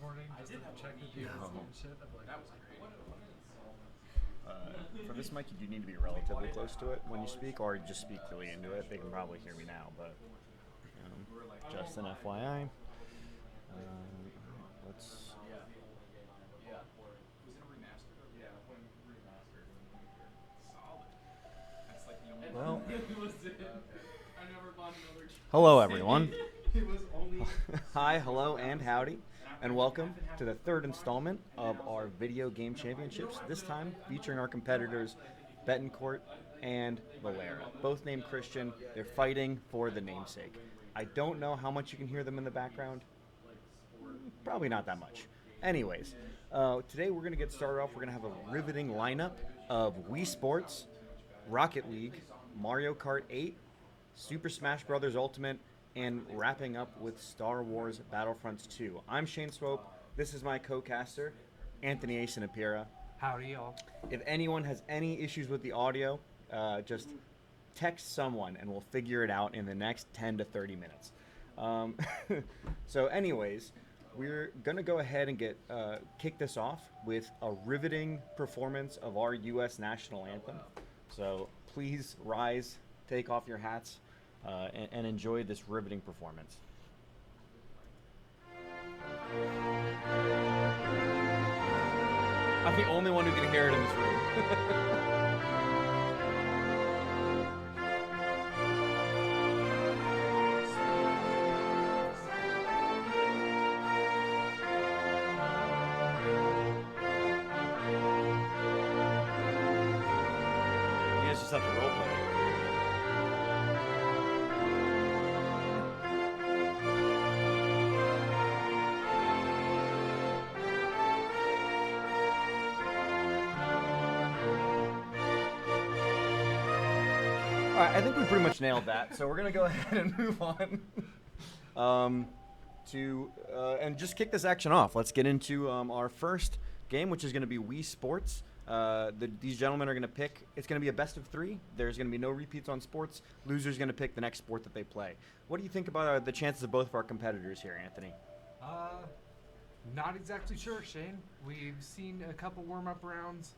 recording just to check the views and shit. I'm like, that was great. For this mic, you do need to be relatively close to it when you speak, or just speak really into it. They can probably hear me now, but just an FYI. Let's. Well, hello everyone. Hi, hello, and howdy, and welcome to the third installment of our video game championships. This time featuring our competitors Betancourt and Valera, both named Christian. They're fighting for the namesake. I don't know how much you can hear them in the background. Probably not that much. Anyways, today we're going to get started off. We're going to have a riveting lineup of Wii Sports, Rocket League, Mario Kart 8, Super Smash Bros. Ultimate, and wrapping up with Star Wars Battlefronts 2. I'm Shane Swope. This is my co-caster, Anthony Asenapira. Howdy, y'all. If anyone has any issues with the audio, just text someone and we'll figure it out in the next 10 to 30 minutes. So anyways, we're going to go ahead and kick this off with a riveting performance of our U.S. national anthem. So please rise, take off your hats, and enjoy this riveting performance. I'm the only one who can hear it in this room. You guys just have to role play it. All right, I think we pretty much nailed that. So we're gonna go ahead and move on and just kick this action off. Let's get into our first game, which is gonna be Wii Sports. These gentlemen are gonna pick. It's gonna be a best of 3. There's gonna be no repeats on sports. Loser's gonna pick the next sport that they play. What do you think about the chances of both of our competitors here, Anthony? Not exactly sure, Shane. We've seen a couple warm-up rounds.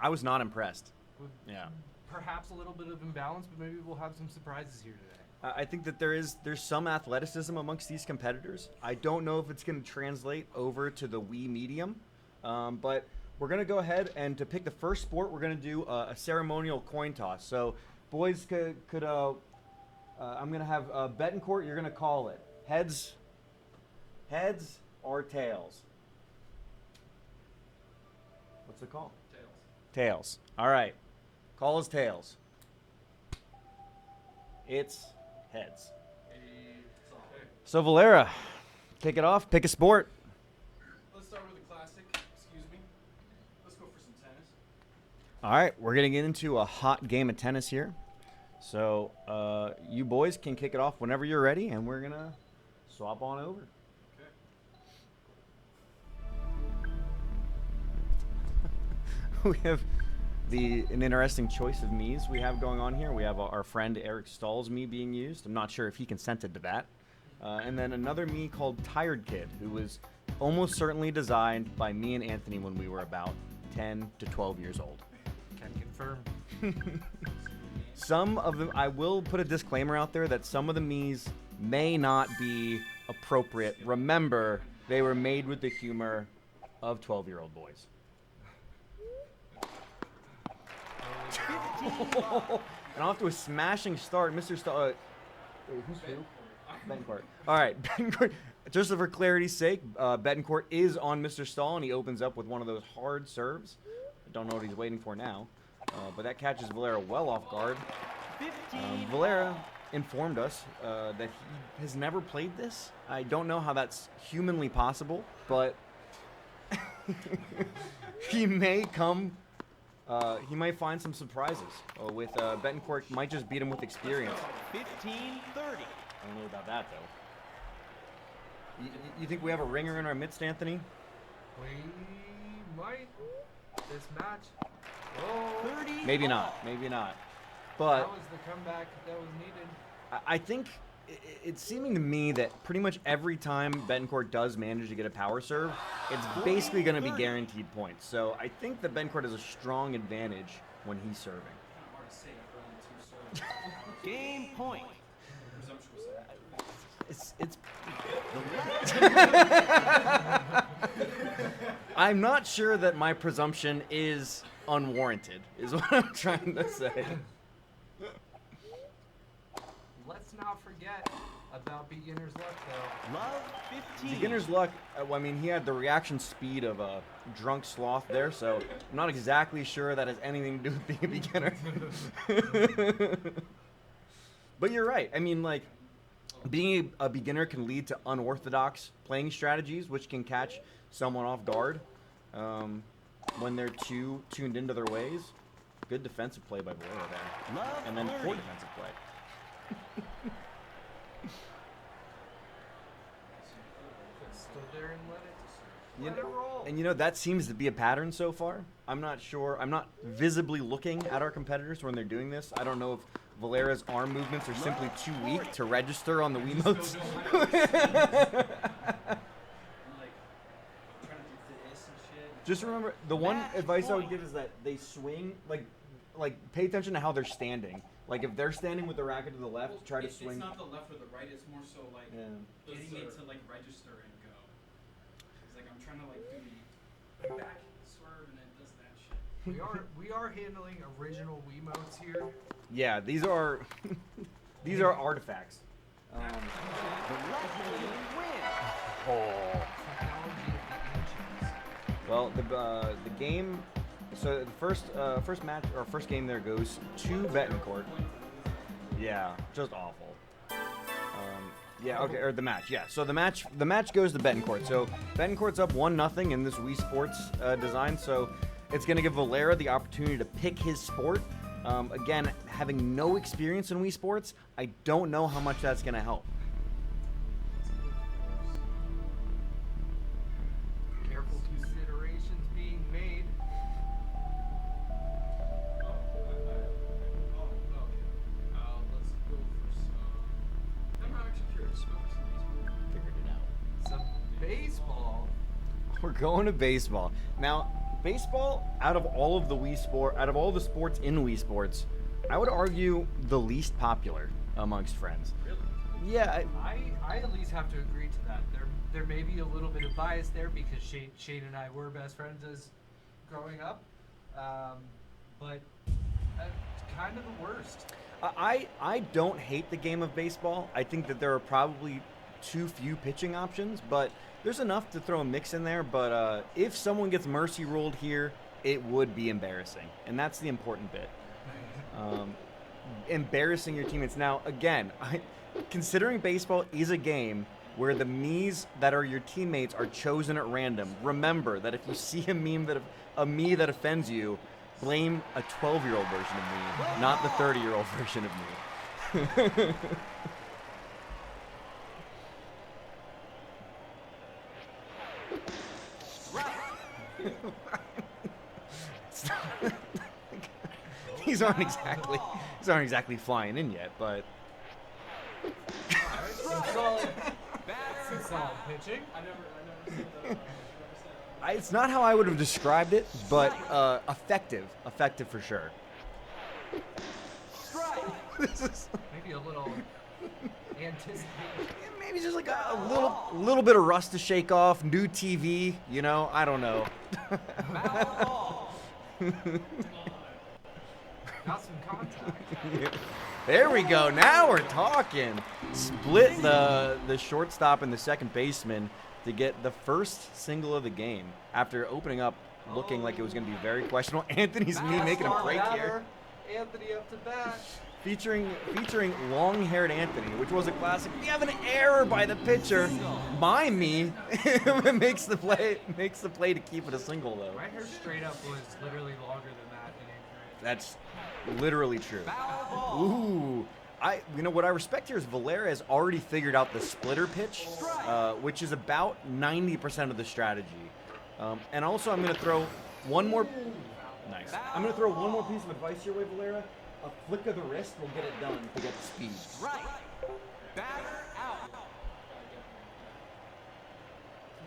I was not impressed. With Yeah. perhaps a little bit of imbalance, but maybe we'll have some surprises here today. I think that there's some athleticism amongst these competitors. I don't know if it's going to translate over to the Wii medium, but we're going to go ahead and to pick the first sport, we're going to do a ceremonial coin toss. So, boys, I'm going to have Betancourt. You're going to call it heads or tails. What's the call? Tails. All right. Call is tails. It's heads. So Valera, kick it off. Pick a sport. Let's start with a classic. Excuse me. Let's go for some tennis. All right, we're gonna get into a hot game of tennis here. So you boys can kick it off whenever you're ready, and we're gonna swap on over. Okay. We have an interesting choice of me's we have going on here. We have our friend Eric Stahl's me being used. I'm not sure if he consented to that. And then another me called Tired Kid, who was almost certainly designed by me and Anthony when we were about 10 to 12 years old. Can confirm. Some of them, I will put a disclaimer out there that some of the me's may not be appropriate. Remember, they were made with the humor of 12-year-old boys. And off to a smashing start, Mr. Stahl. Wait, who's who? Betancourt. All right, Betancourt. Just for clarity's sake, Betancourt is on Mr. Stahl, and he opens up with one of those hard serves. I don't know what he's waiting for now, but that catches Valera well off guard. Valera informed us that he has never played this. I don't know how that's humanly possible, but he may come. He might find some surprises with Betancourt. Might just beat him with experience. 15-30. I don't know about that though. You think we have a ringer in our midst, Anthony? We might. This match. Oh, 30. Maybe not. Maybe not. But that was the comeback that was needed. I think it's seeming to me that pretty much every time Betancourt does manage to get a power serve, it's basically going to be guaranteed points. So I think that Betancourt has a strong advantage when he's serving. Game point. It's I'm not sure that my presumption is unwarranted, is what I'm trying to say. Let's not forget about beginner's luck, though. Love 15. Beginner's luck, I mean, he had the reaction speed of a drunk sloth there, so I'm not exactly sure that has anything to do with being a beginner. But you're right. I mean, like, being a beginner can lead to unorthodox playing strategies, which can catch someone off guard when they're too tuned into their ways. Good defensive play by Valera there. Love And then 30. poor defensive play. Stood there and You let it know, roll. and you know, that seems to be a pattern so far. I'm not sure. I'm not visibly looking at our competitors when they're doing this. I don't know if Valera's arm movements are simply too weak to register on the Wiimotes. Just remember, the one advice I would give is that they swing, like pay attention to how they're standing. Like if they're standing with the racket to the left, try to swing. It's not the left or the right. It's more so like getting it to like register and go. It's like I'm trying to like do the back swerve and it does that shit. We are handling original Wiimotes here. Yeah, these are these are artifacts. The left team wins. Oh. Technology of the ancients. Well, the game. So the first match or first game there goes to Betancourt. Yeah, just awful. Yeah, okay, or the match. Yeah, so the match goes to Betancourt. So Betancourt's up 1-0 in this Wii Sports design. So it's gonna give Valera the opportunity to pick his sport. Again, having no experience in Wii Sports, I don't know how much that's gonna help. Careful considerations being made. Let's go for some. I'm actually curious. Go for some Figured it out. Some baseball. We're going to baseball. Now, baseball, out of all of the sports in Wii Sports, I would argue the least popular amongst friends. Really? Yeah, I at least have to agree to that. There may be a little bit of bias there because Shane and I were best friends as growing up, but kind of the worst. I don't hate the game of baseball. I think that there are probably too few pitching options, but there's enough to throw a mix in there. But if someone gets mercy ruled here, it would be embarrassing, and that's the important bit. Embarrassing your teammates. Now, again, considering baseball is a game where the me's that are your teammates are chosen at random, remember that if you see a me that offends you, blame a 12-year-old version of me, not the 30-year-old version of me. These aren't exactly flying in yet, but Some solid pitching. I never said that. it's not how I would have described it, but effective for sure. This is Maybe a little anticipation. maybe just like a little bit of rust to shake off, new TV, you know, I don't know. Got some contact. There we go. Now we're talking. Split the shortstop and the second baseman to get the first single of the game after opening up looking like it was going to be very questionable. Anthony's me making a break here. Anthony up to bat. Featuring long-haired Anthony, which was a classic. We have an error by the pitcher. My me makes the play to keep it a single though. My hair straight up was literally longer than that in 8th grade. That's literally true. Ooh. What I respect here is Valera has already figured out the splitter pitch, which is about 90% of the strategy. And also, I'm going to throw one more. Nice. I'm going to throw one more piece of advice your way, Valera. A flick of the wrist will get it done to get the speed. Right. Batter out.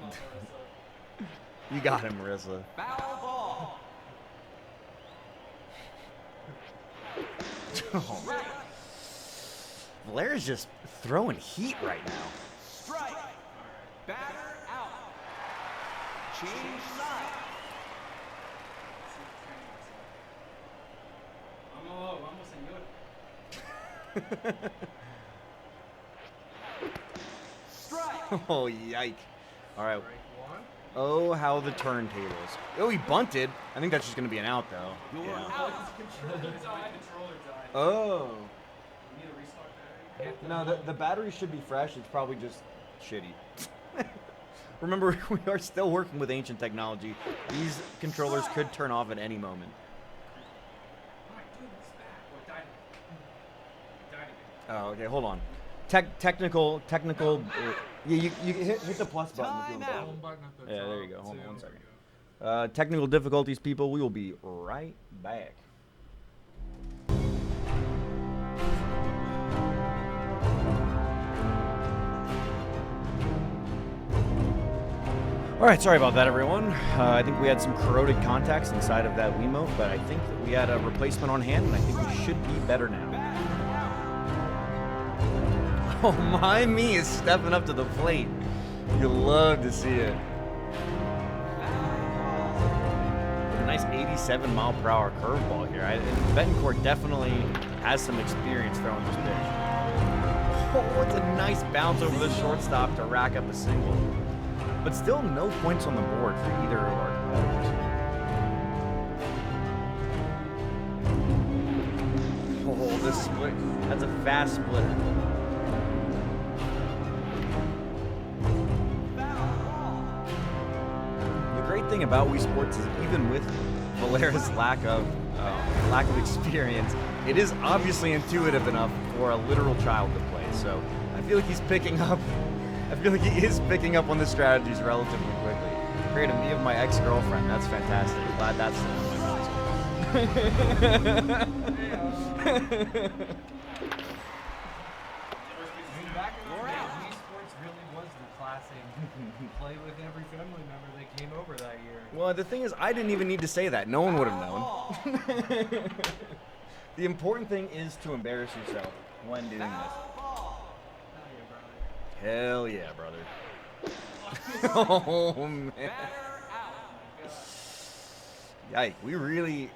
Come on, Marissa. You got him, Marissa. Foul ball. Strike. Valera's just throwing heat right now. Strike. Batter out. Change side. Vamos, señor. Strike. Oh, yike. All right. Strike one. Oh, how the turntables. Oh, he bunted. I think that's just going to be an out, though. You're Yeah. out. Controller died. Oh. We need a restock battery. No, the battery should be fresh. It's probably just shitty. Remember, we are still working with ancient technology. These controllers could turn off at any moment. Alright, dude, it's back. Oh, it died again. Oh, okay, hold on. Technical. Yeah, you hit the plus button. If you want to. Timeout. Home button at the Yeah, top, there you go. Hold on too. one second. Technical difficulties, people. We will be right back. All right, sorry about that, everyone. I think we had some corroded contacts inside of that Wiimote, but I think that we had a replacement on hand, and I think we should be better now. Oh, my me is stepping up to the plate. You'll love to see it. A nice 87-mile-per-hour curveball here. Betancourt definitely has some experience throwing this pitch. Oh, it's a nice bounce over the shortstop to rack up a single. But still no points on the board for either of our competitors. Oh, this split. That's a fast splitter. The great thing about Wii Sports is even with Valera's lack of experience, it is obviously intuitive enough for a literal child to play. So I feel like he's picking up. I feel like he is picking up on the strategies relatively quickly. Great, me of my ex-girlfriend. That's fantastic. I'm glad that's Back in the day, Wii Sports really was the classic play with every family member that came over that year. Well, the thing is, I didn't even need to say that. No one would have known. The important thing is to embarrass yourself when doing this. Hell yeah, brother. Oh, man. Yike, we really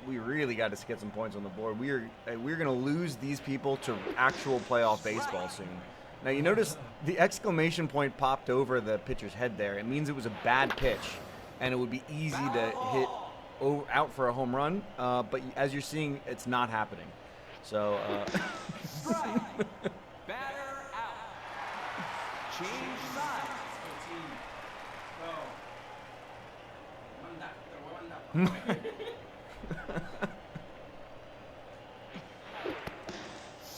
got to get some points on the board. We're going to lose these people to actual playoff baseball soon. Now, you notice the exclamation point popped over the pitcher's head there. It means it was a bad pitch, and it would be easy to hit out for a home run. But as you're seeing, it's not happening. So, Batter out. Change sides.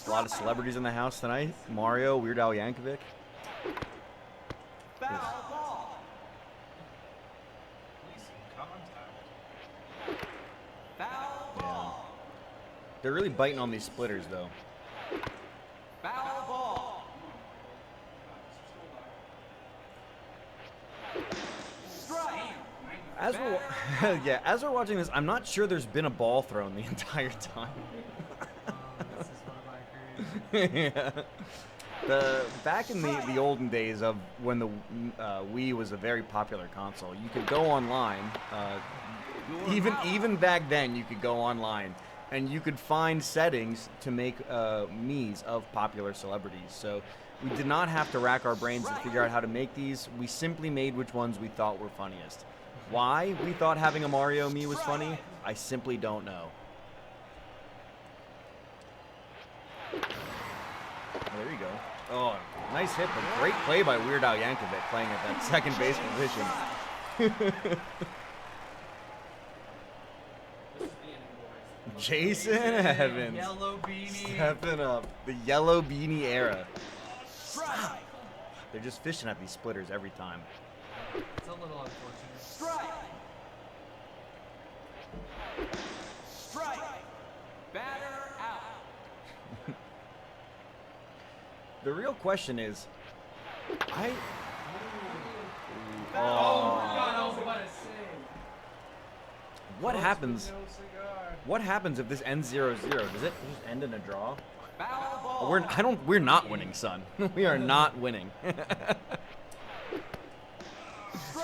a lot of celebrities in the house tonight. Mario, Weird Al Yankovic. Foul ball. Foul ball. They're really biting on these splitters, though. Foul ball. Strike. As we're as we're watching this, I'm not sure there's been a ball thrown the entire time. This is one of my creations. Yeah. Back in the olden days of when the Wii was a very popular console, you could go online. Even back then, you could go online and you could find settings to make Miis of popular celebrities. So we did not have to rack our brains to figure out how to make these. We simply made which ones we thought were funniest. Why we thought having a Mario Mii was funny, I simply don't know. Oh, there you go. Oh, nice hit, but great play by Weird Al Yankovic playing at that second base position. Jason Evans Yellow beanie. stepping up. The yellow beanie era. They're just fishing at these splitters every time. It's a little unfortunate. Strike. Strike. Batter out. The real question is, Oh my god, I was about to say. what happens? What happens if this ends 0-0? Does it just end in a draw? Foul ball. Oh, we're not winning, son. We are not winning.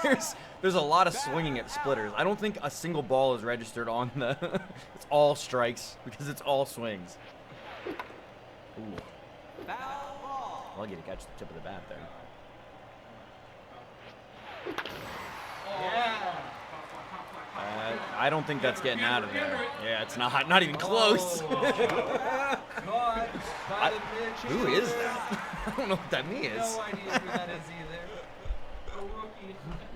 There's a lot of swinging at splitters. I don't think a single ball is registered on the. It's all strikes because it's all swings. Ooh. Foul ball. Lucky to catch the tip of the bat there. Yeah. I don't think that's getting out of there. Yeah, it's not even close. Caught by the pitch. Who is that? I don't know what that means. No idea who that is either. A rookie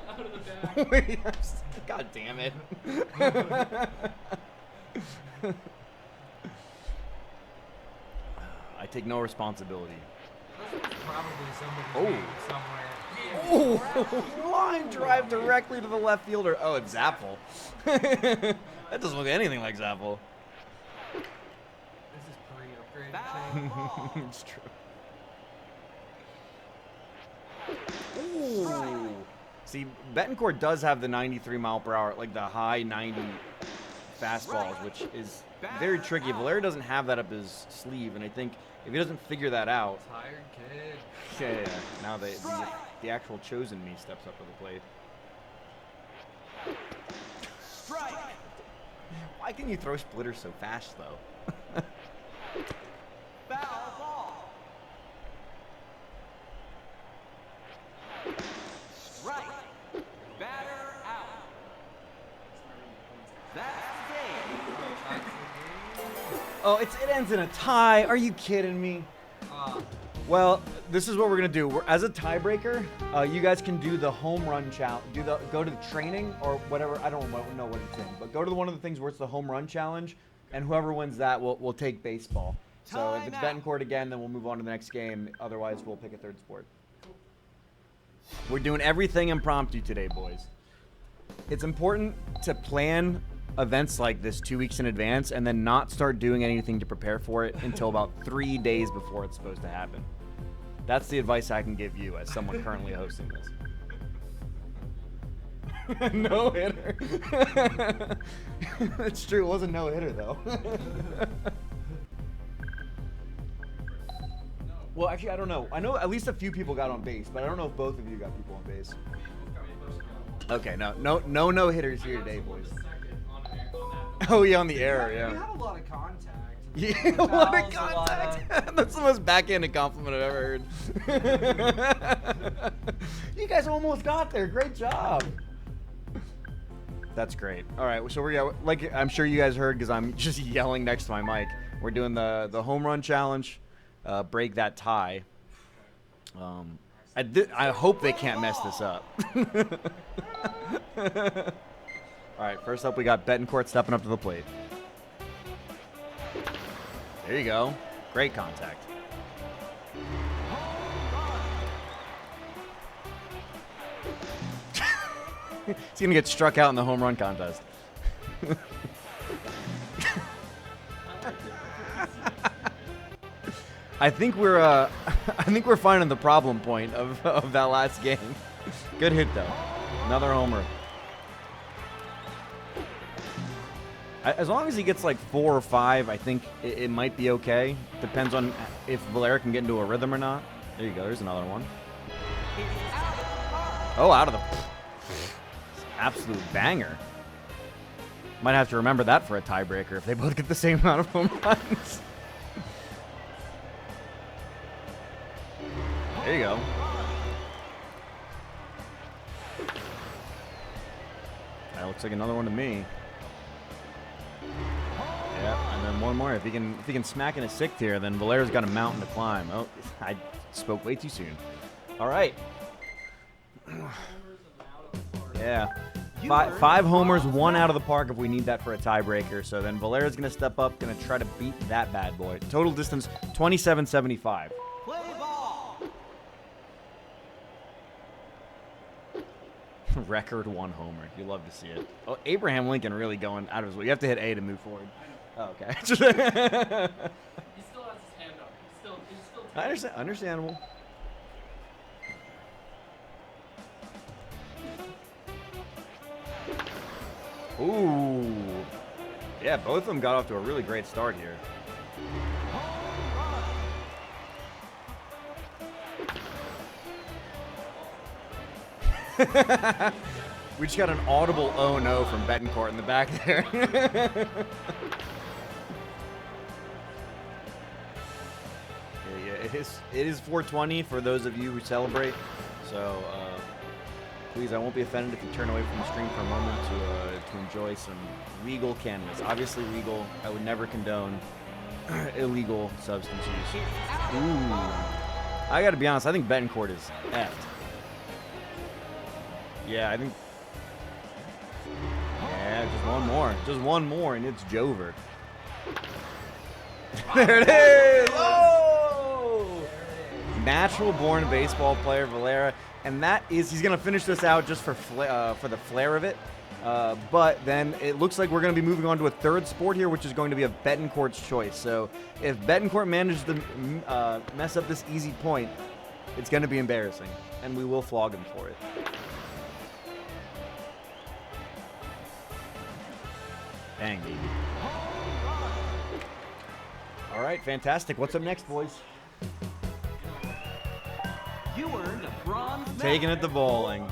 out of the bag. Wait, God damn it. I take no responsibility. Probably somebody somewhere. Oh, line drive directly to the left fielder. Oh, it's Zapple. That doesn't look anything like Zapple. This is pre-upgraded Foul thing. ball. It's true. Ooh. See, Betancourt does have the 93 mile per hour, like the high 90 fastballs, which is very tricky. Valera doesn't have that up his sleeve, and I think if he doesn't figure that out, Tired kid. yeah. Now the actual chosen me steps up to the plate. Strike. Why can you throw splitters so fast, though? Foul ball. Strike. Batter out. That's the game. Oh, it ends in a tie. Are you kidding me? Well, this is what we're gonna do. As a tiebreaker, you guys can do the home run challenge. Go to the training or whatever. I don't know what it's in, but go to one of the things where it's the home run challenge, and whoever wins that will take baseball. So if it's Timeout. Betancourt again, then we'll move on to the next game. Otherwise, we'll pick a third sport. We're doing everything impromptu today, boys. It's important to plan events like this 2 weeks in advance and then not start doing anything to prepare for it until about 3 days before it's supposed to happen. That's the advice I can give you as someone currently hosting this. No hitter. It's true. It was a no hitter though. Well, actually, I don't know. I know at least a few people got on base, but I don't know if both of you got people on base. Okay, no hitters here today, boys. Oh yeah, on the error, You yeah. have a lot of contact. Yeah, Fouls, what a lot of- contact! That's the most backhanded compliment I've ever heard. You guys almost got there. Great job. That's great. All right, so we're like I'm sure you guys heard because I'm just yelling next to my mic. We're doing the home run challenge. Break that tie. I hope they can't mess this up. All right, first up we got Betancourt stepping up to the plate. There you go. Great contact. He's going to get struck out in the home run contest. I think we're finding the problem point of that last game. Good hit though. Another homer. As long as he gets like 4 or 5, I think it might be okay. Depends on if Valera can get into a rhythm or not. There you go. There's another one. Oh, out of the... Absolute banger. Might have to remember that for a tiebreaker if they both get the same amount of home runs. There you go. That looks like another one to me. Yeah, and then one more. If he can smack in a sixth here, then Valera's got a mountain to climb. Oh, I spoke way too soon. All right. Yeah. Five homers, 1 out of the park if we need that for a tiebreaker. So then Valera's going to step up, going to try to beat that bad boy. Total distance, 27.75. Play ball. Record 1 homer. You love to see it. Oh, Abraham Lincoln really going out of his way. You have to hit A to move forward. Oh, okay. He still has his hand up. He's still I understand. Understandable. Ooh. Yeah, both of them got off to a really great start here. We just got an audible oh no from Betancourt in the back there. Yeah, it is 420 for those of you who celebrate. So please, I won't be offended if you turn away from the stream for a moment to enjoy some legal cannabis. Obviously legal. I would never condone illegal substance use. Ooh. I gotta be honest, I think Betancourt is effed. Yeah, I think... Yeah, just one more. Just one more, and it's Jover. There it is! Oh! Natural-born baseball player, Valera. And that is... He's going to finish this out just for the flair of it. But then it looks like we're going to be moving on to a third sport here, which is going to be a Betancourt's choice. So if Betancourt manages to mess up this easy point, it's going to be embarrassing. And we will flog him for it. Dang, baby. All right, fantastic. What's up next, boys? You earned a bronze medal. Taking it to bowling.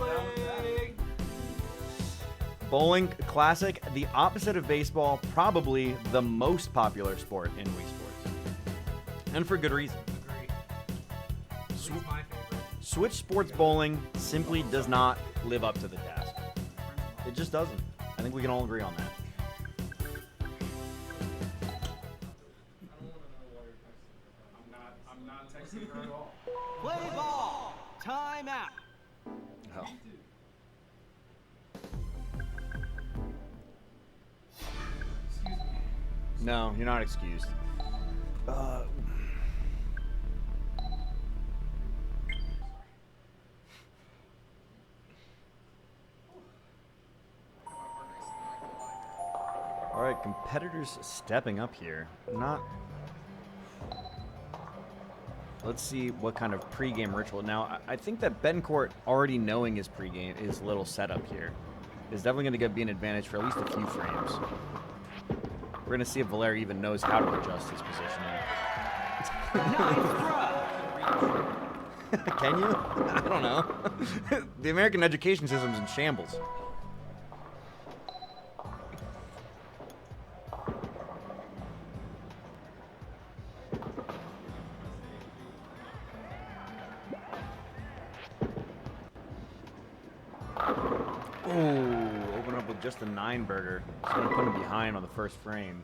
Bowling, classic, the opposite of baseball, probably the most popular sport in Wii Sports. And for good reason. Agreed. It's my favorite. Switch Sports Bowling simply does not live up to the task. It just doesn't. I think we can all agree on that. I'm not texting her at all. Play ball. Time out. Oh. Excuse me. No, you're not excused. All right, competitors stepping up here. Let's see what kind of pregame ritual. Now, I think that Betancourt already knowing his pregame, his little setup here, is definitely going to be an advantage for at least a few frames. We're going to see if Valera even knows how to adjust his positioning. Can you? I don't know. The American education system's in shambles. Open up with just a 9-burger. Just gonna put him behind on the first frame.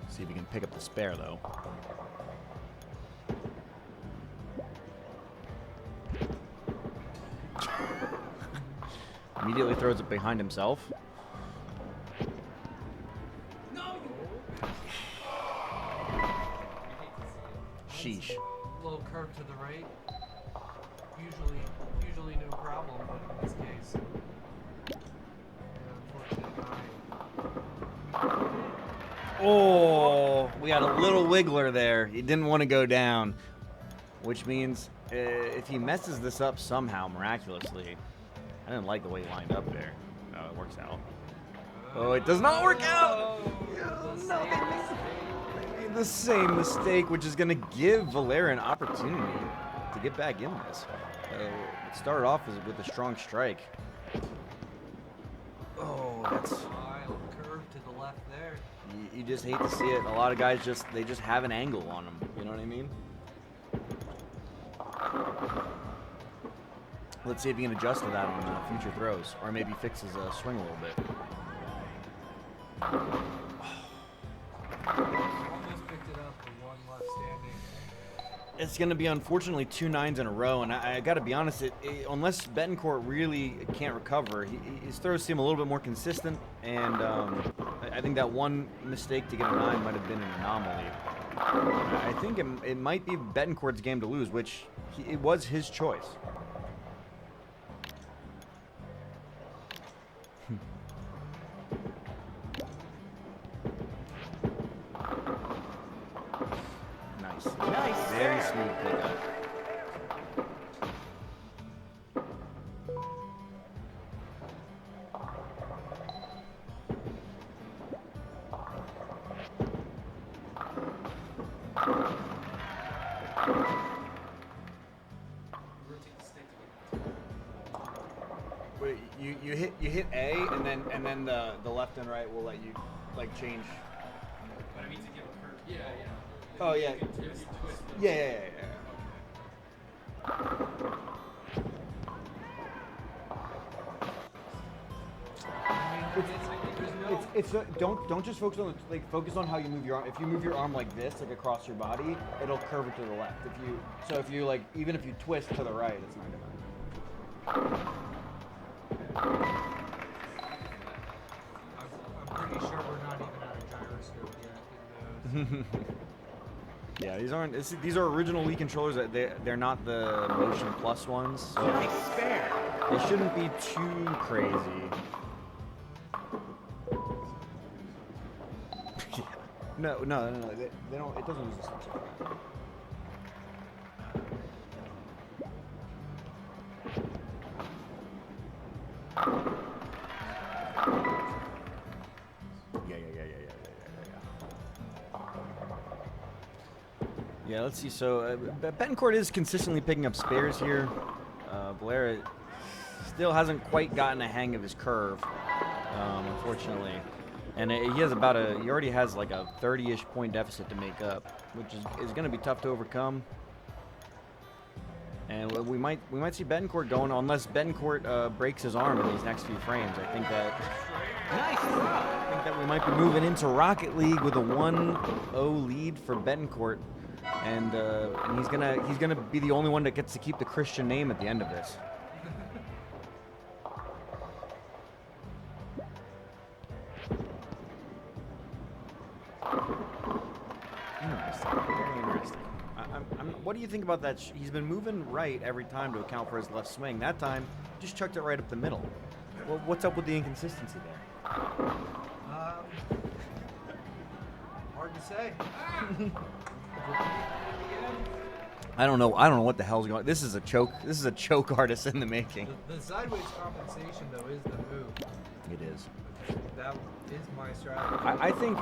See if he can pick up the spare though. Immediately throws it behind himself. Sheesh. Little curve to the right. Usually no problem, but in this case, unfortunately, Oh, we got a little wiggler there. He didn't want to go down, which means if he messes this up somehow, miraculously, I didn't like the way he lined up there. No, it works out. Oh, it does not work out. No, they made the same mistake, which is going to give Valera an opportunity to get back in this. It started off with a strong strike. Oh, that's... wild curve to the left there. You just hate to see it. A lot of guys just have an angle on them. You know what I mean? Let's see if he can adjust to that on future throws, or maybe fix his swing a little bit. Almost picked it up, but one left standing. It's going to be, unfortunately, 2 9s in a row, and I got to be honest, unless Betancourt really can't recover, his throws seem a little bit more consistent, and I think that one mistake to get a 9 might have been an anomaly. I think it might be Betancourt's game to lose, which it was his choice. Nice. Nice Very spare. smooth pickup. Rotate the stick to get Wait, you hit A and then the left and right will let you like change. But I mean to give a curve. Yeah, yeah. Oh yeah. If you twist it. Yeah. It's don't just focus on focus on how you move your arm. If you move your arm like this, like across your body, it'll curve it to the left. If you like even if you twist to the right, it's not gonna. I'm pretty sure we're not even at a gyroscope yet in those. Yeah, these are original Wii controllers. They're not the Motion Plus ones. So Nice spare. they shouldn't be too crazy. Yeah. No. They don't. It doesn't use the sensor for that. Yeah, let's see. So Betancourt is consistently picking up spares here. Valera still hasn't quite gotten a hang of his curve, unfortunately. And he already has like a 30-ish point deficit to make up, which is going to be tough to overcome. And we might see Betancourt going, unless Betancourt breaks his arm in these next few frames. I think that we might be moving into Rocket League with a 1-0 lead for Betancourt. And he's gonna be the only one that gets to keep the Christian name at the end of this. Interesting, very interesting. What do you think about that? He's been moving right every time to account for his left swing. That time, just chucked it right up the middle. Well, what's up with the inconsistency there? Hard to say. I don't know what the hell's going on. This is a choke artist in the making. The sideways compensation, though, is the move. It is. That is my strategy. I think,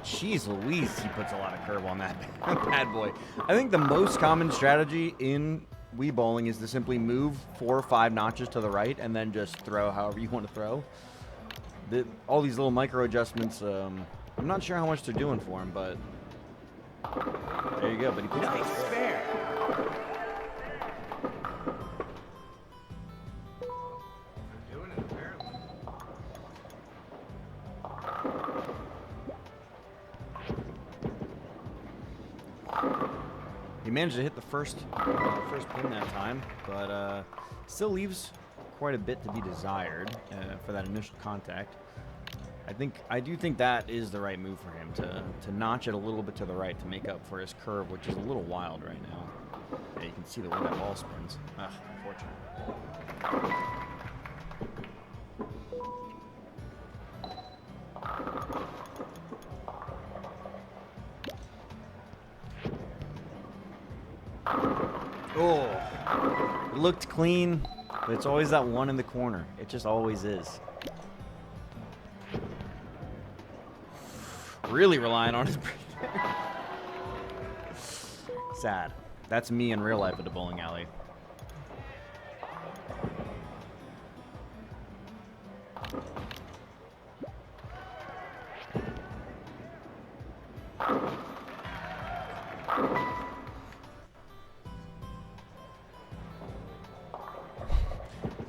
jeez Louise, he puts a lot of curve on that bad boy. I think the most common strategy in Wii bowling is to simply move 4 or 5 notches to the right and then just throw however you want to throw. All these little micro adjustments, I'm not sure how much they're doing for him, but there you go. But he puts Nice spare. They're doing it, apparently. He managed to hit the first pin that time, but still leaves quite a bit to be desired for that initial contact. I do think that is the right move for him to notch it a little bit to the right to make up for his curve, which is a little wild right now. Yeah, you can see the way that ball spins. Ugh, unfortunate. Oh, it looked clean, but it's always that one in the corner. It just always is. Really relying on his break there. Sad. That's me in real life at the bowling alley.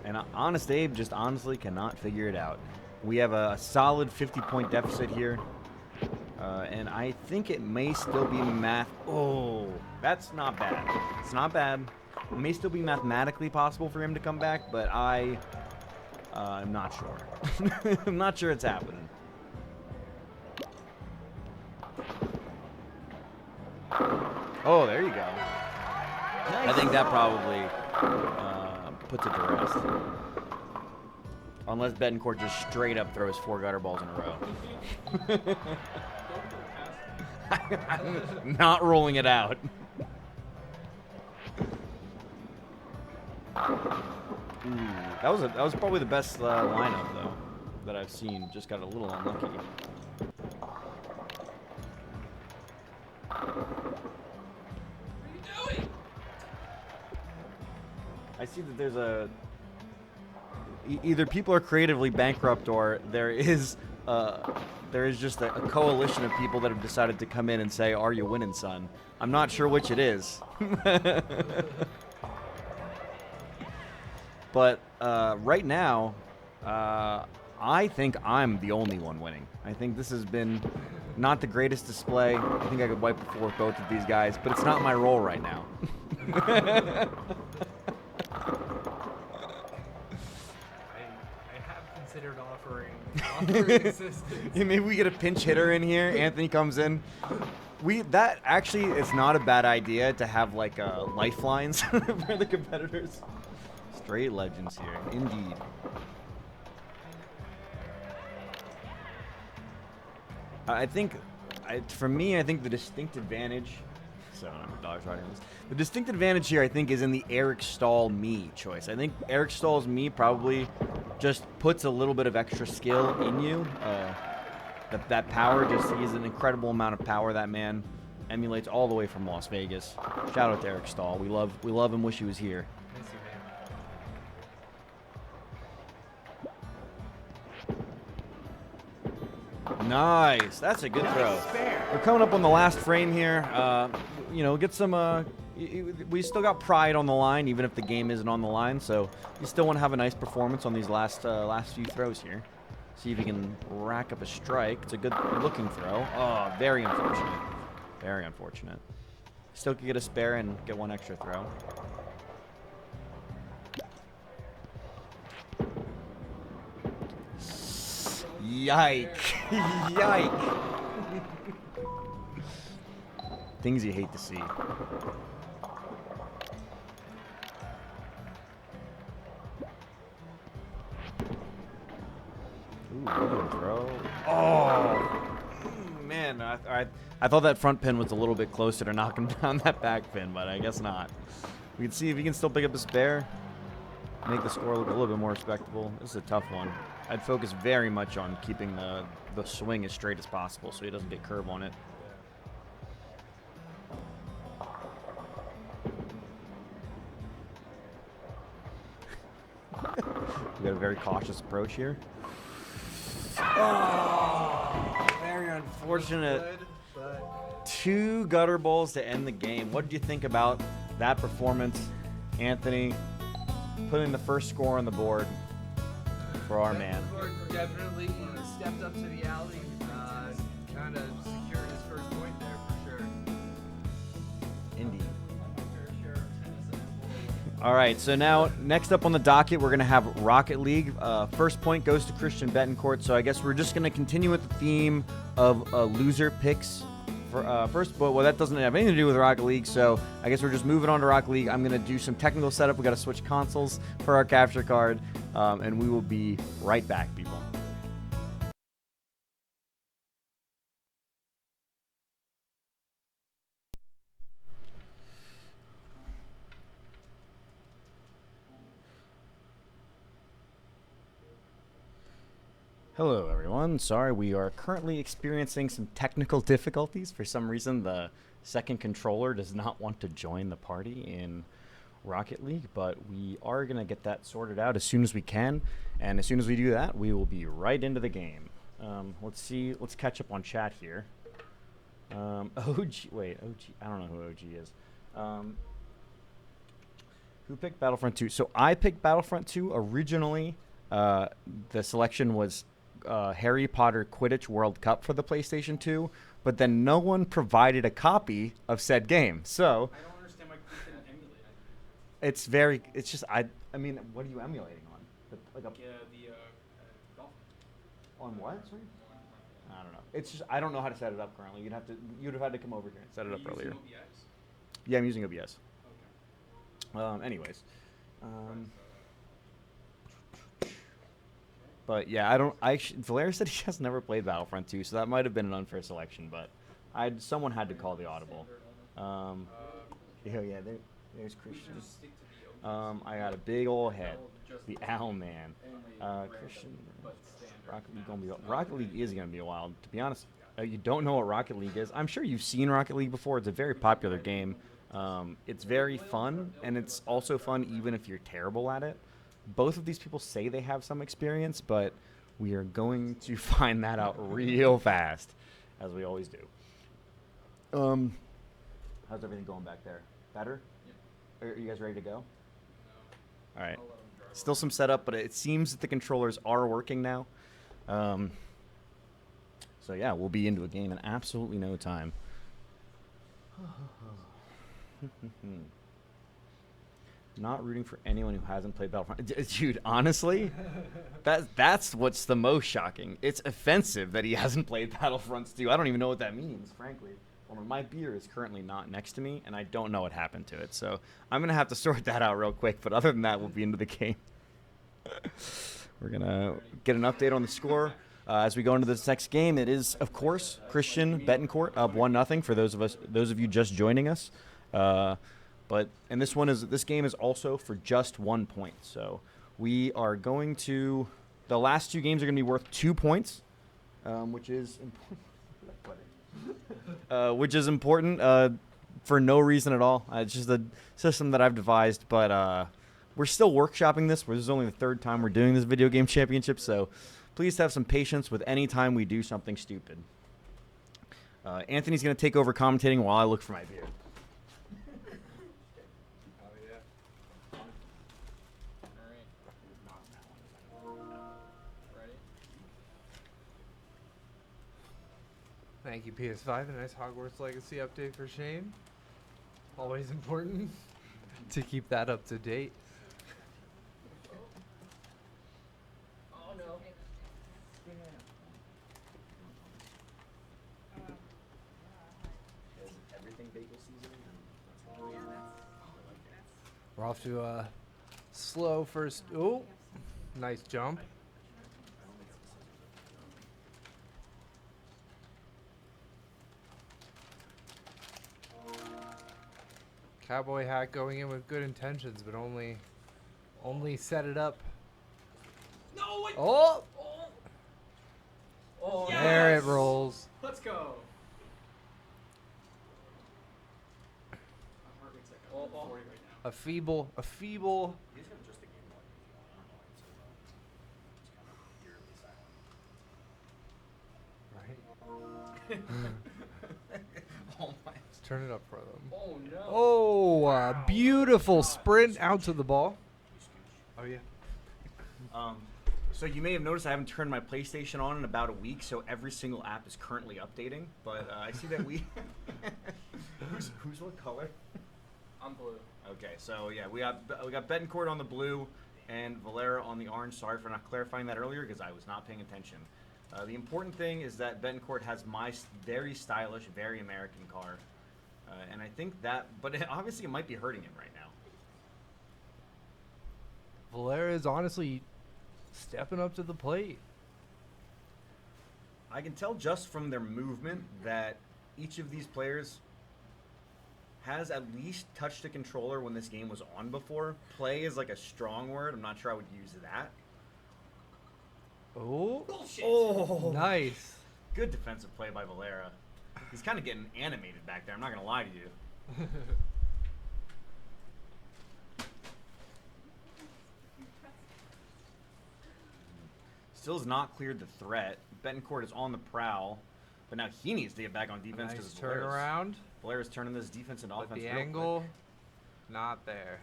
And Honest Abe just honestly cannot figure it out. We have a solid 50-point deficit here. And I think it may still be Oh, that's not bad. It's not bad. It may still be mathematically possible for him to come back, but I'm not sure. I'm not sure it's happening. Oh, there you go. I think that probably puts it to rest. Unless Betancourt just straight up throws 4 gutter balls in a row. Not rolling it out. That was probably the best lineup though that I've seen. Just got a little unlucky. What are you doing? I see that there's either people are creatively bankrupt or there is just a coalition of people that have decided to come in and say, "Are you winning, son?" I'm not sure which it is. But right now, I think I'm the only one winning. I think this has been not the greatest display. I think I could wipe the floor with both of these guys, but it's not my role right now. I have considered offering assistance. Yeah, maybe we get a pinch hitter in here. Anthony comes in. That actually is not a bad idea to have like lifelines for the competitors. Straight legends here, indeed. I think, for me, I think the distinct advantage. $700 right on this. The distinct advantage here, I think, is in the Eric Stahl me choice. I think Eric Stahl's me probably just puts a little bit of extra skill in you. That power, he has an incredible amount of power. That man emulates all the way from Las Vegas. Shout out to Eric Stahl. We love him. Wish he was here. Miss you, man. Nice. That's a good throw. We're coming up on the last frame here. Get some. We still got pride on the line, even if the game isn't on the line. So you still want to have a nice performance on these last few throws here. See if you can rack up a strike. It's a good looking throw. Oh, very unfortunate. Very unfortunate. Still could get a spare and get one extra throw. Yike. Yike. Things you hate to see. Ooh, good throw. Oh, man. I thought that front pin was a little bit closer to knocking down that back pin, but I guess not. We can see if he can still pick up the spare. Make the score look a little bit more respectable. This is a tough one. I'd focus very much on keeping the swing as straight as possible so he doesn't get curve on it. We got a very cautious approach here. Oh, very unfortunate. Two gutter balls to end the game. What did you think about that performance, Anthony? Putting the first score on the board for our man. Definitely stepped up to the alley, kind of secured his first point there for sure. Indeed. All right, so now next up on the docket, we're going to have Rocket League. First point goes to Christian Betancourt, so I guess we're just going to continue with the theme of loser picks. First, well, that doesn't have anything to do with Rocket League, so I guess we're just moving on to Rocket League. I'm going to do some technical setup. We got to switch consoles for our capture card, and we will be right back, people. Hello, everyone. Sorry, we are currently experiencing some technical difficulties. For some reason, the second controller does not want to join the party in Rocket League, but we are going to get that sorted out as soon as we can. And as soon as we do that, we will be right into the game. Let's catch up on chat here. OG, I don't know who OG is. Who picked Battlefront 2? So I picked Battlefront 2 originally. The selection was Harry Potter Quidditch World Cup for the PlayStation 2, but then no one provided a copy of said game. So I don't understand why you couldn't emulate it. it's just I mean, what are you emulating on? Golf. On what? Sorry? I don't know. It's just I don't know how to set it up currently. You'd have had to come over here and set it up earlier. OBS? Yeah, I'm using OBS. Okay. Anyways. But yeah, Valera said he has never played Battlefront 2, so that might have been an unfair selection, but Someone had to call the audible. There's Christian. I got a big old head. The Owl Man. Christian. Rocket League is gonna be a while. To be honest, you don't know what Rocket League is. I'm sure you've seen Rocket League before. It's a very popular game. It's very fun, and it's also fun even if you're terrible at it. Both of these people say they have some experience, but we are going to find that out real fast, as we always do. How's everything going back there? Better? Are you guys ready to go? No. All right. Still some setup, but it seems that the controllers are working now. So yeah, we'll be into a game in absolutely no time. Not rooting for anyone who hasn't played Battlefront. Dude, honestly, that's what's the most shocking. It's offensive that he hasn't played Battlefronts 2. I don't even know what that means, frankly. Well, my beer is currently not next to me, and I don't know what happened to it. So I'm going to have to sort that out real quick. But other than that, we'll be into the game. We're going to get an update on the score. As we go into this next game, it is, of course, Christian Betancourt up 1-0 for those of you just joining us. And this game is also for just 1 point. So we are going to, the last two games are going to be worth 2 points, which is important. Which is important for no reason at all. It's just a system that I've devised, but we're still workshopping this. This is only the third time we're doing this video game championship, so please have some patience with any time we do something stupid. Anthony's going to take over commentating while I look for my beer. Oh yeah. All right. Ready? Thank you, PS5. A nice Hogwarts Legacy update for Shane. Always important to keep that up to date. Oh no. Everything bagel seasoning. We're off to a slow first. Oh, nice jump. Cowboy hat going in with good intentions, but only set it up. No! Wait. Oh, Oh! there Yes! it rolls. Let's go. My heart rate's like 140 right now. A feeble. He's going to just the game more. I don't know. It's kind of Right. oh my. Let's turn it up for them. Oh no. Oh, a beautiful sprint out to the ball. Oh yeah. So you may have noticed I haven't turned my PlayStation on in about a week, so every single app is currently updating. But I see that we. who's what color? I'm blue. Okay, so yeah, we got Betancourt on the blue and Valera on the orange. Sorry for not clarifying that earlier because I was not paying attention. The important thing is that Betancourt has my very stylish, very American car, and I think that, but obviously it might be hurting him right now. Valera is honestly stepping up to the plate. I can tell just from their movement that each of these players has at least touched a controller when this game was on before. Play is like a strong word. I'm not sure I would use that. Oh, Bullshit. Oh, nice. Good defensive play by Valera. He's kind of getting animated back there. I'm not going to lie to you. Still has not cleared the threat. Betancourt is on the prowl, but now he needs to get back on defense Nice because turnaround. Valera's turning this defense into But offense. the real angle, quick. not there.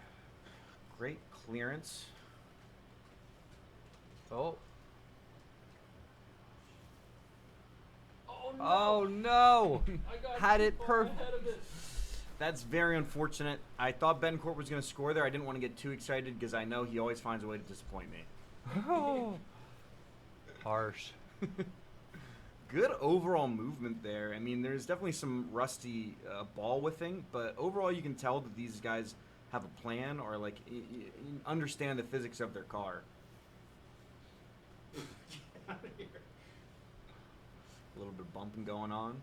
Great clearance. Oh. Oh no. Oh no! I got Had too it far perfect. ahead of it. That's very unfortunate. I thought Betancourt was going to score there. I didn't want to get too excited because I know he always finds a way to disappoint me. Oh. Harsh. Good overall movement there. I mean, there's definitely some rusty ball whiffing, but overall you can tell that these guys have a plan or like understand the physics of their car. Get out of here. A little bit of bumping going on.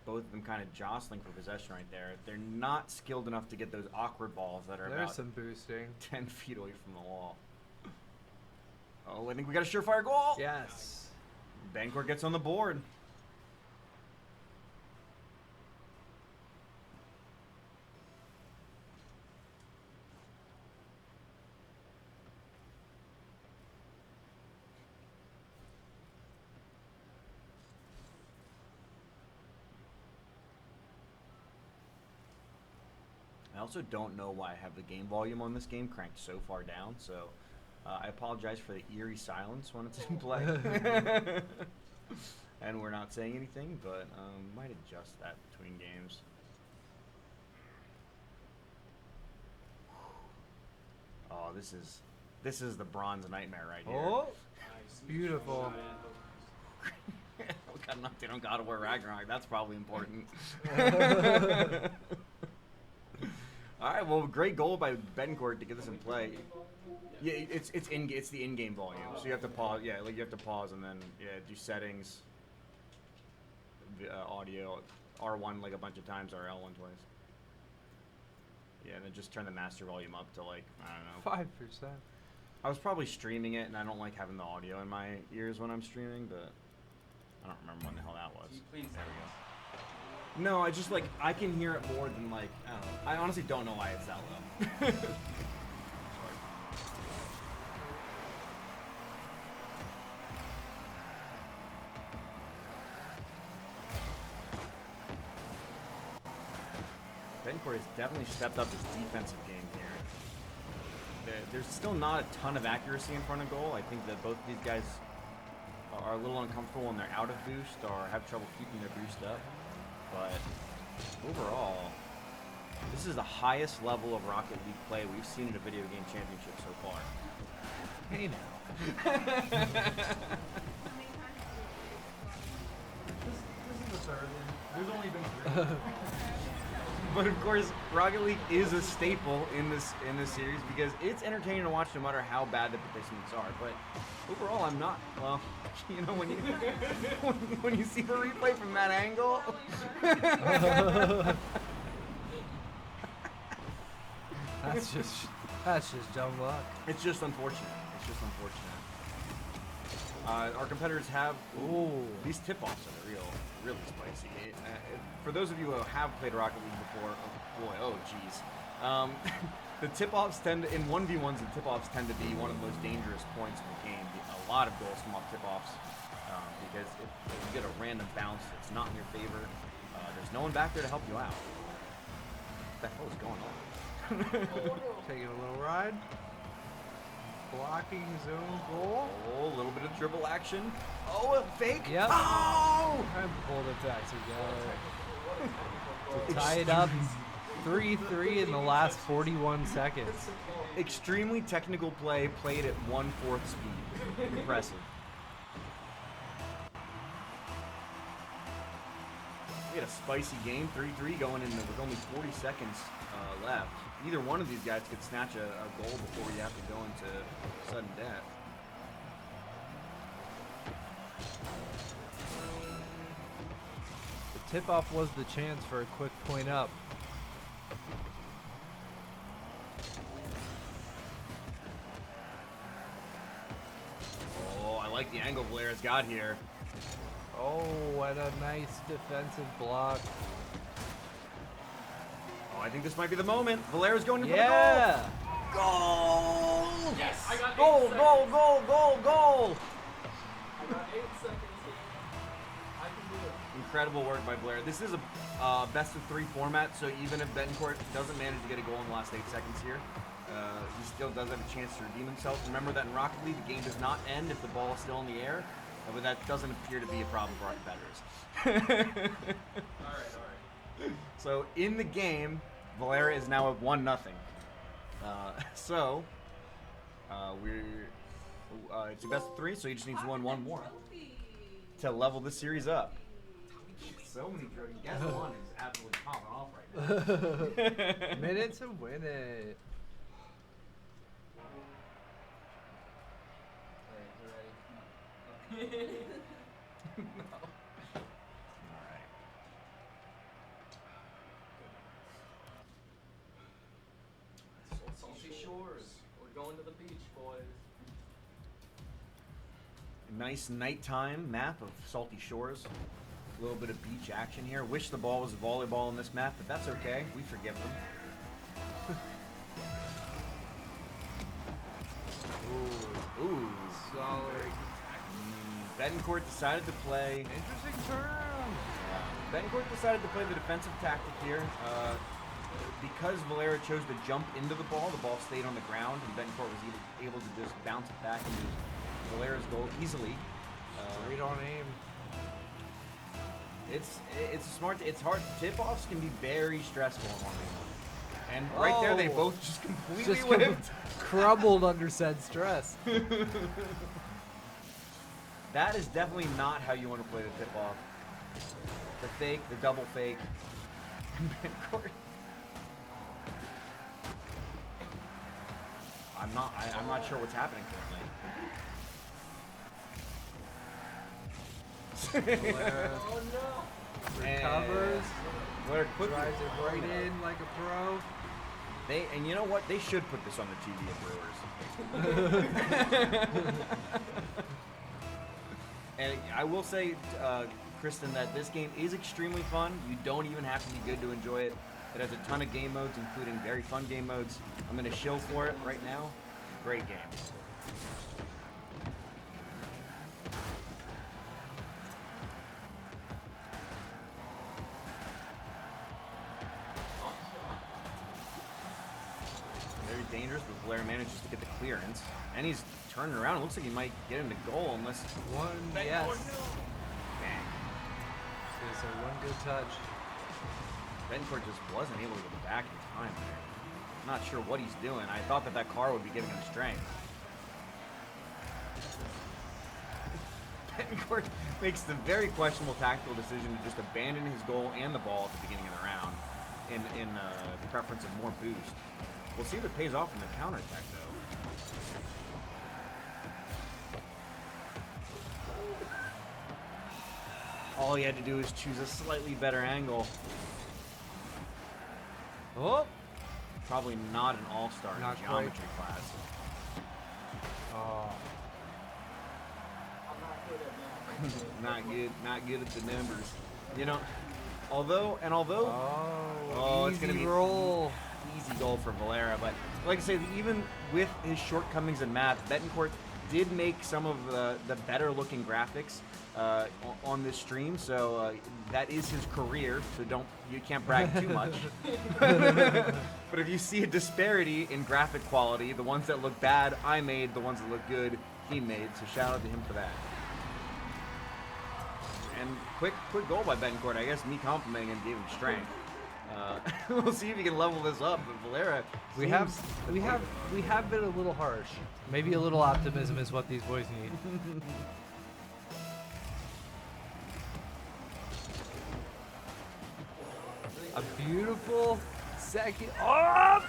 both of them kind of jostling for possession right there. They're not skilled enough to get those awkward balls that are There's about some boosting. 10 feet away from the wall. Oh, I think we got a surefire goal. Yes. Betancourt gets on the board. I also don't know why I have the game volume on this game cranked so far down, so I apologize for the eerie silence when it's in play. And we're not saying anything, but might adjust that between games. Oh, this is the bronze nightmare right here. Oh, beautiful. We got an update on God of War Ragnarok. That's probably important. All right, well, great goal by Betancourt to get this in play. Yeah, it's the in-game volume, so you have to pause. Yeah, like you have to pause and then do settings, audio, R1 like a bunch of times or L1 twice. Yeah, and then just turn the master volume up to like I don't know. 5%. I was probably streaming it, and I don't like having the audio in my ears when I'm streaming, but I don't remember when the hell that was. There we go. No, I just, like, I can hear it more than, like, I don't know. I honestly don't know why it's that low. Betancourt has definitely stepped up his defensive game here. There's still not a ton of accuracy in front of goal. I think that both of these guys are a little uncomfortable when they're out of boost or have trouble keeping their boost up. But overall, this is the highest level of Rocket League play we've seen in a video game championship so far. Hey now. This is the third one. There's only been 3. But of course, Rocket League is a staple in this series because it's entertaining to watch no matter how bad the participants are. But overall, I'm not. Well, you know when you see the replay from that angle. That's just dumb luck. It's just unfortunate. It's just unfortunate. Our competitors have these tip-offs that are really spicy. For those of you who have played Rocket League before, oh geez, the tip-offs in 1v1s, the tip-offs tend to be one of the most dangerous points in the game. A lot of goals come off tip-offs because if you get a random bounce that's not in your favor, there's no one back there to help you out. What the hell is going on? Taking a little ride. Blocking zone goal. Oh, a little bit of dribble action. Oh, a fake. Yep. Oh! And pulled it back together. To tie it up 3-3 in the last 41 seconds. Extremely technical play played at 1/4 speed. Impressive. We had a spicy game, 3-3 going in with only 40 seconds left. Either one of these guys could snatch a goal before we have to go into sudden death. The tip-off was the chance for a quick point up. Oh, I like the angle Valera's got here. Oh, what a nice defensive block. Oh, I think this might be the moment. Valera's going in for the Yeah! goal. Goal! Yes! I got 8 Goal, seconds. goal, goal, goal, goal! I got 8 seconds here. I can do it. Incredible work by Valera. This is a best of 3 format, so even if Betancourt doesn't manage to get a goal in the last 8 seconds here, he still does have a chance to redeem himself. Remember that in Rocket League, the game does not end if the ball is still in the air, but that doesn't appear to be a problem for our competitors. Alright. So in the game, Valera is now at 1-0. It's a best of 3, so he just needs one more to level this series up. So many trophies. Guess one is absolutely popping off right now. Minute to win it. Alright, you ready? Alright. Going to the beach, boys. A nice nighttime map of Salty Shores. A little bit of beach action here. Wish the ball was volleyball in this map, but that's okay. We forgive them. Ooh. Solid. Betancourt decided to play. Interesting turnaround. Betancourt decided to play the defensive tactic here. Because Valera chose to jump into the ball stayed on the ground, and Betancourt was able to just bounce it back into Valera's goal easily. Straight on aim. It's a smart. It's hard. Tip-offs can be very stressful in 1v1. And right there, they both just completely whipped. Crumbled under said stress. That is definitely not how you want to play the tip-off. The fake, the double fake. Betancourt. I'm not sure what's happening currently. Oh no! Recovers. Valera quickly Drives it right in like a pro. And you know what? They should put this on the TV at Brewers. And I will say, Kristen, that this game is extremely fun. You don't even have to be good to enjoy it. It has a ton of game modes, including very fun game modes. I'm going to shill for it right now. Great game. Very dangerous, but Valera manages to get the clearance. And he's turning around. It looks like he might get into goal unless... Yes. Bang. So one good touch. Betancourt just wasn't able to get back in time there. I'm not sure what he's doing. I thought that car would be giving him strength. Betancourt makes the very questionable tactical decision to just abandon his goal and the ball at the beginning of the round in preference of more boost. We'll see if it pays off in the counterattack, though. All he had to do is choose a slightly better angle. Oh! Probably not an all-star in Not geometry class. Oh. Not good at the numbers. You know, although Oh, it's gonna easy be roll. easy goal for Valera, but like I say, even with his shortcomings in math, Betancourt did make some of the better looking graphics on this stream, so that is his career, so you can't brag too much. But if you see a disparity in graphic quality, the ones that look bad I made, the ones that look good he made, so shout out to him for that. And quick goal by Betancourt. I guess me complimenting him gave him strength. We'll see if he can level this up, but Valera We have been a little harsh. Maybe a little optimism is what these boys need. A beautiful second. Oh!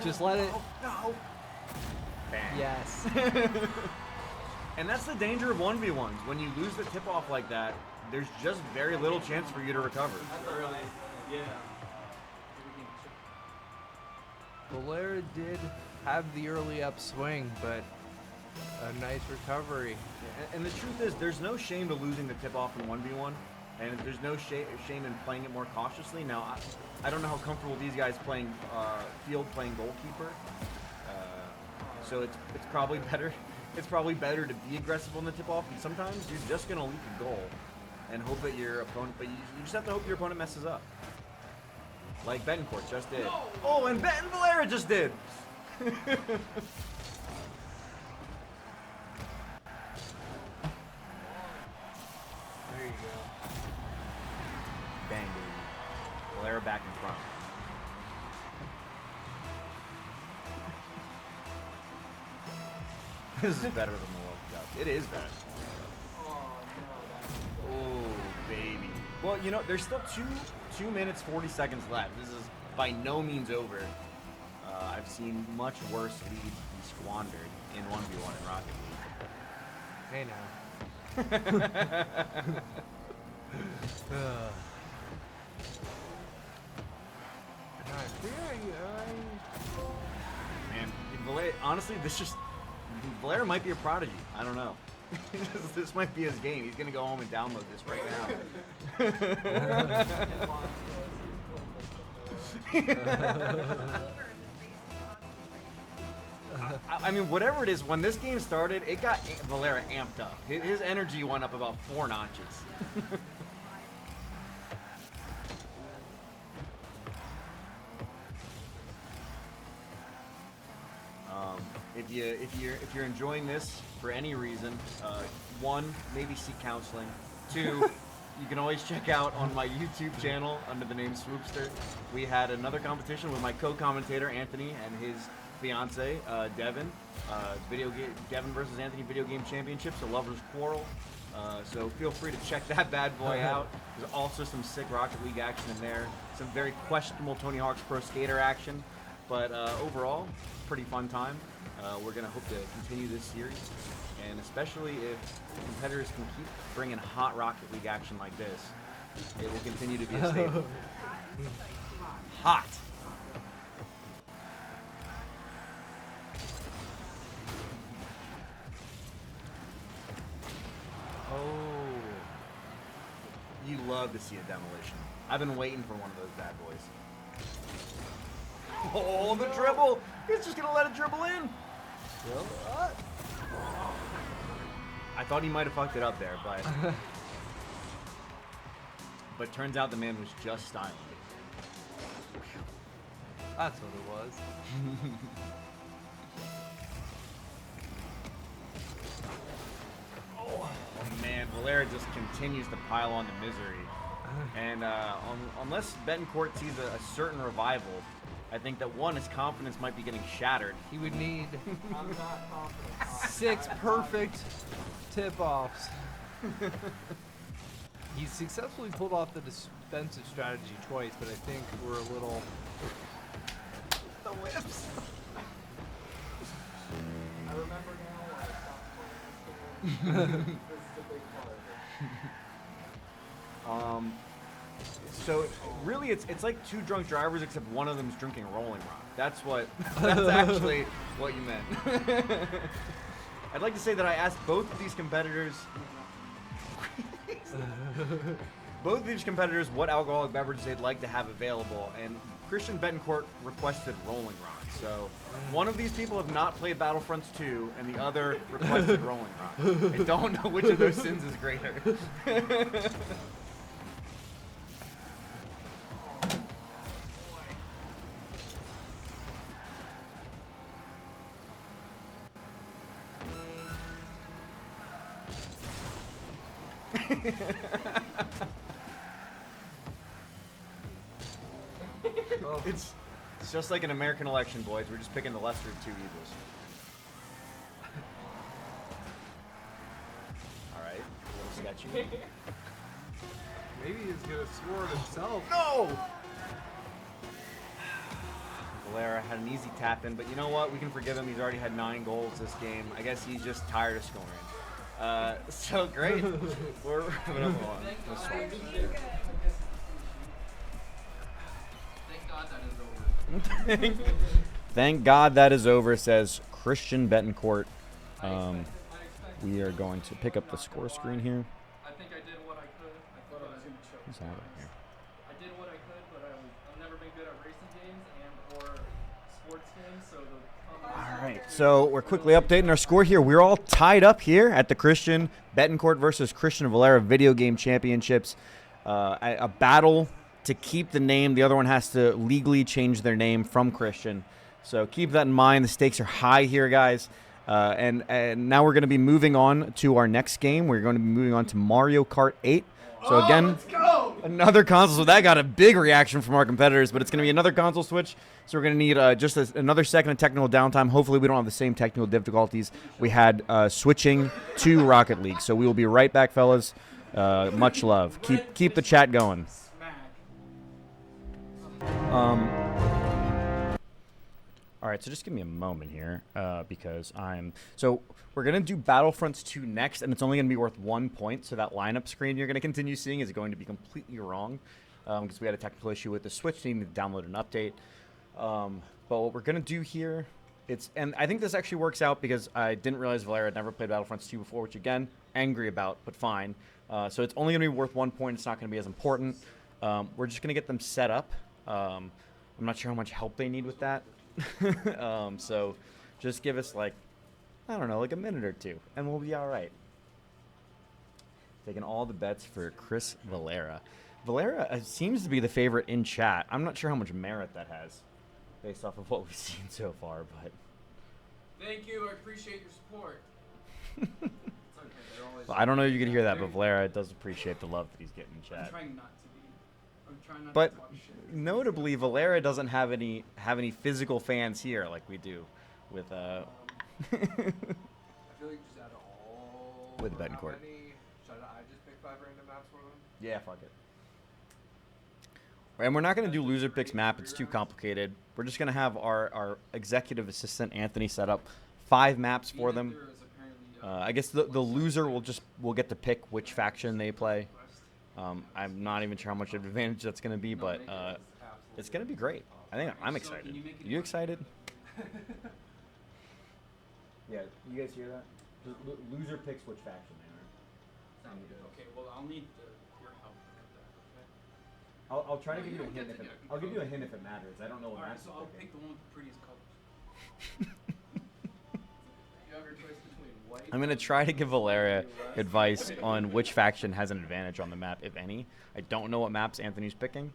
Just let it. No. Bang. Yes. And that's the danger of 1v1s. When you lose the tip-off like that, there's just very little chance for you to recover. Early. Yeah. Valera did have the early upswing, but a nice recovery. And the truth is, there's no shame to losing the tip-off in 1v1, and there's no shame in playing it more cautiously. Now, I don't know how comfortable these guys playing playing goalkeeper, so it's probably better. It's probably better to be aggressive on the tip-off, and sometimes you're just gonna leak a goal and hope that your opponent. But you just have to hope your opponent messes up, like Betancourt just did. No. Oh, and Valera just did. There you go. Bang, baby. Valera back in front. This is better than the World Cup. It is better. Oh, baby. Well, you know, there's still 2 minutes, 40 seconds left. This is by no means over. I've seen much worse leads be squandered in 1v1 in Rocket League. Hey now. Man, honestly, Valera might be a prodigy. I don't know. This might be his game. He's gonna go home and download this right now. I mean, whatever it is, when this game started, it got Valera amped up. His energy went up about 4 notches. If you're enjoying this for any reason, 1, maybe seek counseling. 2, you can always check out on my YouTube channel under the name Swoopster. We had another competition with my co-commentator Anthony and his fiance Devin. Devin versus Anthony Video Game Championships, a lovers quarrel. So feel free to check that bad boy out. There's also some sick Rocket League action in there. Some very questionable Tony Hawk's Pro Skater action. But overall, pretty fun time. We're going to hope to continue this series. And especially if competitors can keep bringing hot Rocket League action like this, it will continue to be a staple. Hot. Oh. You love to see a demolition. I've been waiting for one of those bad boys. Oh, the dribble! He's just gonna let it dribble in. I thought he might have fucked it up there, but but turns out the man was just styling it. That's what it was. Oh man, Valera just continues to pile on the misery. And unless Betancourt sees a certain revival, I think that his confidence might be getting shattered. He would need I'm not confident. 6 perfect tip-offs. He's successfully pulled off the defensive strategy twice, but I think we're a little... The whips! I remember now why I stopped playing this game. This is a big part of it. So really, it's like 2 drunk drivers, except one of them's drinking Rolling Rock. That's actually what you meant. I'd like to say that I asked both of these competitors, what alcoholic beverages they'd like to have available, and Christian Betancourt requested Rolling Rock. So one of these people have not played Battlefronts 2, and the other requested Rolling Rock. I don't know which of those sins is greater. It's just like an American election, boys. We're just picking the lesser of 2 evils. All right, a little sketchy. Maybe he's gonna score it himself. No! Valera had an easy tap in, but you know what? We can forgive him. He's already had 9 goals this game. I guess he's just tired of scoring. So great. We're moving on. Thank God that is over, says Christian Betancourt. We are going to pick up the score screen here. I think I did what I could. I thought I was going to choke. Who's that right here? I did what I could, but I've never been good at racing games and or sports games, so All right, so we're quickly updating our score here. We're all tied up here at the Christian Betancourt versus Christian Valera Video Game Championships. A battle to keep the name. The other one has to legally change their name from Christian. So keep that in mind. The stakes are high here, guys. And now we're going to be moving on to our next game. We're going to be moving on to Mario Kart 8. So again, another console. So that got a big reaction from our competitors, but it's going to be another console switch. So we're going to need just another second of technical downtime. Hopefully we don't have the same technical difficulties we had switching to Rocket League. So we will be right back, fellas. Much love. Keep the chat going. All right, so just give me a moment here because so we're going to do Battlefronts 2 next, and it's only going to be worth 1 point, so that lineup screen you're going to continue seeing is going to be completely wrong because we had a technical issue with the Switch, needing to download an update. But what we're going to do here And I think this actually works out because I didn't realize Valera had never played Battlefronts 2 before, which again, angry about, but fine. So it's only going to be worth 1 point. It's not going to be as important. We're just going to get them set up. I'm not sure how much help they need with that. So just give us like, I don't know, like a minute or two, and we'll be all right. Taking all the bets for Chris Valera. Valera seems to be the favorite in chat. I'm not sure how much merit that has, based off of what we've seen so far, but. Thank you. I appreciate your support. Well, I don't know if you can hear that, but Valera does appreciate the love that he's getting in I'm chat. trying not to be. I'm trying not But to talk shit. notably, Valera doesn't have any physical fans here like we do with I feel like just out of all. With or how Betancourt. many, should I just pick 5 random maps for them? Yeah, fuck it. And we're not going to do loser picks map. It's too complicated. We're just going to have our executive assistant, Anthony, set up 5 maps for them. There is apparently, I guess the loser will get to pick which faction they play. I'm not even sure how much of an advantage that's going to be, but it's going to be great. I think I'm excited. You excited? Yeah, you guys hear that? Loser picks which faction they are. Okay, well, I'll need your help with that, okay? I'll try to No, give you you a don't hint get if to it, get I'll give you a control. hint if it matters. I don't know what Alright, maps so I'm I'll picking. pick the one with the prettiest colors. You have your choice between white. I'm gonna try to give Valera advice on which faction has an advantage on the map, if any. I don't know what maps Anthony's picking.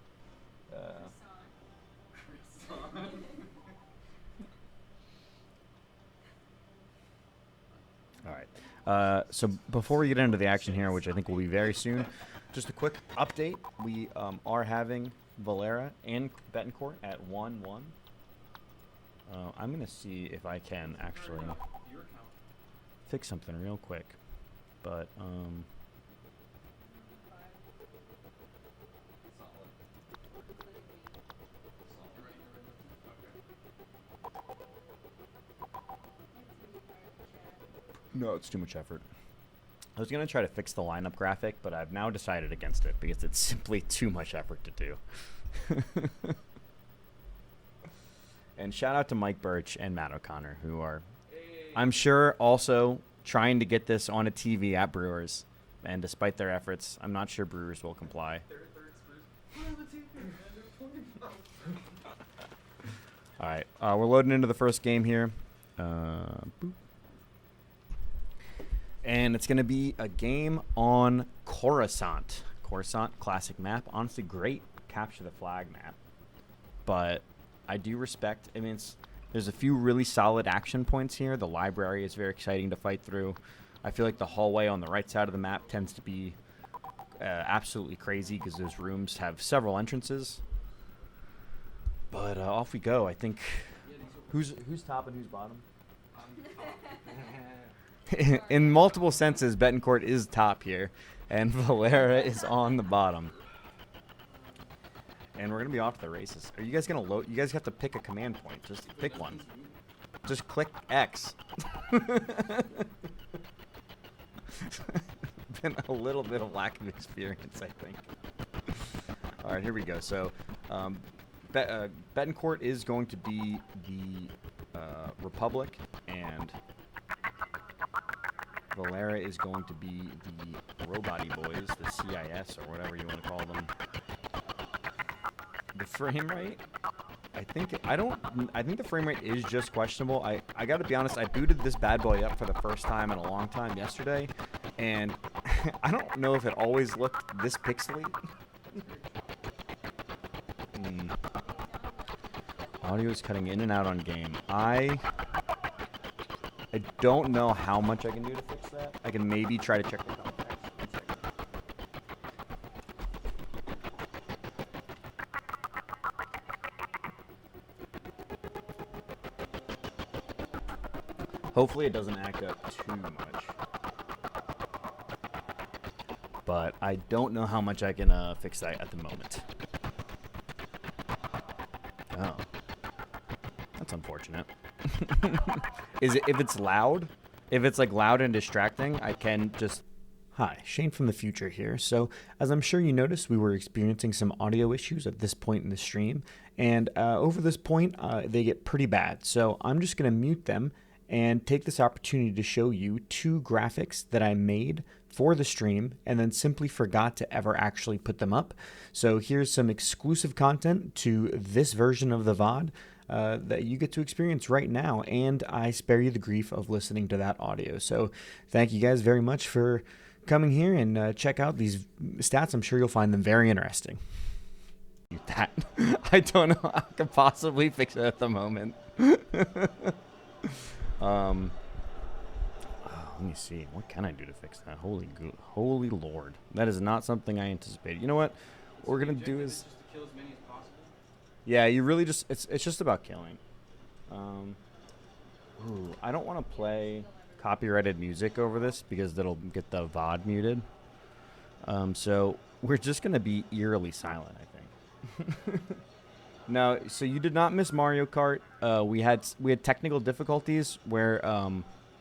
All right. So before we get into the action here, which I think will be very soon, just a quick update. We are having Valera and Betancourt at 1-1. I'm gonna see if I can actually Your account. fix something real quick, but no, it's too much effort. I was gonna try to fix the lineup graphic, but I've now decided against it because it's simply too much effort to do. And shout out to Mike Birch and Matt O'Connor, who are, I'm sure, also trying to get this on a TV at Brewers. And despite their efforts, I'm not sure Brewers will comply. All right, we're loading into the first game here. Boop. And it's going to be a game on Coruscant. Coruscant, classic map. Honestly, great capture the flag map. But I do respect, I mean, there's a few really solid action points here. The library is very exciting to fight through. I feel like the hallway on the right side of the map tends to be absolutely crazy because those rooms have several entrances. But off we go. I think, who's top and who's bottom? In multiple senses, Betancourt is top here, and Valera is on the bottom. And we're gonna be off to the races. Are you guys gonna load? You guys have to pick a command point. Just pick one. Just click X. Been a little bit of lack of experience, I think. All right, here we go. So, Betancourt is going to be the Republic, and Valera is going to be the Robot Boys, the CIS, or whatever you want to call them. The frame rate, I think the frame rate is just questionable. I gotta be honest, I booted this bad boy up for the first time in a long time yesterday, and I don't know if it always looked this pixely. Audio is cutting in and out on game. I don't know how much I can do to fix that. I can maybe try to check the contacts. One second. Hopefully it doesn't act up too much. But I don't know how much I can fix that at the moment. Oh. That's unfortunate. Is it if it's loud? If it's like loud and distracting, I can just Hi, Shane from the future here. So, as I'm sure you noticed, we were experiencing some audio issues at this point in the stream, and over this point, they get pretty bad. So, I'm just going to mute them and take this opportunity to show you 2 graphics that I made for the stream and then simply forgot to ever actually put them up. So, here's some exclusive content to this version of the VOD. That you get to experience right now, and I spare you the grief of listening to that audio. So thank you guys very much for coming here and check out these stats. I'm sure you'll find them very interesting. That I don't know how I can possibly fix it at the moment. Let me see. What can I do to fix that? Holy Lord. That is not something I anticipated. You know what? What we're going to do is... Just to kill as many as possible? Yeah, you really just... It's just about killing. Ooh, I don't want to play copyrighted music over this because that'll get the VOD muted. So we're just going to be eerily silent, I think. No, so you did not miss Mario Kart. We had technical difficulties where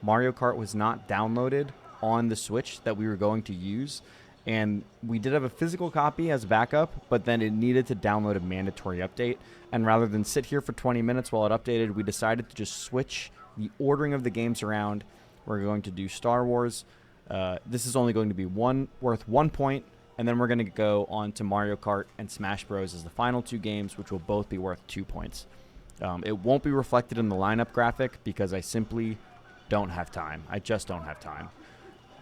Mario Kart was not downloaded on the Switch that we were going to use. And we did have a physical copy as backup, but then it needed to download a mandatory update. And rather than sit here for 20 minutes while it updated, we decided to just switch the ordering of the games around. We're going to do Star Wars. This is only going to be worth 1 point, and then we're going to go on to Mario Kart and Smash Bros. As the final 2 games, which will both be worth 2 points. It won't be reflected in the lineup graphic because I simply don't have time. I just don't have time.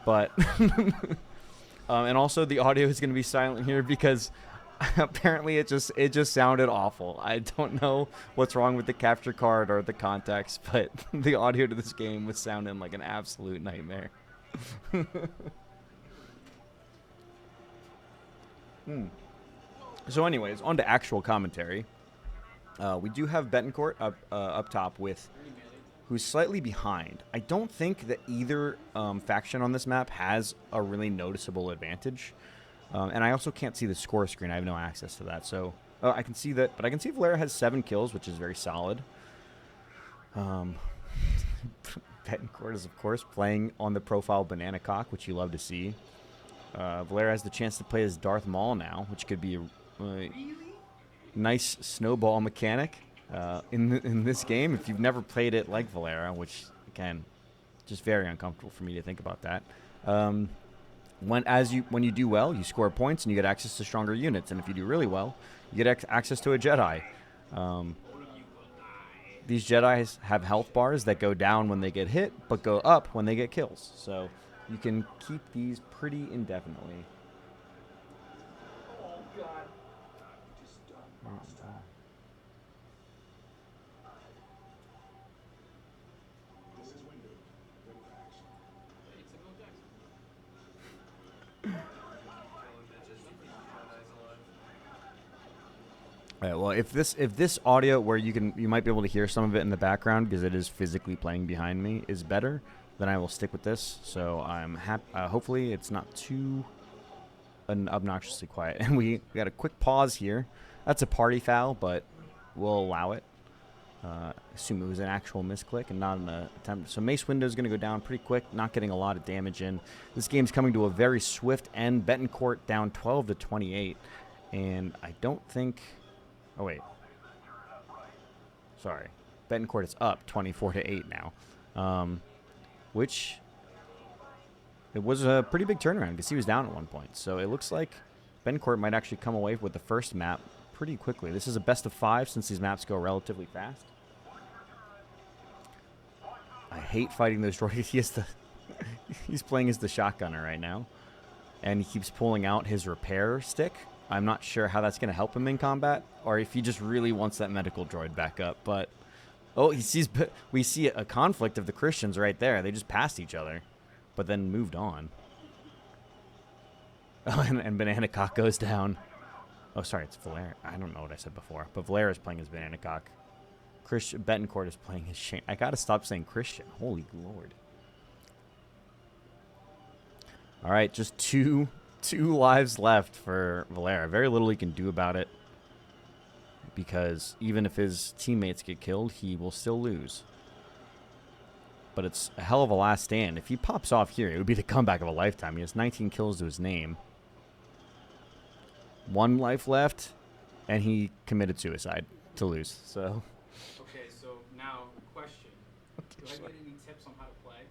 But... and also the audio is going to be silent here because apparently it just sounded awful. I don't know what's wrong with the capture card or the context, but the audio to this game was sounding like an absolute nightmare. So anyways, on to actual commentary. We do have Betancourt up top with... who's slightly behind. I don't think that either faction on this map has a really noticeable advantage. And I also can't see the score screen. I have no access to that. So I can see that, but I can see Valera has 7 kills, which is very solid. Betancourt is, of course, playing on the profile Banana Cock, which you love to see. Valera has the chance to play as Darth Maul now, which could be a nice snowball mechanic. In this game, if you've never played it like Valera, which, again, just very uncomfortable for me to think about that. When you do well, you score points and you get access to stronger units. And if you do really well, you get access to a Jedi. These Jedis have health bars that go down when they get hit, but go up when they get kills. So you can keep these pretty indefinitely. Oh, God. All right, well, if this audio where you might be able to hear some of it in the background because it is physically playing behind me is better, then I will stick with this. So I'm happy. Hopefully it's not too obnoxiously quiet. And we got a quick pause here. That's a party foul, but we'll allow it. Assume it was an actual misclick and not an attempt. So Mace Window is going to go down pretty quick, not getting a lot of damage in. This game's coming to a very swift end. Betancourt down 12-28, and I don't think. Oh, wait. Sorry. Betancourt is up 24-8 now. Which it was a pretty big turnaround because he was down at one point. So it looks like Betancourt might actually come away with the first map pretty quickly. This is a best of 5 since these maps go relatively fast. I hate fighting those droids. He's playing as the shotgunner right now. And he keeps pulling out his repair stick. I'm not sure how that's going to help him in combat, or if he just really wants that medical droid back up. But, oh, we see a conflict of the Christians right there. They just passed each other, but then moved on. Oh, and Banana Cock goes down. Oh, sorry, it's Valera. I don't know what I said before, but Valera's playing as Banana Cock. Betancourt is playing as Shane. I got to stop saying Christian. Holy Lord. All right, just two lives left for Valera. Very little he can do about it because even if his teammates get killed, he will still lose. but it's a hell of a last stand. If he pops off here, it would be the comeback of a lifetime. He has 19 kills to his name. 1 life left, and he committed suicide to lose. So. Okay, so now question: do I get any tips on how to play?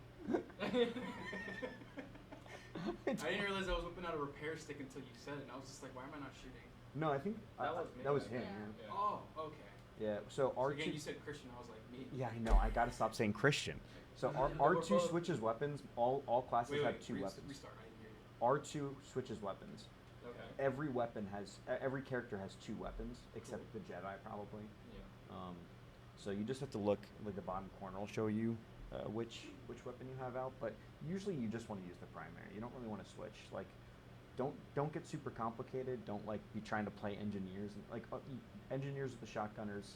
I didn't realize I was whipping out a repair stick until you said it. And I was just like, why am I not shooting? No, I think that was him. Yeah. Oh, okay. Yeah. So So R2. again, you said Christian. I was like, me. Yeah, I know. I gotta stop saying Christian. So R2 switches weapons. All classes Wait, have 2 weapons. Restart. I didn't hear you. R2 switches weapons. Okay. Every character has 2 weapons, except the Jedi probably. Yeah. So you just have to look like the bottom corner. Will show you which weapon you have out. But usually you just want to use the primary. You don't really want to switch. Like, don't get super complicated. Don't like be trying to play engineers. Engineers are the shotgunners.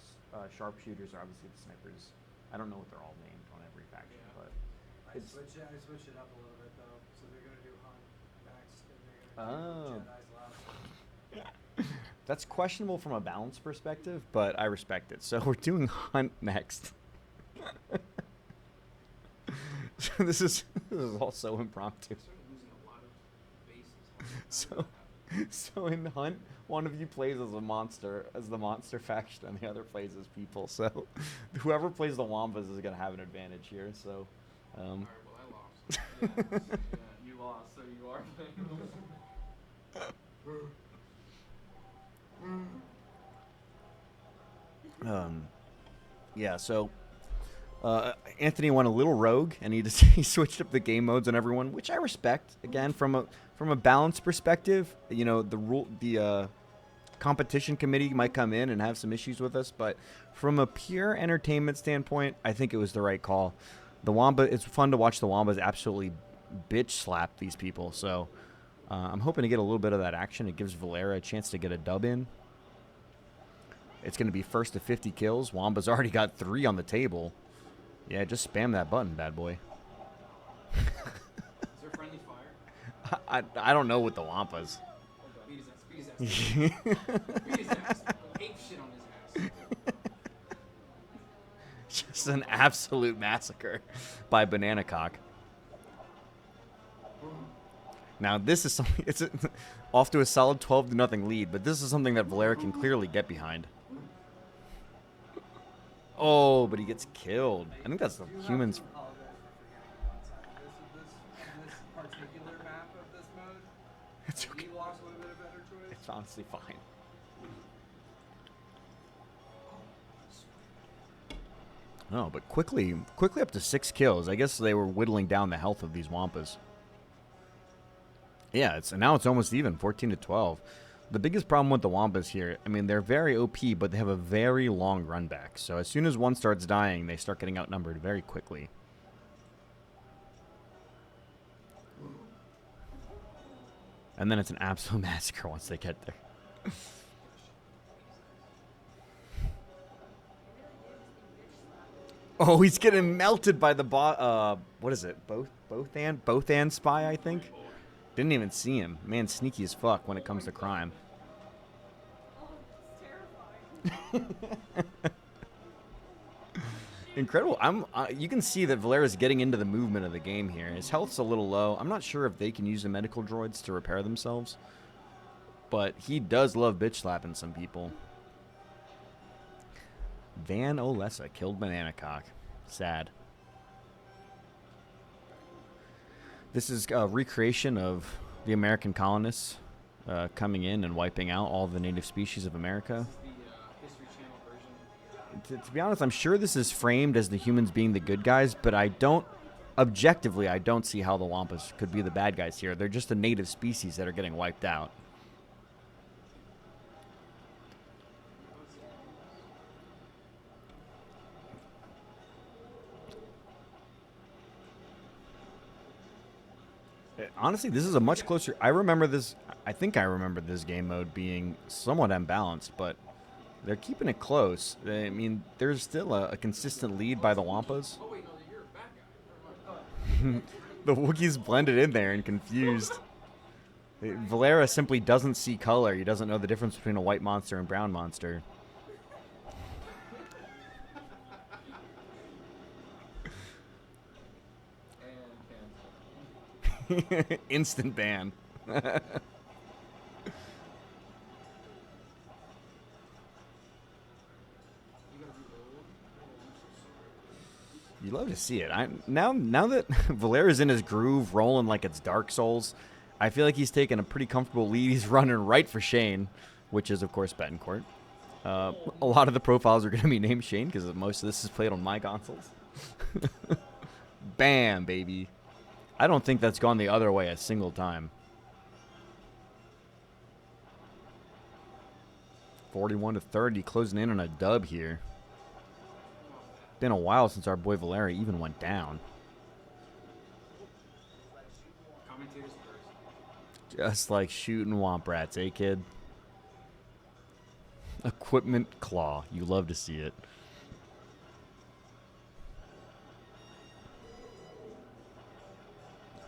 Sharpshooters are obviously the snipers. I don't know what they're all named on every faction, Yeah. but I it's switch it up a little bit though. So they're gonna do hunt next, and they're gonna do Jedi's last. that's questionable from a balance perspective, but I respect it. So we're doing hunt next. So this is all so impromptu. I started losing a lot of bases. So in hunt, one of you plays as the monster faction, and the other plays as people. So whoever plays the Wampas is gonna have an advantage here. So. Alright, well I lost. Yeah, you lost, so you are playing. Yeah. So. Anthony went a little rogue, and he switched up the game modes on everyone, which I respect. Again, from a balance perspective, you know, the competition committee might come in and have some issues with us, but from a pure entertainment standpoint, I think it was the right call. The Wamba, it's fun to watch the Wambas absolutely bitch slap these people. So I'm hoping to get a little bit of that action. It gives Valera a chance to get a dub in. It's going to be first to 50 kills. Wamba's already got 3 on the table. Yeah, just spam that button, bad boy. Is there friendly fire? I don't know with the Wampas. Beat his ass. Beat his ass. Ape shit on his ass. Just an absolute massacre by Banana Cock. Now this is something. It's off to a solid 12-0 lead, but this is something that Valera can clearly get behind. Oh, but he gets killed. I think that's the humans. I apologize for forgetting you on this particular map of this mode. It's okay. We lost would have been a better choice. It's honestly fine. Oh, but quickly up to 6 kills. I guess they were whittling down the health of these Wampas. Yeah, now it's almost even, 14-12. The biggest problem with the Wampas here, I mean, they're very OP, but they have a very long run back. So as soon as one starts dying, they start getting outnumbered very quickly. And then it's an absolute massacre once they get there. Oh, he's getting melted by the what is it? Bothan spy, I think. Didn't even see him. Man, sneaky as fuck when it comes to crime. Incredible. You can see that Valera's getting into the movement of the game here. His health's a little low. I'm not sure if they can use the medical droids to repair themselves, but he does love bitch slapping some people. Van Olessa killed Banana Cock. Sad. This is a recreation of the American colonists coming in and wiping out all the native species of America. The History Channel version. To be honest, I'm sure this is framed as the humans being the good guys, but objectively, I don't see how the Wampas could be the bad guys here. They're just a native species that are getting wiped out. Honestly, this is a much closer. I think I remember this game mode being somewhat unbalanced, but they're keeping it close. I mean, there's still a consistent lead by the Wampas. Oh wait, no, you're a bad guy. The Wookiees blended in there and confused. Valera simply doesn't see color. He doesn't know the difference between a white monster and brown monster. Instant ban. You love to see it. Now that Valera's in his groove, rolling like it's Dark Souls, I feel like he's taking a pretty comfortable lead. He's running right for Shane, which is, of course, Betancourt. A lot of the profiles are going to be named Shane because most of this is played on my consoles. Bam, baby. I don't think that's gone the other way a single time. 41-30, closing in on a dub here. Been a while since our boy Valera even went down. Commentators first. Just like shooting womp rats, eh, kid? Equipment claw. You love to see it.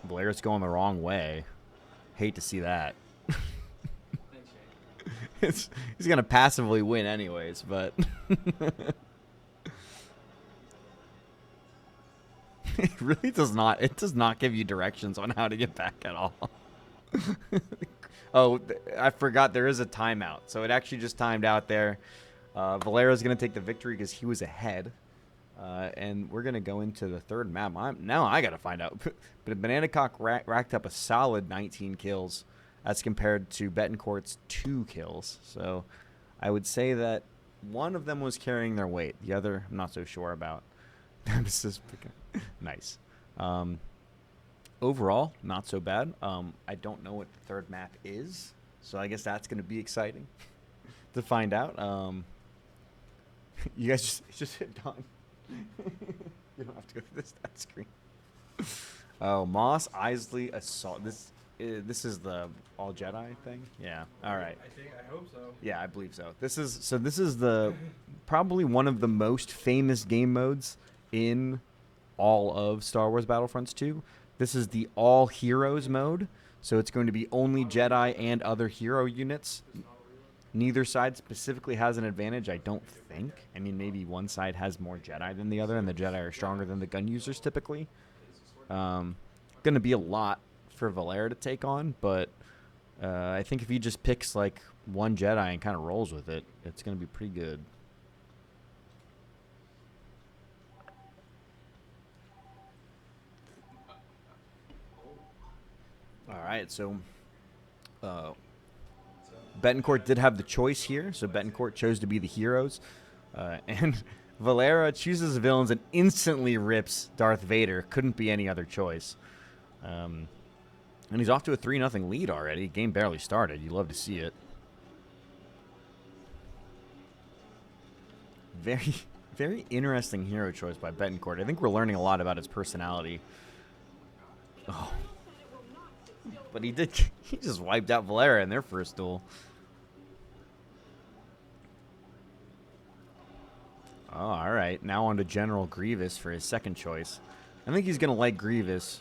Valera's going the wrong way. Hate to see that. Thanks, Shane. He's going to passively win anyways, but... It really does not. It does not give you directions on how to get back at all. Oh, I forgot there is a timeout. So it actually just timed out there. Valera's going to take the victory because he was ahead. And we're going to go into the third map. Now I got to find out. But Betancourt racked up a solid 19 kills as compared to Betancourt's 2 kills. So I would say that one of them was carrying their weight. The other, I'm not so sure about. Nice. Overall, not so bad. I don't know what the third map is, so I guess that's going to be exciting to find out. You guys just hit done. You don't have to go through this stat screen. Oh, Moss Isley Assault. This is the all Jedi thing. Yeah. All right. I hope so. Yeah, I believe so. This is the probably one of the most famous game modes in all of Star Wars Battlefronts 2. This is the all heroes mode, so it's going to be only Jedi and other hero units. Neither side specifically has an advantage, I don't think. I mean, maybe one side has more Jedi than the other, and the Jedi are stronger than the gun users typically. Going to be a lot for Valera to take on, but I think if he just picks like one Jedi and kind of rolls with it, it's going to be pretty good. All right, so Betancourt did have the choice here, so Betancourt chose to be the heroes, and Valera chooses villains and instantly rips Darth Vader. Couldn't be any other choice. And he's off to a 3-0 lead already. Game barely started. You love to see it. Very, very interesting hero choice by Betancourt. I think we're learning a lot about his personality. Oh. But he just wiped out Valera in their first duel. Oh, all right. Now on to General Grievous for his second choice. I think he's going to like Grievous.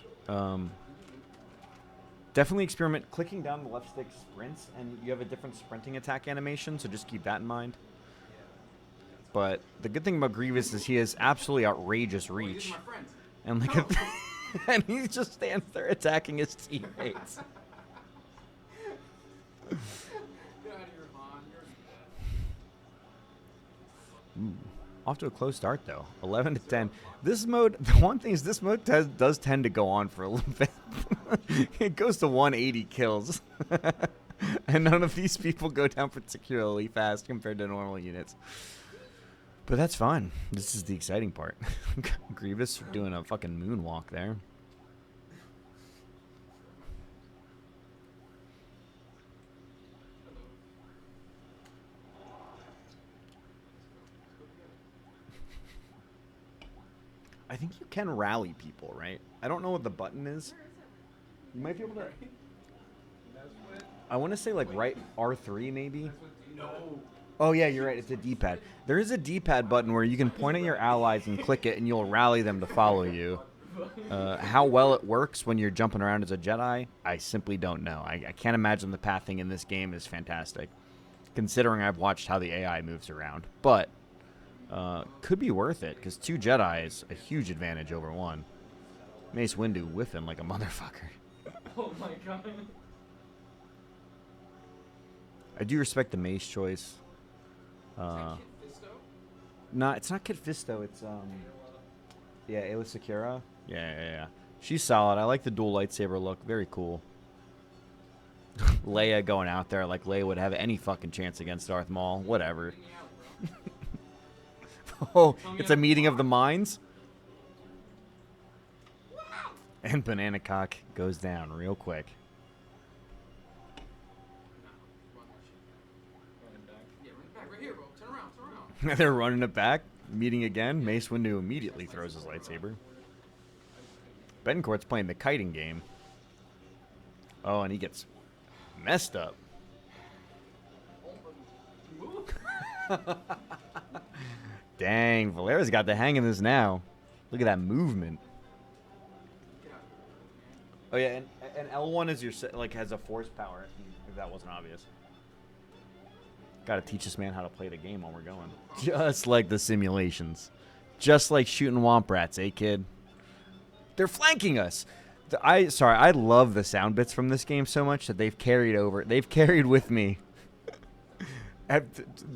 Definitely experiment clicking down the left stick sprints, and you have a different sprinting attack animation, so just keep that in mind. But the good thing about Grievous is he has absolutely outrageous reach. And like and he just stands there attacking his teammates. Ooh. Off to a close start, though. 11-10. This mode, the one thing is this mode does tend to go on for a little bit. It goes to 180 kills. And none of these people go down particularly fast compared to normal units. But that's fine. This is the exciting part. Grievous doing a fucking moonwalk there. I think you can rally people, right? I don't know what the button is. You might be able to... I want to say like right R3 maybe. No. Oh yeah, you're right. It's a D-pad. There is a D-pad button where you can point at your allies and click it, and you'll rally them to follow you. How well it works when you're jumping around as a Jedi, I simply don't know. I can't imagine the pathing in this game is fantastic, considering I've watched how the AI moves around. But could be worth it, because 2 Jedi is a huge advantage over 1. Mace Windu whiffing like a motherfucker. Oh my god. I do respect the Mace choice. It's not Kit Fisto. It's yeah, Ayla Secura. Yeah. She's solid. I like the dual lightsaber look. Very cool. Leia going out there like Leia would have any fucking chance against Darth Maul. Whatever. Oh, it's a meeting of the minds. And Banana Cock goes down real quick. They're running it back. Meeting again. Mace Windu immediately throws his lightsaber. Betancourt's playing the kiting game. Oh, and he gets messed up. Dang, Valera's got the hang of this now. Look at that movement. Oh yeah, and L1 is your like has a force power. If that wasn't obvious. Got to teach this man how to play the game while we're going. Just like the simulations, just like shooting womp rats, eh, kid? They're flanking us. I love the sound bits from this game so much that they've carried over. They've carried with me.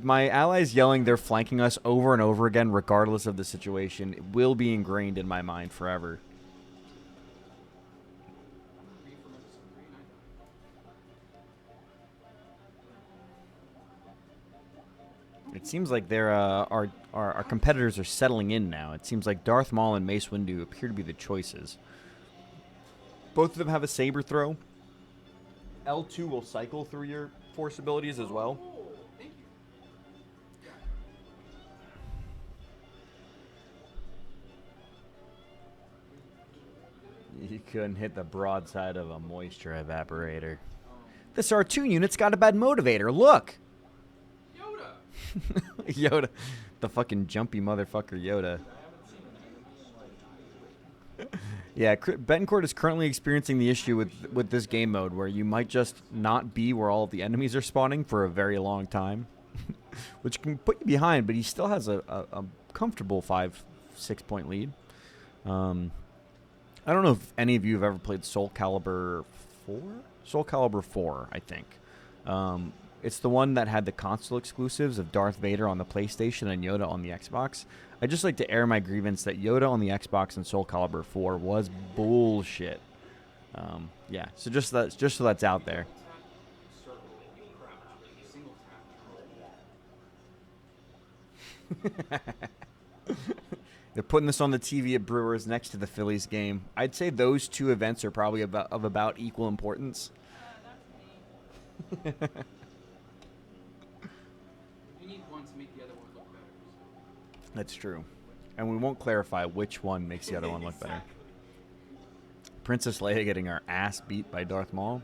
My allies yelling they're flanking us over and over again, regardless of the situation, it will be ingrained in my mind forever. It seems like they're our competitors are settling in now. It seems like Darth Maul and Mace Windu appear to be the choices. Both of them have a saber throw. L2 will cycle through your force abilities as well. You couldn't hit the broadside of a moisture evaporator. This R2 unit's got a bad motivator. Look! Yoda. The fucking jumpy motherfucker Yoda. Yeah, Betancourt is currently experiencing the issue with this game mode where you might just not be where all of the enemies are spawning for a very long time. Which can put you behind, but he still has a comfortable 5-6 point lead. I don't know if any of you have ever played Soul Calibur 4? Soul Calibur 4, I think. It's the one that had the console exclusives of Darth Vader on the PlayStation and Yoda on the Xbox. I just like to air my grievance that Yoda on the Xbox and Soul Calibur 4 was bullshit. Yeah, so just so that's out there. They're putting this on the TV at Brewers next to the Phillies game. I'd say those two events are probably of about equal importance. That's true. And we won't clarify which one makes the other one look better. Princess Leia getting her ass beat by Darth Maul.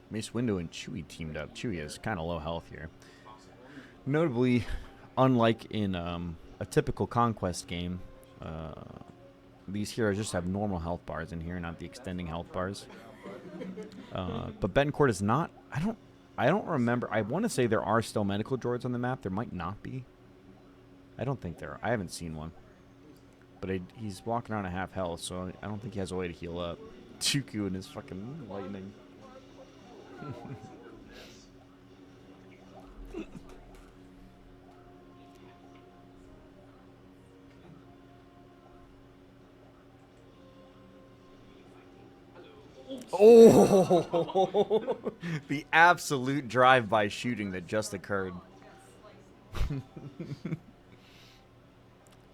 Mace Windu and Chewie teamed up. Chewie is kind of low health here. Notably, unlike in a typical Conquest game, these heroes just have normal health bars in here, not the extending health bars. But Betancourt is not... I don't remember. I want to say there are still medical droids on the map. There might not be. I don't think there are. I haven't seen one. But he's walking around at half health, so I don't think he has a way to heal up. Dooku and his fucking lightning. Oh, the absolute drive-by shooting that just occurred.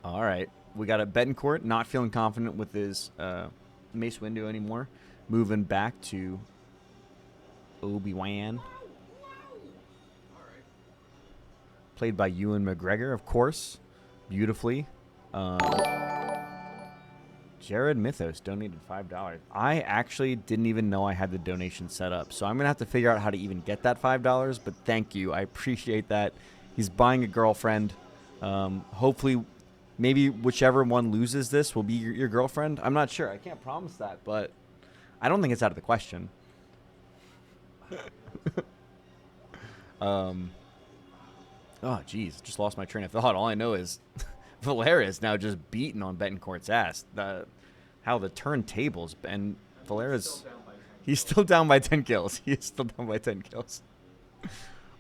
All right, we got a Betancourt not feeling confident with his Mace Windu anymore. Moving back to Obi-Wan. Played by Ewan McGregor, of course, beautifully. Jared Mythos donated $5. I actually didn't even know I had the donation set up, so I'm going to have to figure out how to even get that $5, but thank you. I appreciate that. He's buying a girlfriend. Hopefully, maybe whichever one loses this will be your girlfriend. I'm not sure. I can't promise that, but I don't think it's out of the question. Oh, geez. Just lost my train of thought. All I know is Valera is now just beating on Betancourt's ass. How the turntables, and Valera's... He's still down by 10 kills. He is still down by 10 kills.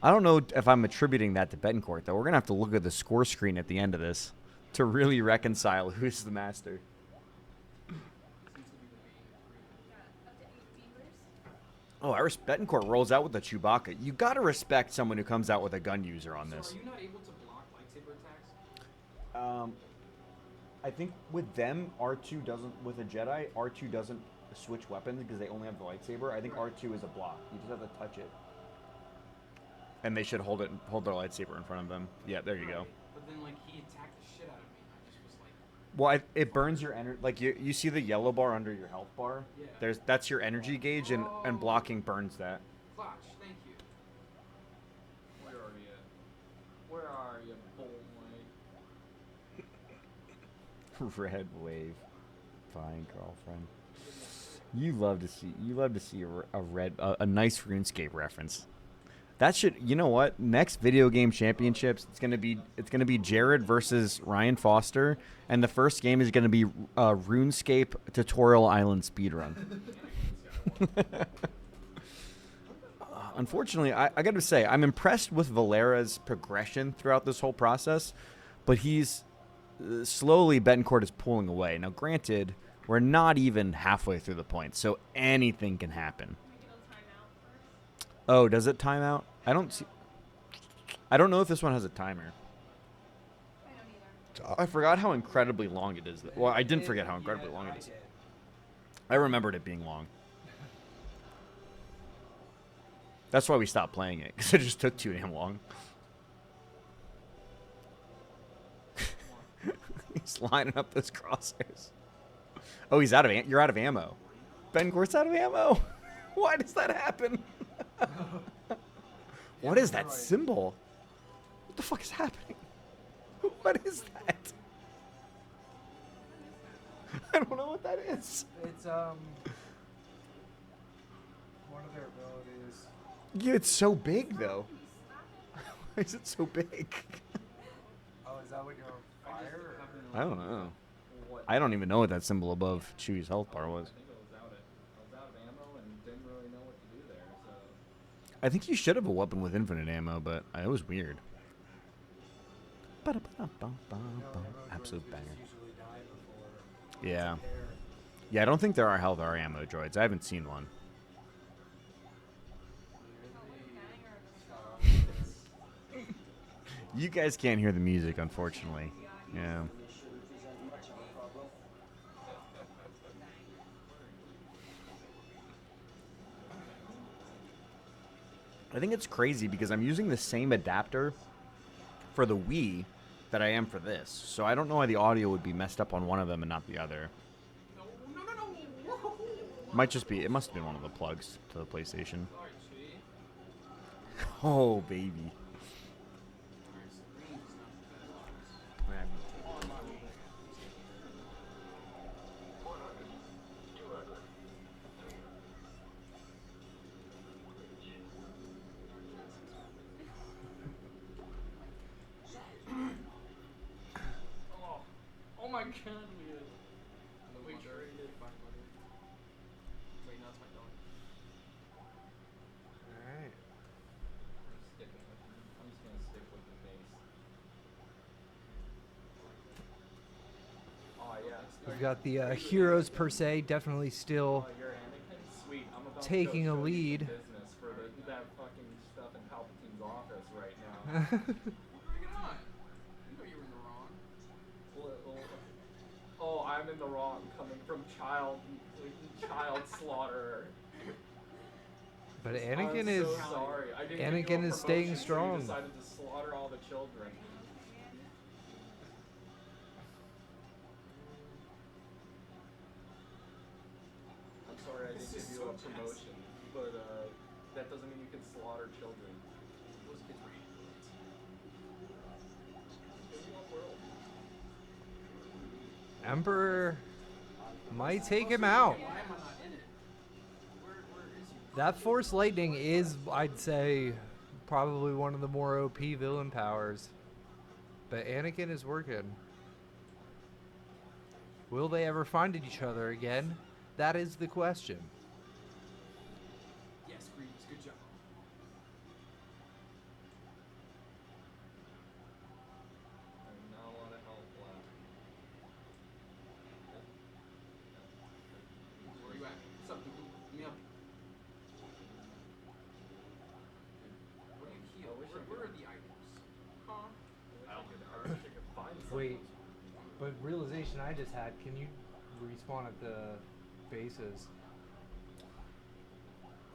I don't know if I'm attributing that to Betancourt, though. We're going to have to look at the score screen at the end of this to really reconcile who's the master. Oh, Betancourt rolls out with the Chewbacca. You got to respect someone who comes out with a gun user on this. So are you not able to block lightsaber attacks? I think with them, R2 doesn't, with a Jedi, R2 doesn't switch weapons because they only have the lightsaber. I think R2 is a block. You just have to touch it. And they should hold their lightsaber in front of them. Yeah, there you go. But then, like, he attacked the shit out of me. I just was like... Well, it burns your energy. Like, you see the yellow bar under your health bar? Yeah. That's your energy gauge, and blocking burns that. Clutch, thank you. Where are you? Where are you, boy? Red wave. Fine, girlfriend. You love to see a nice RuneScape reference. That should, you know what? Next video game championships, it's gonna be Jared versus Ryan Foster, and the first game is gonna be RuneScape Tutorial Island speedrun. Unfortunately, I got to say, I'm impressed with Valera's progression throughout this whole process, but he's slowly Betancourt is pulling away. Now, granted, we're not even halfway through the point, so anything can happen. Oh, does it time out? I don't know if this one has a timer. I forgot how incredibly long it is. Well, I didn't forget how incredibly long it is. I remembered it being long. That's why we stopped playing it, because it just took too damn long. He's lining up those crosshairs. Oh, you're out of ammo. Betancourt's out of ammo. Why does that happen? What is that symbol? What the fuck is happening? What is that? I don't know what that is. It's one of their abilities. Yeah, it's so big though. Why is it so big? Oh, is that what you're on fire? I don't know. I don't even know what that symbol above Chewie's health bar was. I think you should have a weapon with infinite ammo, but it was weird. Absolute banger. Yeah. Yeah, I don't think there are health or ammo droids. I haven't seen one. You guys can't hear the music, unfortunately. Yeah. I think it's crazy because I'm using the same adapter for the Wii that I am for this. So I don't know why the audio would be messed up on one of them and not the other. It must have been one of the plugs to the PlayStation. Oh, baby. Oh my god, Leah. Wait, traded by mother. Wait, no, it's my dog. Alright. I'm just gonna stick with the base. Oh yeah. We've got the heroes per se definitely still You're Anakin? Sweet. I'm about taking to a go show you lead. some business for that fucking stuff in Palpatine's office right now. Bring it on. You know you were in the wrong. Oh, I'm in the wrong coming from child slaughterer. But Anakin I'm is so sorry. I didn't give you a Anakin is staying promotion, so you strong. decided to slaughter all the children. I'm sorry I didn't give you a promotion, but that doesn't mean you can slaughter children. Those kids were idiots. Emperor might take him out. Why am I not in it? Where is he? That Force Lightning is, I'd say, probably one of the more OP villain powers. But Anakin is working. Will they ever find each other again? That is the question. Yes, Grievous, good job. Not a lot of help left. Where you at? What's up, dude? Let me help you. Where do you heal? Where are the items? Huh? I wish I could find some. Wait, but realization I just had, can you respawn at the bases?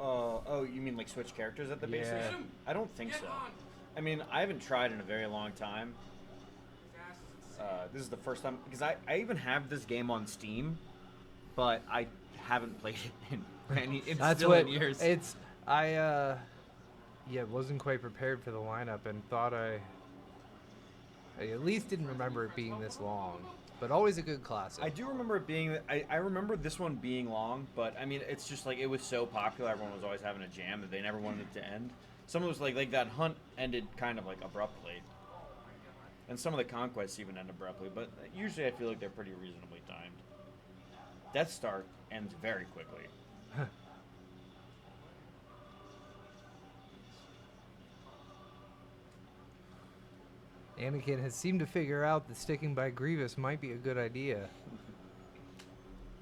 Oh, you mean like switch characters at the bases? Yeah. I don't think Get so. on! I mean, I haven't tried in a very long time. Fast as insane. This is the first time because I even have this game on Steam, but I haven't played it in That's still what in years. it's. Yeah, wasn't quite prepared for the lineup and thought I at least didn't remember it being this long. But always a good classic. I do remember it being. I remember this one being long, but I mean, it's just like it was so popular. Everyone was always having a jam that they never wanted it to end. Some of it was like that hunt ended kind of like abruptly, and some of the conquests even end abruptly. But usually, I feel like they're pretty reasonably timed. Death Star ends very quickly. Anakin has seemed to figure out that sticking by Grievous might be a good idea.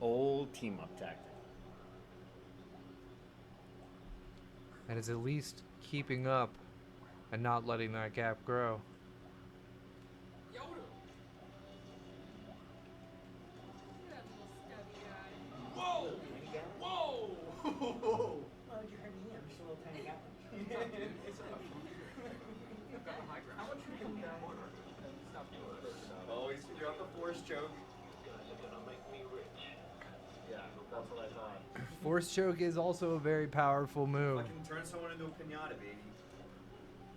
Old team up tactic. And is at least keeping up and not letting that gap grow. Yoda! Whoa! Whoa! Whoa! Why would you hurt me? I'm just a little tiny guy. It's enough. I've got the high ground. How much you can down? Stop doing this. Always throughout the force choke. Yeah, that's what I thought. Force choke is also a very powerful move. Fucking turn someone into a pinata, baby.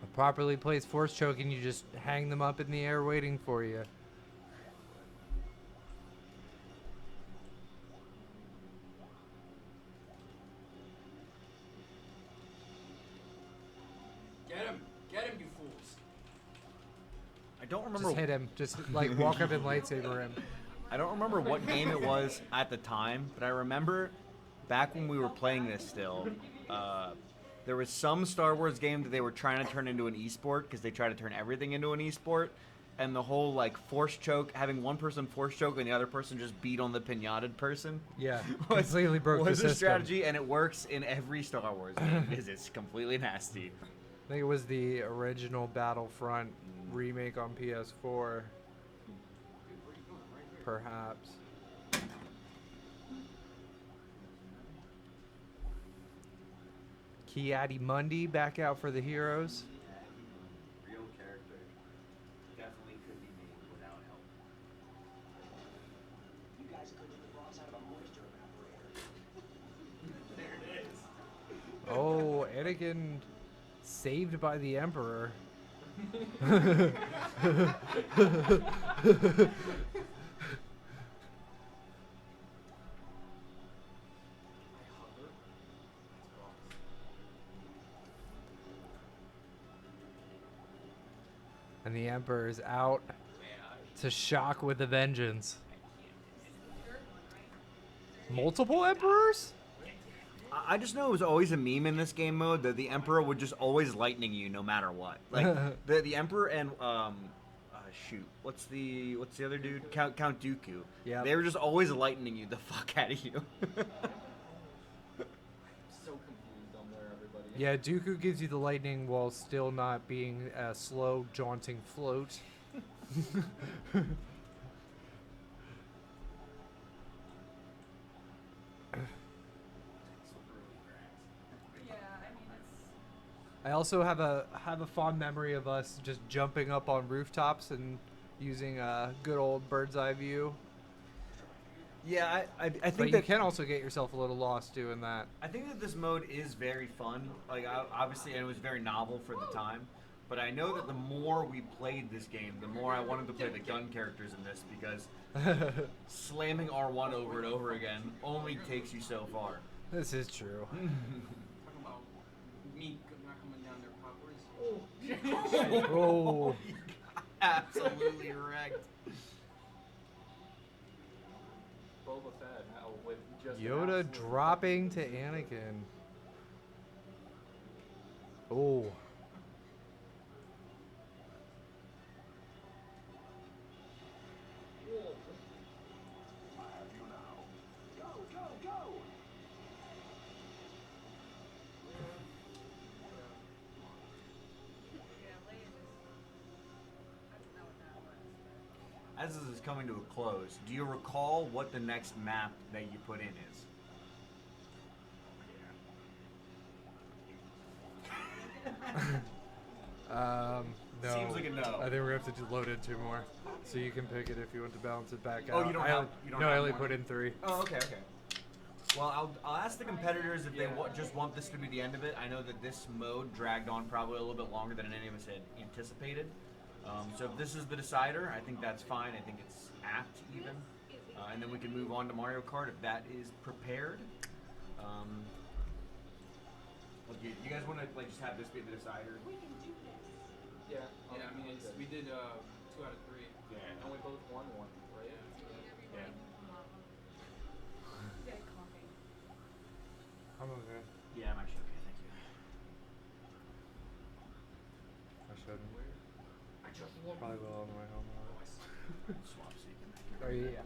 A properly placed force choke and you just hang them up in the air waiting for you. Get him, you fools! I don't remember. Just hit him. Just like walk up and lightsaber him. I don't remember what game it was at the time, but I remember back when we were playing this still, there was some Star Wars game that they were trying to turn into an esport because they try to turn everything into an esport, and the whole like force choke, having one person force choke and the other person just beat on the pinated person. Yeah, was- completely broke the was a system. strategy, and it works in every Star Wars game because it's completely nasty. I think it was the original Battlefront remake on PS4. Perhaps. Kiadi Mundi back out for the heroes. Real character definitely could be made without help. You guys could do the bronze out of a moisture evaporator. There it is. Oh, Anakin saved by the Emperor. And the Emperor is out to shock with a vengeance. Multiple Emperors? I just know it was always a meme in this game mode that the Emperor would just always lightning you no matter what. Like the Emperor and shoot, what's the other dude? Count Dooku. Yep. They were just always lightning you the fuck out of you. So confused on where everybody is. Yeah, Dooku gives you the lightning while still not being a slow, jaunting float. I also have a fond memory of us just jumping up on rooftops and using a good old bird's eye view. Yeah, I But think you that can also get yourself a little lost doing that. I think that this mode is very fun. Like obviously, and it was very novel for the time. But I know that the more we played this game, the more I wanted to play the gun characters in this because slamming R1 over and over again only takes you so far. This is true. Talking about me not coming down there properly. Oh, Absolutely wrecked. Boba Fett with just an Yoda absolute- dropping to Anakin. Oh. As this is coming to a close, do you recall what the next map that you put in is? No. Seems like a no. I think we're gonna have to load in 2 more, so you can pick it if you want to balance it back Oh, out. you don't I have- only- you don't No, have I only more? put in 3. Oh, okay. Well, I'll ask the competitors if they just want this to be the end of it. I know that this mode dragged on probably a little bit longer than any of us had anticipated. So if this is the decider, I think that's fine. I think it's apt even. And then we can move on to Mario Kart if that is prepared. You guys want to just have this be the decider? Yeah, I mean, we did 2 out of 3. Yeah. And we both won 1, right? Yeah. I'm okay. Yeah, I'm actually okay. Thank you. I shouldn't. I just Probably will on the way home. swap so you can make Oh, it. yeah.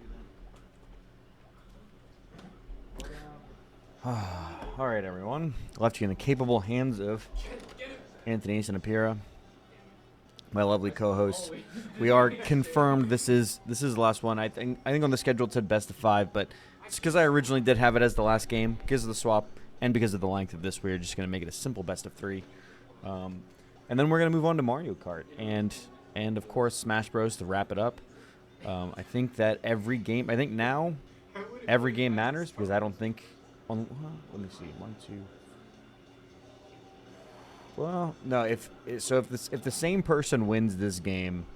All right, everyone. Left you in the capable hands of Anthony Sinapira, my lovely co-host. We are confirmed. This is the last one. I think on the schedule it said best of 5, but it's because I originally did have it as the last game because of the swap and because of the length of this. We're just gonna make it a simple best of 3, and then we're gonna move on to Mario Kart and of course Smash Bros to wrap it up. I think that every game matters because I don't think. Let me see. 1, 2. Well, no. If the same person wins this game,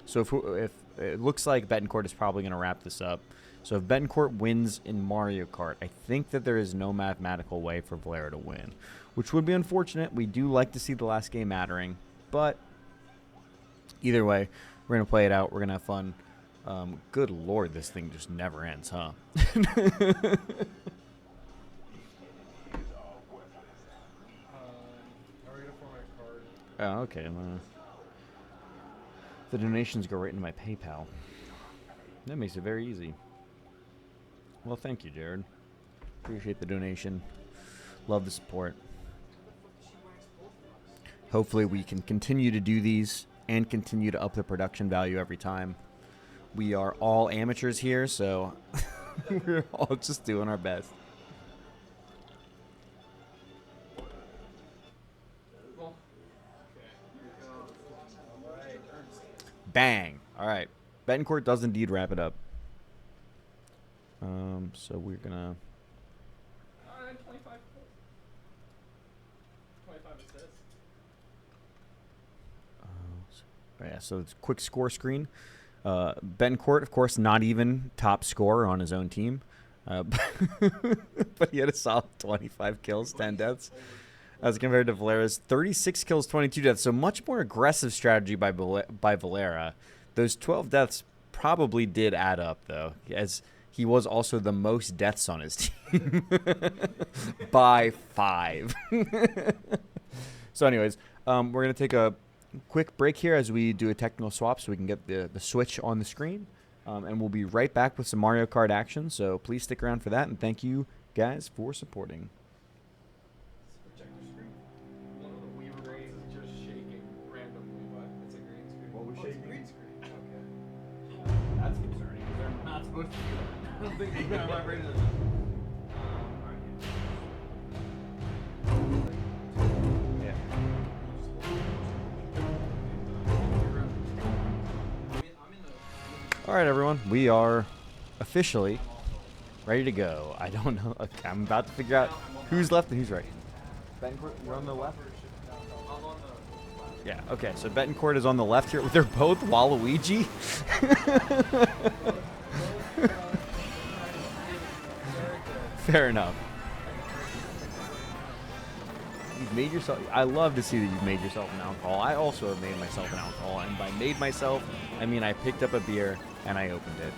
so if it looks like Betancourt is probably going to wrap this up. So if Betancourt wins in Mario Kart, I think that there is no mathematical way for Valera to win, which would be unfortunate. We do like to see the last game mattering, but either way, we're going to play it out. We're going to have fun. Good Lord, this thing just never ends, huh? How are we gonna format card? Oh, okay. The donations go right into my PayPal. That makes it very easy. Well, thank you, Jared. Appreciate the donation. Love the support. Hopefully we can continue to do these and continue to up the production value every time. We are all amateurs here, so we're all just doing our best. Bang. All right. Betancourt does indeed wrap it up. So we're going to... 25. 25 it says. Yeah, so it's a quick score screen. Betancourt, of course, not even top scorer on his own team. But he had a solid 25 kills, 10 deaths. As compared to Valera's 36 kills, 22 deaths. So much more aggressive strategy by Valera. Those 12 deaths probably did add up, though, as he was also the most deaths on his team by 5. So anyways, we're going to take a quick break here as we do a technical swap so we can get the Switch on the screen. And we'll be right back with some Mario Kart action. So please stick around for that. And thank you, guys, for supporting. Projector screen. One of the Wii screens is just shaking randomly, but it's a green screen. What was Oh, it's a shaking? green screen. Okay. That's concerning because they're not supposed to do that. I don't think they're going to vibrate it. Yeah. All right, everyone. We are officially ready to go. I don't know. Okay, I'm about to figure out who's left and who's right. Betancourt, you're on the left? Yeah, okay. So Betancourt is on the left here. They're both Waluigi. Fair enough. You've made yourself... I love to see that you've made yourself an alcohol. I also have made myself an alcohol. And by made myself, I mean I picked up a beer and I opened it.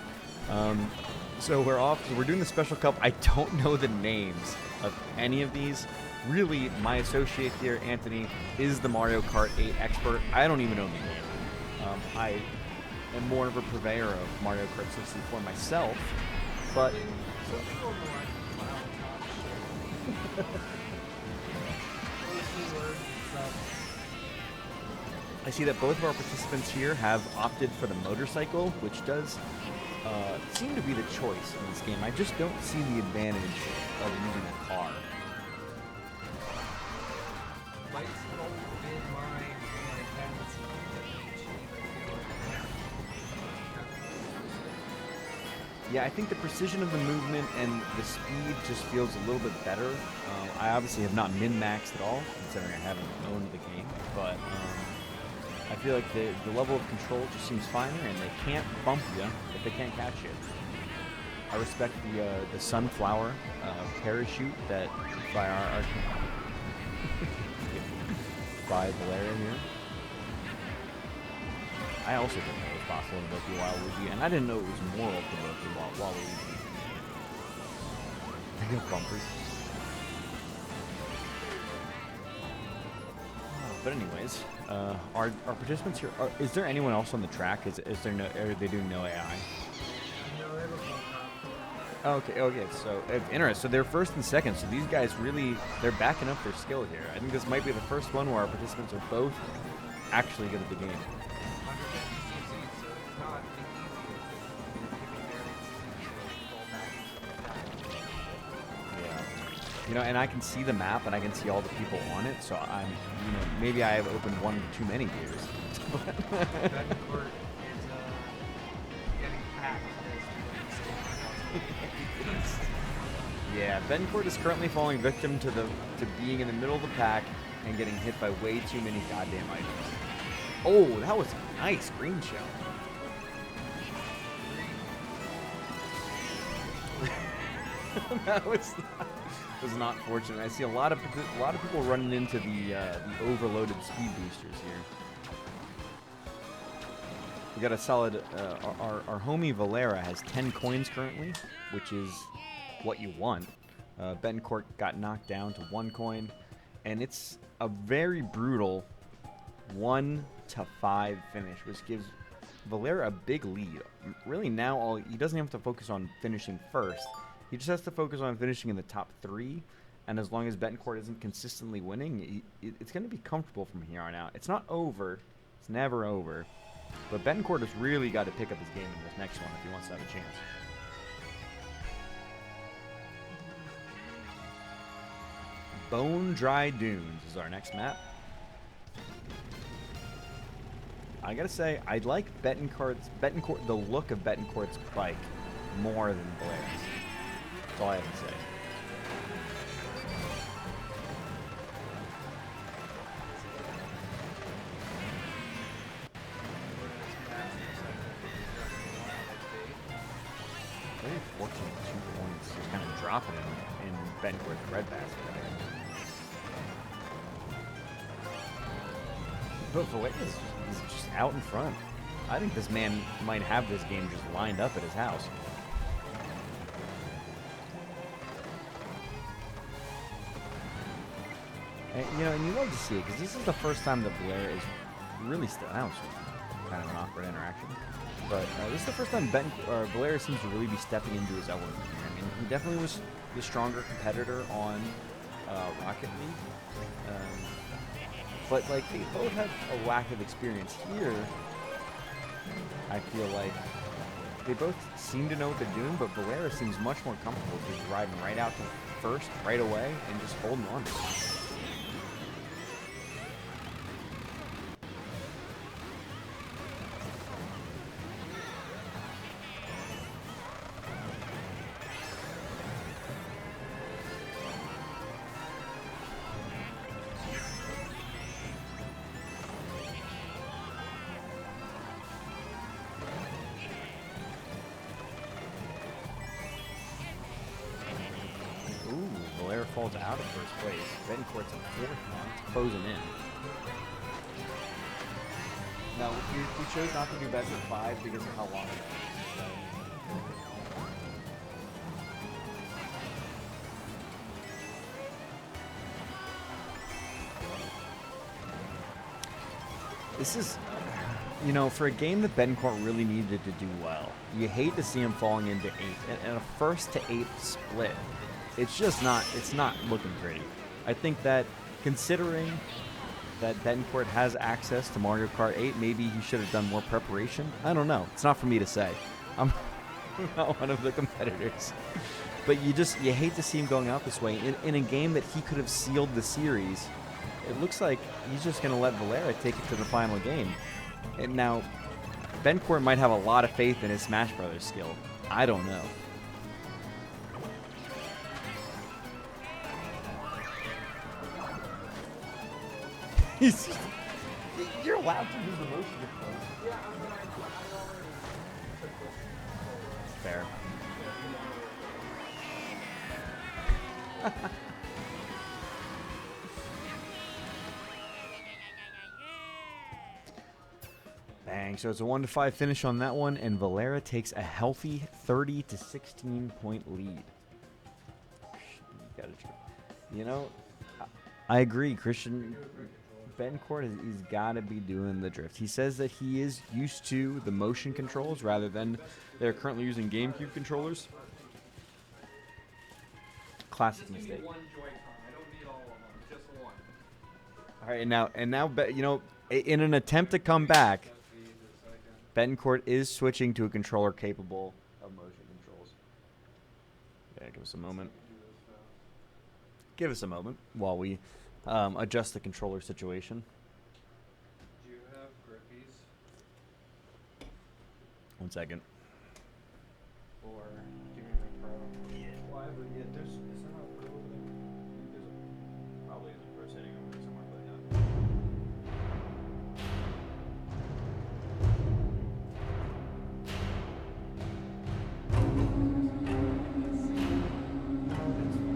So we're off. So we're doing the Special Cup. I don't know the names of any of these. Really, my associate here, Anthony, is the Mario Kart 8 expert. I don't even know the game. I am more of a purveyor of Mario Kart 64 myself, but... I see that both of our participants here have opted for the motorcycle, which does seem to be the choice in this game. I just don't see the advantage of using a car. Yeah, I think the precision of the movement and the speed just feels a little bit better. I obviously have not min-maxed at all, considering I haven't owned the game, but I feel like the level of control just seems finer, and they can't bump you if they can't catch you. I respect the sunflower parachute that by our by Valera here. I also didn't know it was possible to both be Waluigi, and I didn't know it was moral to both be Waluigi. I got bumpers. But anyways, our participants here, is there anyone else on the track? Is there no, are they doing no AI? Okay, so interesting. So they're first and second, so these guys really, they're backing up their skill here. I think this might be the first one where our participants are both actually good at the game. You know, and I can see the map, and I can see all the people on it, so I'm, you know, maybe I have opened one too many beers. Betancourt is getting packed. Yeah, Betancourt is currently falling victim to being in the middle of the pack and getting hit by way too many goddamn items. Oh, that was a nice green shell. That was not fortunate. I see a lot of people running into the overloaded speed boosters here. We got a solid. Our homie Valera has 10 coins currently, which is what you want. Betancourt got knocked down to 1 coin, and it's a very brutal 1-5 finish, which gives Valera a big lead. Really, now he doesn't have to focus on finishing first. He just has to focus on finishing in the top 3, and as long as Betancourt isn't consistently winning, it's going to be comfortable from here on out. It's not over. It's never over. But Betancourt has really got to pick up his game in this next one if he wants to have a chance. Bone Dry Dunes is our next map. I gotta say, I like Betancourt, the look of Betancourt's bike more than Valera's. That's all I have to say. Very fortunate 2 points, just kind of dropping him in Betancourt's red basket. But Valera's is just out in front. I think this man might have this game just lined up at his house. And, you know, and you love to see it, because this is the first time that Valera is really still out. Kind of an awkward interaction. But this is the first time Valera seems to really be stepping into his element. I mean, he definitely was the stronger competitor on Rocket League. But, like, they both have a lack of experience here. I feel like they both seem to know what they're doing, but Valera seems much more comfortable just riding right out to first, right away, and just holding on to it. Falls out of first place. Betancourt's in 4th now. It's closing in. No, we chose not to do best of 5 because of how long it is. This is, you know, for a game that Betancourt really needed to do well, you hate to see him falling into 8. And a first to 8 split, it's just not, it's not looking pretty. I think that considering that Betancourt has access to Mario Kart 8, maybe he should have done more preparation. I don't know. It's not for me to say. I'm not one of the competitors. But you hate to see him going out this way in a game that he could have sealed the series. It looks like he's just going to let Valera take it to the final game. And now, Betancourt might have a lot of faith in his Smash Brothers skill. I don't know. You're allowed to do the motion control. Yeah, I mean, I already took this. Fair. Bang. So it's a 1-5 finish on that one, and Valera takes a healthy 30 to 16 point lead. You know, I agree, Christian. Betancourt, he's got to be doing the drift. He says that he is used to the motion controls rather than they're currently using GameCube controllers. Classic mistake. One Joy-Con. I don't need all of them. Just one. All right, and now, you know, in an attempt to come back, Betancourt is switching to a controller capable of motion controls. Yeah, give us a moment. Give us a moment while we adjust the controller situation. Do you have grippies? 1 second. Or do you have a pro? Well, there's not a pro over there. I think there's probably is a pro setting over there somewhere, but yeah.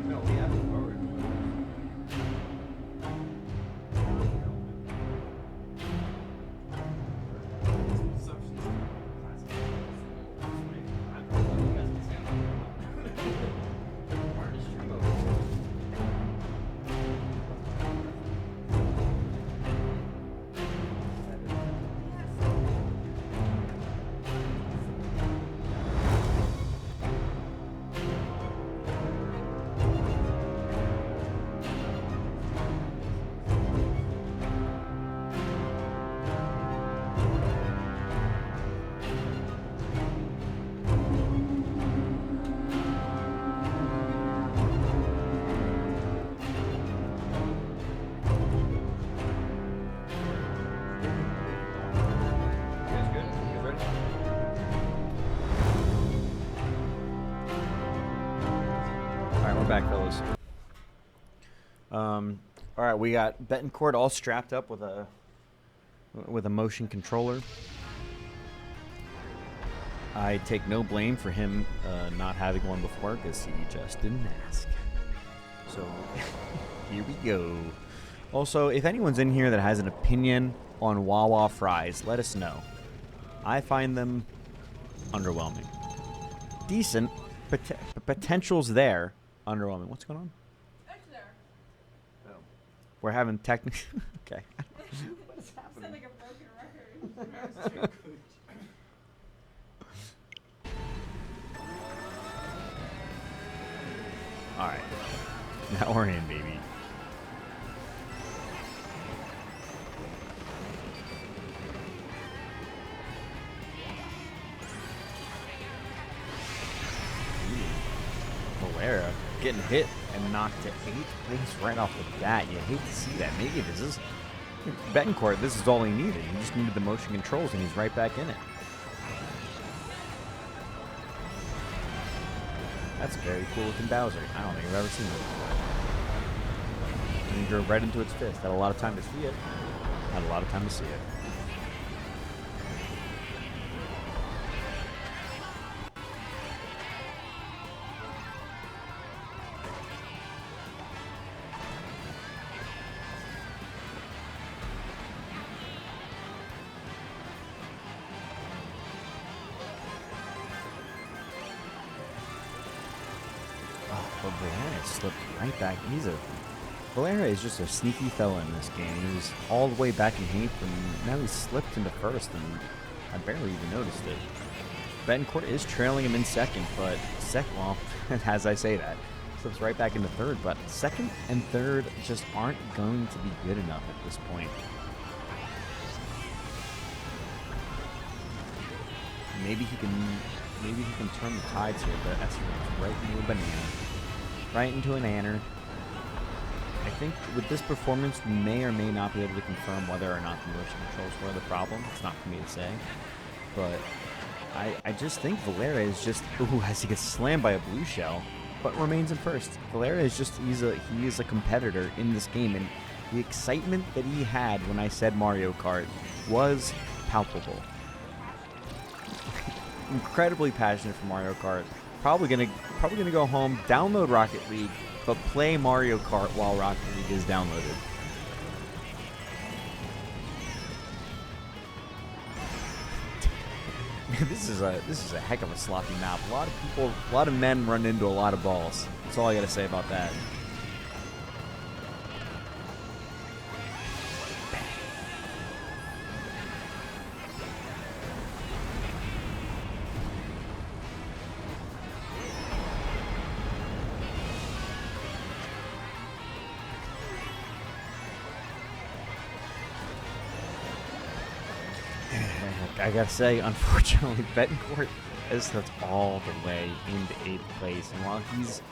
No, we have a pro. Back, fellas. All right, we got Betancourt all strapped up with a motion controller. I take no blame for him not having one before because he just didn't ask. So here we go. Also, if anyone's in here that has an opinion on Wawa fries, let us know. I find them underwhelming. Decent, potential's there. Underwhelming. What's going on? It's there. Oh. We're having technical. Okay. What is Sound happening? like a broken record. All right. Now we're in, baby. Valera getting hit and knocked to 8th place right off the bat. You hate to see that. Maybe this is Betancourt. This is all he needed. He just needed the motion controls, and he's right back in it. That's a very cool looking Bowser. I don't think I've ever seen it. And he drove right into its fist. Had a lot of time to see it. Had a lot of time to see it. But Valera slipped right back. He's a Valera is just a sneaky fella in this game. He was all the way back in 8th, and now he's slipped into 1st, and I barely even noticed it. Betancourt is trailing him in 2nd, but well, as I say that, slips right back into 3rd, but 2nd and 3rd just aren't going to be good enough at this point. Maybe he can turn the tides here, but that's right into a banana. Right into an anner. I think with this performance, we may or may not be able to confirm whether or not the motion controls were the problem. It's not for me to say. But I just think Valera is just, ooh, as he gets slammed by a blue shell, but remains in 1st. Valera is just, he is a competitor in this game, and the excitement that he had when I said Mario Kart was palpable. Incredibly passionate for Mario Kart. Probably gonna go home, download Rocket League, but play Mario Kart while Rocket League is downloaded. This is a heck of a sloppy map. A lot of men run into a lot of balls. That's all I gotta say about that. I gotta say, unfortunately, Betancourt has slipped all the way into 8th place. And while he's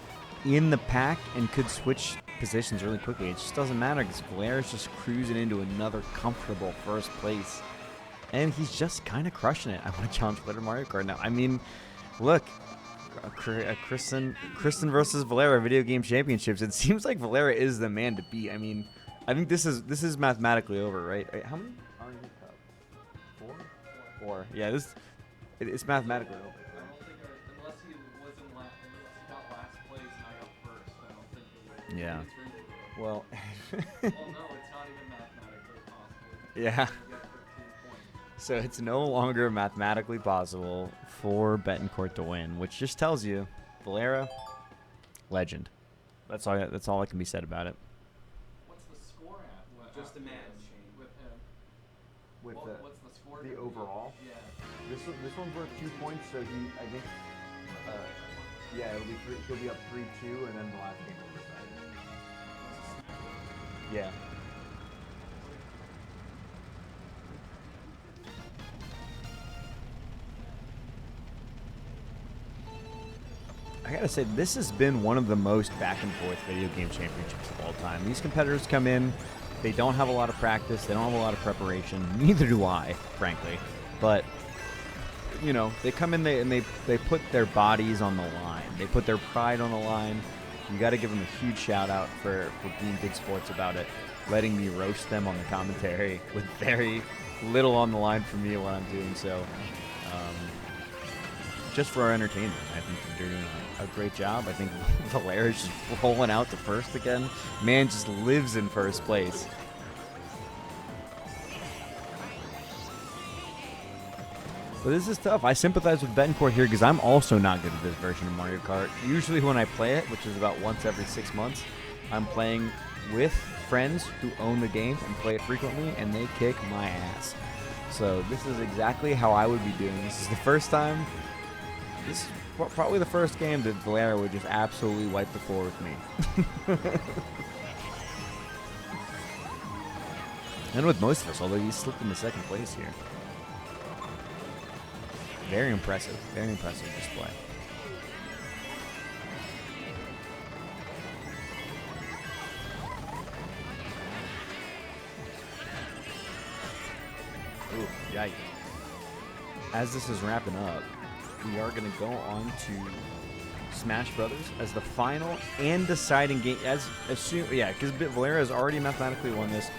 in the pack and could switch positions really quickly, it just doesn't matter because Valera's just cruising into another comfortable 1st place. And he's just kind of crushing it. I want to challenge Valera Mario Kart now. I mean, look, Kristen versus Valera Video Game Championships. It seems like Valera is the man to beat. I mean, I think this is mathematically over, right? How many are in the cup? 4? Yeah, it's mathematically over. I don't think unless he got last place and I got 1st, I don't think he would. Yeah. Well. Well, no, it's not even mathematically possible. Yeah. You get 13 points. So it's no longer mathematically possible for Betancourt to win, which just tells you, Valera, legend. That's all that can be said about it. What's the score at? Just a man with him. With What's the score? the overall. Yeah. This one's worth 2 points, so I think, yeah, he'll be up 3-2, and then the last game will decide. Yeah. I gotta say, this has been one of the most back and forth video game championships of all time. These competitors come in, they don't have a lot of practice, they don't have a lot of preparation. Neither do I, frankly. But you know, they come in and they put their bodies on the line. They put their pride on the line. You got to give them a huge shout out for being good sports about it, letting me roast them on the commentary with very little on the line for me while I'm doing so. Just for our entertainment, I think they're doing a great job. I think Valera's just rolling out to 1st again. Man just lives in 1st place. But this is tough. I sympathize with Betancourt here because I'm also not good at this version of Mario Kart. Usually when I play it, which is about once every 6 months, I'm playing with friends who own the game and play it frequently, and they kick my ass. So this is exactly how I would be doing. This is the first time, this is probably the first game that Valera would just absolutely wipe the floor with me. And with most of us, although he slipped into 2nd place here. Very impressive display. Ooh, yikes. As this is wrapping up, we are going to go on to Smash Brothers as the final and deciding game. Because Valera has already mathematically won this.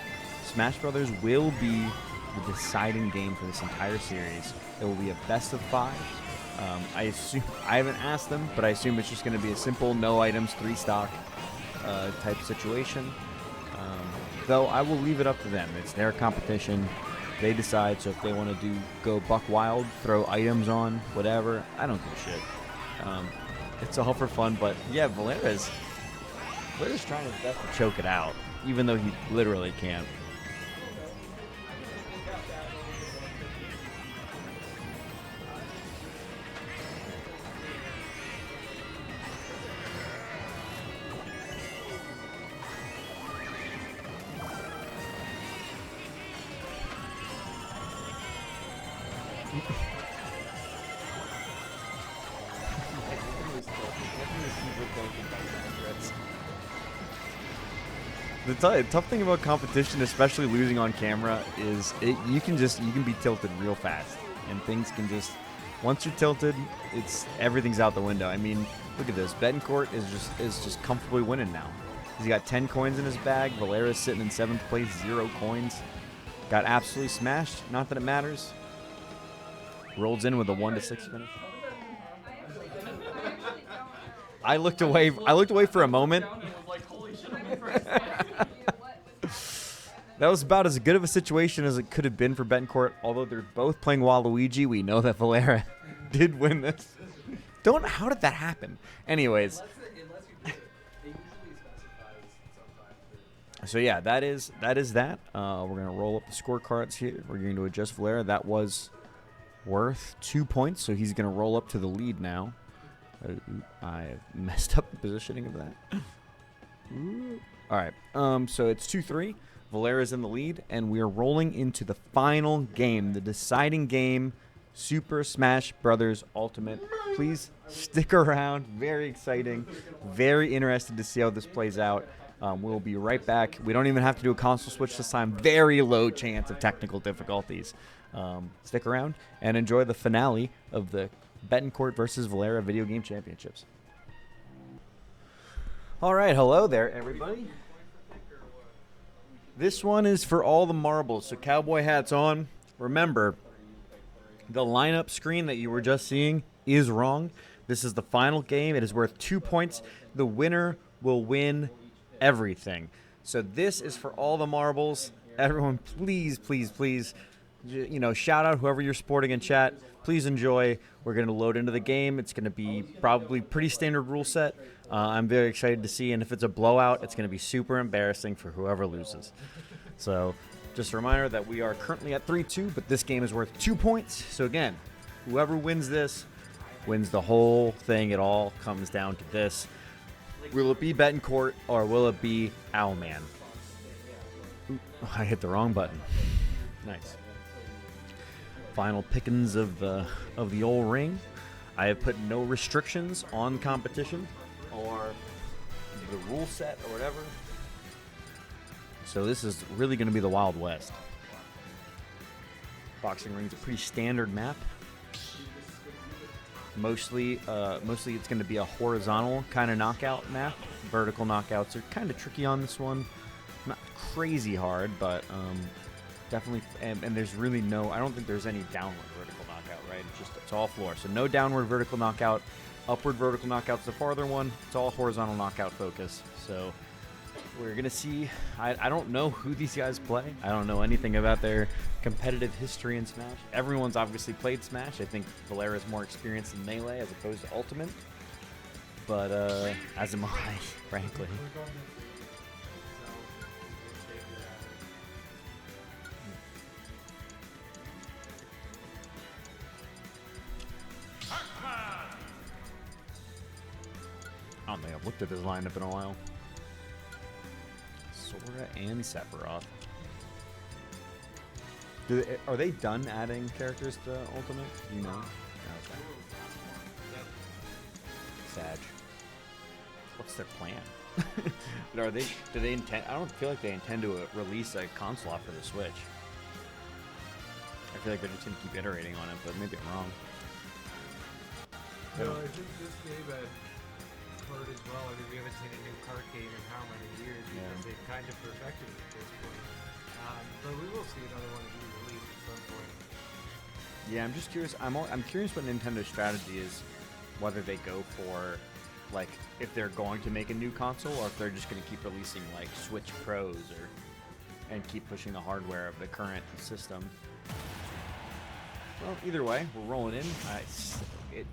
Smash Brothers will be the deciding game for this entire series. It will be a best of 5. I assume, I haven't asked them, but I assume it's just going to be a simple no items 3 stock type situation. Though I will leave it up to them. It's their competition. They decide. So if they want to go buck wild, throw items on, whatever, I don't give a shit. It's all for fun. But yeah, Valera's Valera's trying his best to choke it out, even though he literally can't. The tough thing about competition, especially losing on camera, is you can be tilted real fast, and things can just, once you're tilted, everything's out the window. I mean, look at this. Betancourt is just comfortably winning now. He's got 10 coins in his bag. Valera's sitting in 7th place, 0 coins. Got absolutely smashed. Not that it matters. Rolls in with a 1-6 finish. I looked away for a moment. That was about as good of a situation as it could have been for Betancourt. Although they're both playing Waluigi, we know that Valera did win this. How did that happen? Anyways. So yeah, that is that. We're gonna roll up the scorecards here. We're going to adjust Valera. That was worth 2 points, so he's gonna roll up to the lead now. I messed up the positioning of that. All right. So it's 2-3. Valera's in the lead, and we are rolling into the final game, the deciding game, Super Smash Brothers Ultimate. Please stick around. Very exciting. Very interested to see how this plays out. We'll be right back. We don't even have to do a console switch this time. Very low chance of technical difficulties. Stick around and enjoy the finale of the Betancourt versus Valera Video Game Championships. All right, hello there, everybody. This one is for all the marbles, so cowboy hats on. Remember, the lineup screen that you were just seeing is wrong. This is the final game. It is worth 2 points. The winner will win everything. So this is for all the marbles. Everyone, please, please, please, shout out whoever you're supporting in chat. Please enjoy. We're going to load into the game. It's going to be probably pretty standard rule set. I'm very excited to see, and if it's a blowout, it's going to be super embarrassing for whoever loses. So just a reminder that we are currently at 3-2, but this game is worth 2 points. So again, whoever wins this wins the whole thing. It all comes down to this. Will it be Betancourt or will it be Owlman? Ooh, I hit the wrong button. Nice. Final pickings of the old ring. I have put no restrictions on competition or the rule set or whatever. So this is really going to be the Wild West. Boxing ring's a pretty standard map. Mostly it's going to be a horizontal kind of knockout map. Vertical knockouts are kind of tricky on this one. Not crazy hard, but definitely. And there's really I don't think there's any downward vertical knockout, right? It's all floor. So no downward vertical knockout. Upward vertical knockout's the farther one. It's all horizontal knockout focus. So we're going to see. I don't know who these guys play. I don't know anything about their competitive history in Smash. Everyone's obviously played Smash. I think Valera's more experienced in Melee as opposed to Ultimate. But as am I, frankly. I don't think I've looked at this lineup in a while. Sora and Sephiroth. Are they done adding characters to Ultimate? You know? Okay. Sag. What's their plan? Do they intend? I don't feel like they intend to release a console after the Switch. I feel like they're just gonna keep iterating on it, but maybe I'm wrong. No, I think this game had heard as well. I mean, we haven't seen a new card game in how many years because they've kind of perfected it at this point. But we will see another one be released at some point. Yeah, I'm just curious. I'm curious what Nintendo's strategy is. Whether they go for, like, if they're going to make a new console, or if they're just going to keep releasing like Switch Pros and keep pushing the hardware of the current system. Well, either way, we're rolling in.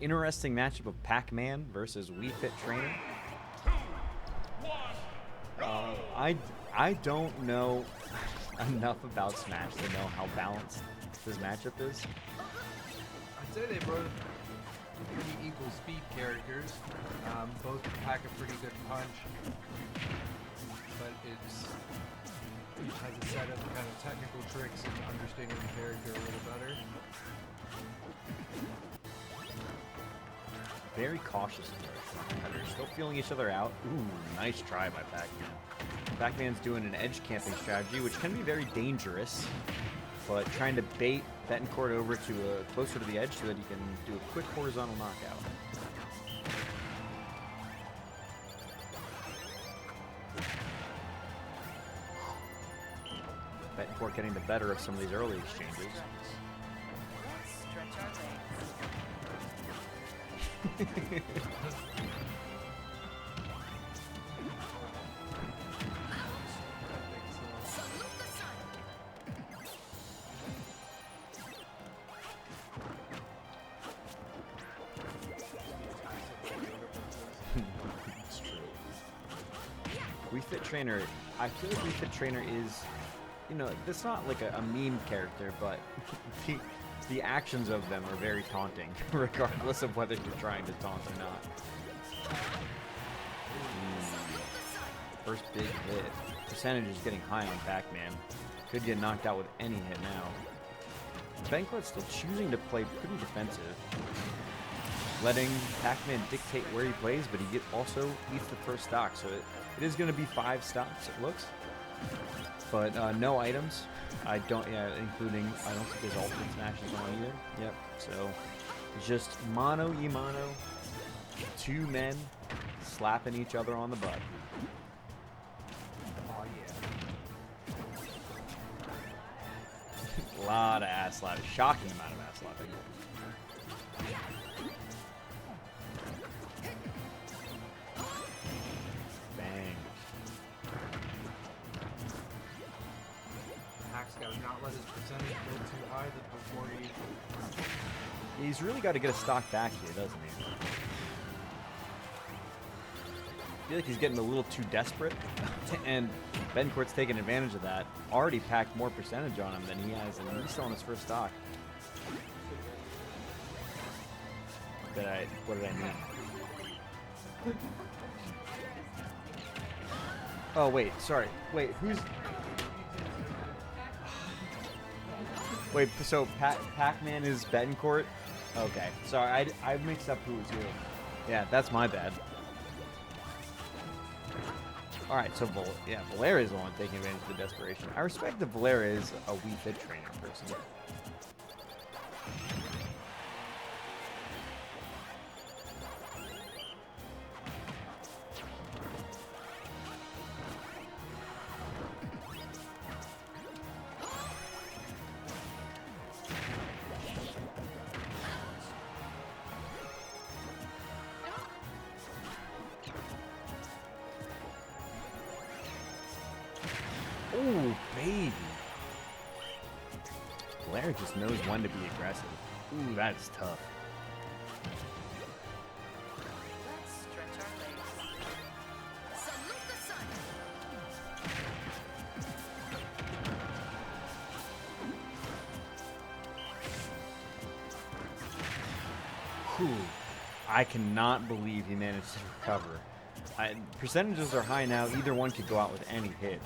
Interesting matchup of Pac-Man versus Wii Fit Trainer. I don't know enough about Smash to know how balanced this matchup is. I'd say they both pretty equal speed characters. Both pack a pretty good punch, but it has a set of kind of technical tricks and understanding the character a little better. Very cautious in their competitors, still feeling each other out. Ooh, nice try by Pac-Man. Pac-Man's doing an edge camping strategy, which can be very dangerous, but trying to bait Betancourt over to closer to the edge so that he can do a quick horizontal knockout. Betancourt getting the better of some of these early exchanges. Stretch our legs. It's true. Wii Fit Trainer, I feel like Wii Fit Trainer is, you know, it's not like a mean character, but the actions of them are very taunting, regardless of whether you're trying to taunt or not. First big hit. Percentage is getting high on Pac-Man. Could get knocked out with any hit now. Betancourt's still choosing to play pretty defensive, letting Pac-Man dictate where he plays, but he also eats the first stock, so it is going to be 5 stocks, it looks. But no items. Including, I don't think there's ultimate smashes on either. Yep, so it's just mano-y-mano, 2 men slapping each other on the butt. Oh yeah. A lot of ass slapping. Shocking amount of ass slapping. Bang. Hack's got to not let his percentage go too high before he... He's really got to get a stock back here, doesn't he? I feel like he's getting a little too desperate, and Betancourt's taking advantage of that. Already packed more percentage on him than he has, and he's still on his first stock. What did I mean? Oh, wait, sorry. Wait, who's... Wait, so Pac-Man is Betancourt? Okay, sorry, I mixed up who was who. Yeah, that's my bad. Alright, so Valera is the one taking advantage of the desperation. I respect that Valera is a Wii Fit Trainer person. Oh, baby. Valera just knows when to be aggressive. Ooh, that is tough. Let's stretch our legs. Salute the sun. Whew. I cannot believe he managed to recover. Percentages are high now. Either one could go out with any hit.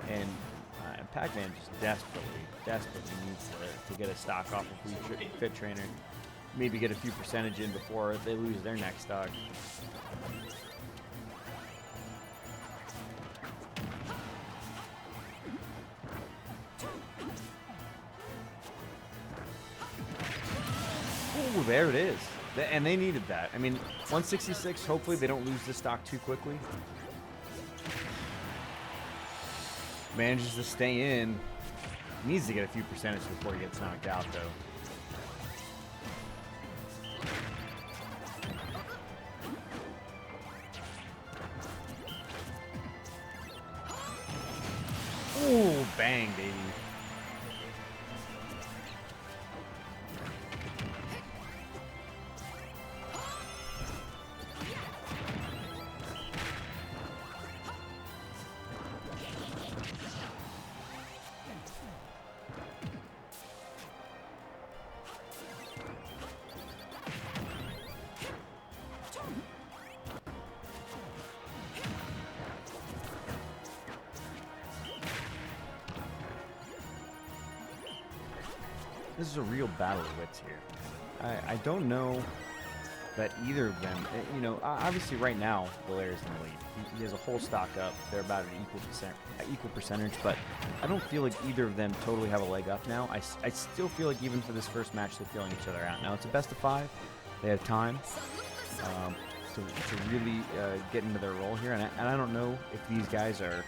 And Pac-Man just desperately needs to get a stock off of Wii Fit Trainer. Maybe get a few percentage in before they lose their next stock. Ooh, there it is. And they needed that. I mean, 166, hopefully they don't lose this stock too quickly. Manages to stay in. Needs to get a few percentage before he gets knocked out, though. Ooh, bang, baby. this is a real battle of wits here. I don't know that either of them, you know, obviously right now, Valera's in the lead. He has a whole stock up. They're about an equal percentage, but I don't feel like either of them totally have a leg up now. I still feel like even for this first match, they're feeling each other out. Now, it's a best of 5. They have time to really get into their role here, and I don't know if these guys are,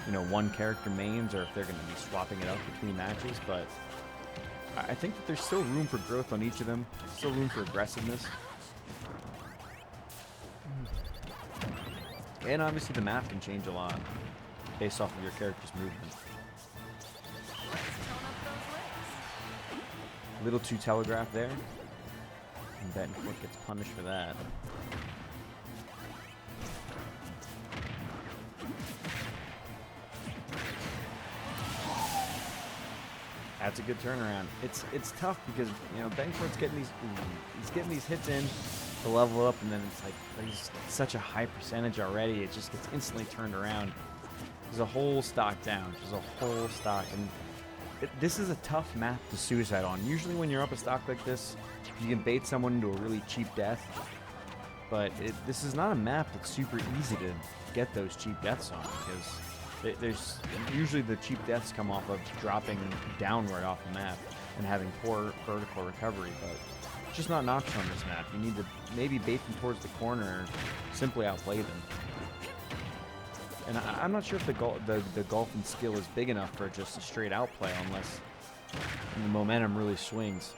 you know, one character mains or if they're going to be swapping it up between matches, but I think that there's still room for growth on each of them, still room for aggressiveness. And obviously the map can change a lot based off of your character's movement. A little too telegraphed there. And Betancourt gets punished for that. That's a good turnaround. It's tough because, you know, Betancourt's getting these hits in to level up, and then it's like he's such a high percentage already. It just gets instantly turned around. There's a whole stock down. There's a whole stock, and this is a tough map to suicide on. Usually, when you're up a stock like this, you can bait someone into a really cheap death. But this is not a map that's super easy to get those cheap deaths on, because there's usually the cheap deaths come off of dropping downward off the map and having poor vertical recovery, but it's just not an option on this map. You need to maybe bait them towards the corner or simply outplay them. And I'm not sure if the golfing skill is big enough for just a straight outplay unless the momentum really swings.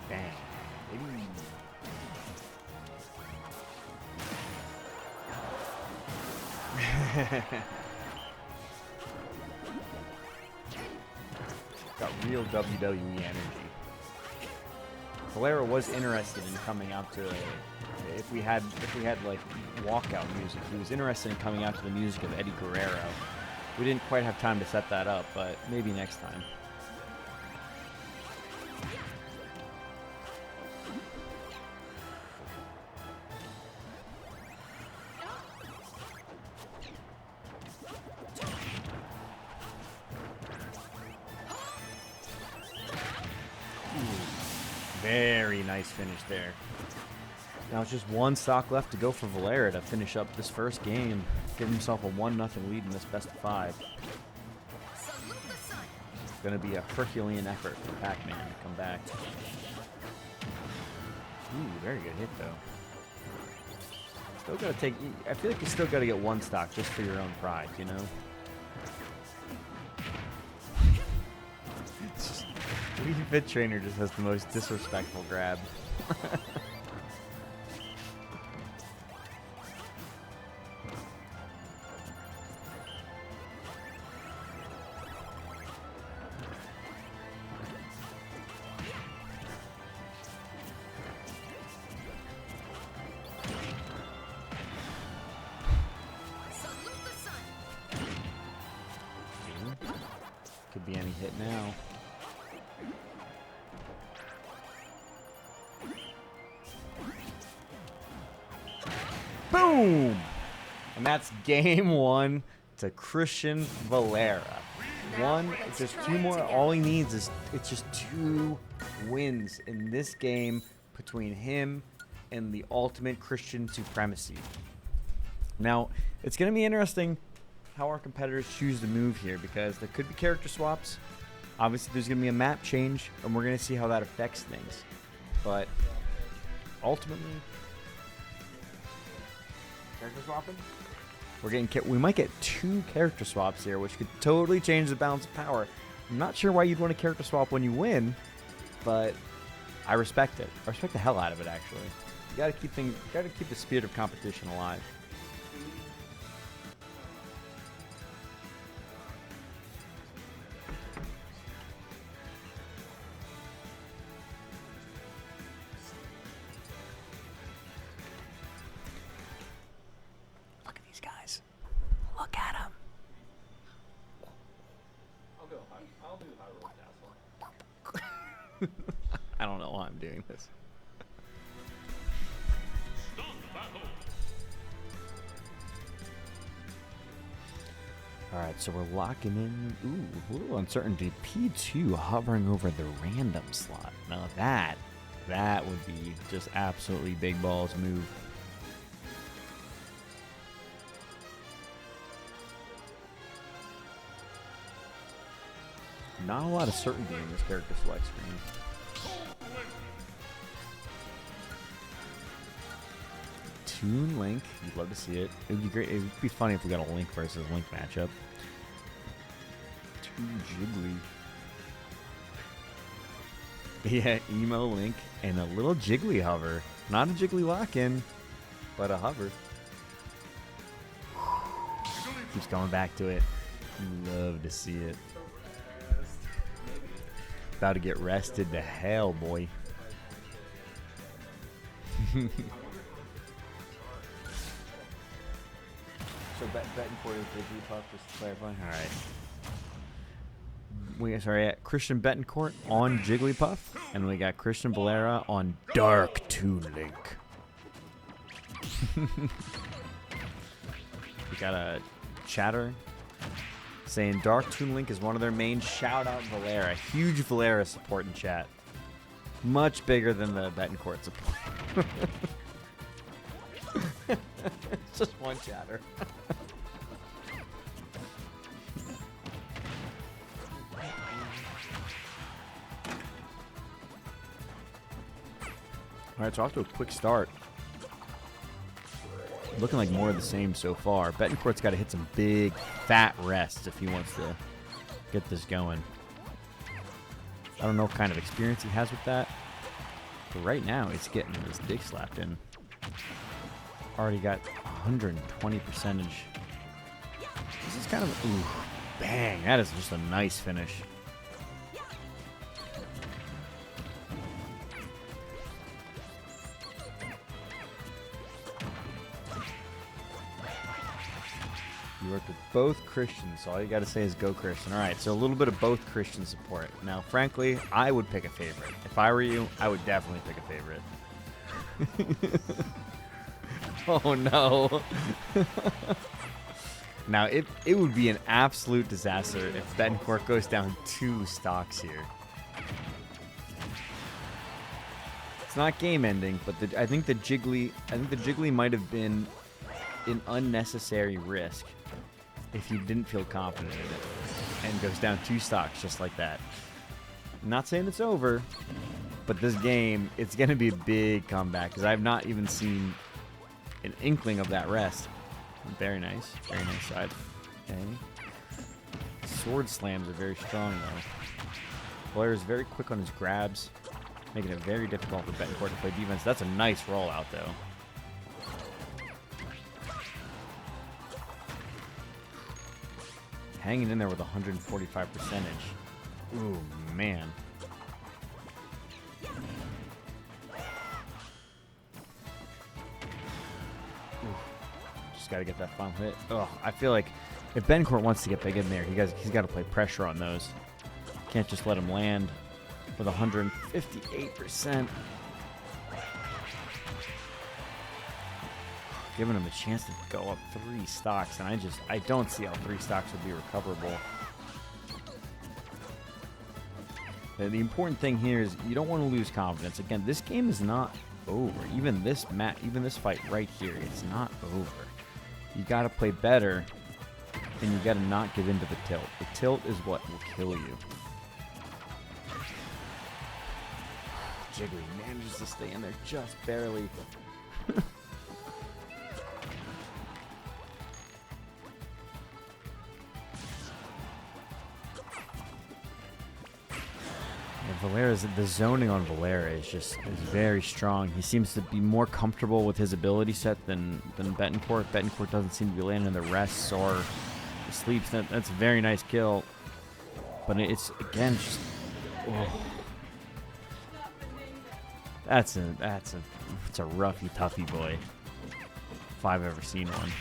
Bang. Got real WWE energy. Valera was interested in coming out to, if we had like walkout music, he was interested in coming out to the music of Eddie Guerrero. We didn't quite have time to set that up, but maybe next time. Very nice finish there. Now it's just one stock left to go for Valera to finish up this first game. Give himself a 1-0 lead in this best of 5. It's going to be a Herculean effort for Pac-Man to come back. Ooh, very good hit though. Still got to take, I feel like you still got to get one stock just for your own pride, you know? It's just, Wii Fit Trainer just has the most disrespectful grab. Could be any hit now. Boom! And that's game 1 to Christian Valera. Just 2 more. All he needs is it's just 2 wins in this game between him and the ultimate Christian supremacy. Now, it's going to be interesting how our competitors choose to move here, because there could be character swaps. Obviously, there's going to be a map change, and we're going to see how that affects things. But ultimately, character swapping? We might get 2 character swaps here, which could totally change the balance of power. I'm not sure why you'd want a character swap when you win, but I respect it. I respect the hell out of it, actually. You gotta keep the spirit of competition alive. Look at these guys. Look at them. I'll do high roll castle. I don't know why I'm doing this. Alright, so we're locking in. Ooh, a little uncertainty. P2 hovering over the random slot. Now that would be just absolutely big balls move. Not a lot of certainty in this character select screen. Toon Link, you'd love to see it. It would be great. It would be funny if we got a Link versus Link matchup. Toon Jiggly. Yeah, emo Link and a little Jiggly hover. Not a Jiggly lock-in, but a hover. Keeps going back to it. Love to see it. About to get rested to hell, boy. So Betancourt is Jigglypuff, just to clarify. All right. We at Christian Betancourt on Jigglypuff, and we got Christian Valera on Dark Toon Link. We got a chatter saying Dark Toon Link is one of their main. Shout out Valera. Huge Valera support in chat. Much bigger than the Betancourt support. It's just one chatter. Alright, so off to a quick start. Looking like more of the same so far. Betancourt's got to hit some big, fat rests if he wants to get this going. I don't know what kind of experience he has with that. But right now, it's getting his dick slapped in. Already got 120 percentage. This is kind of... Ooh, bang. That is just a nice finish. You worked with both Christians, so all you got to say is go Christian. All right, so a little bit of both Christian support. Now, frankly, I would pick a favorite. If I were you, I would definitely pick a favorite. Oh, no. Now, it would be an absolute disaster if Betancourt goes down 2 stocks here. It's not game ending, but I think the Jiggly might have been an unnecessary risk if you didn't feel confident in it, and goes down 2 stocks just like that. I'm not saying it's over, but this game, it's going to be a big comeback because I've not even seen an inkling of that rest. Very nice side. Okay. Sword slams are very strong though. Blair is very quick on his grabs, making it very difficult for Betancourt to play defense. That's a nice rollout though. Hanging in there with 145 percentage. Ooh, man. Ooh. Just got to get that final hit. Ugh, I feel like if Betancourt wants to get big in there, he's got to play pressure on those. Can't just let him land with 158%. Giving him a chance to go up 3 stocks, and I don't see how 3 stocks would be recoverable. The important thing here is you don't want to lose confidence. Again, this game is not over. Even this fight right here, it's not over. You got to play better, and you got to not give in to the tilt. The tilt is what will kill you. Jiggly manages to stay in there just barely. The zoning on Valera is very strong. He seems to be more comfortable with his ability set than Betancourt. Betancourt doesn't seem to be landing the rests or the sleeps. That's a very nice kill. But it's, again, just... Oh. It's a roughy toughy boy. If I've ever seen one.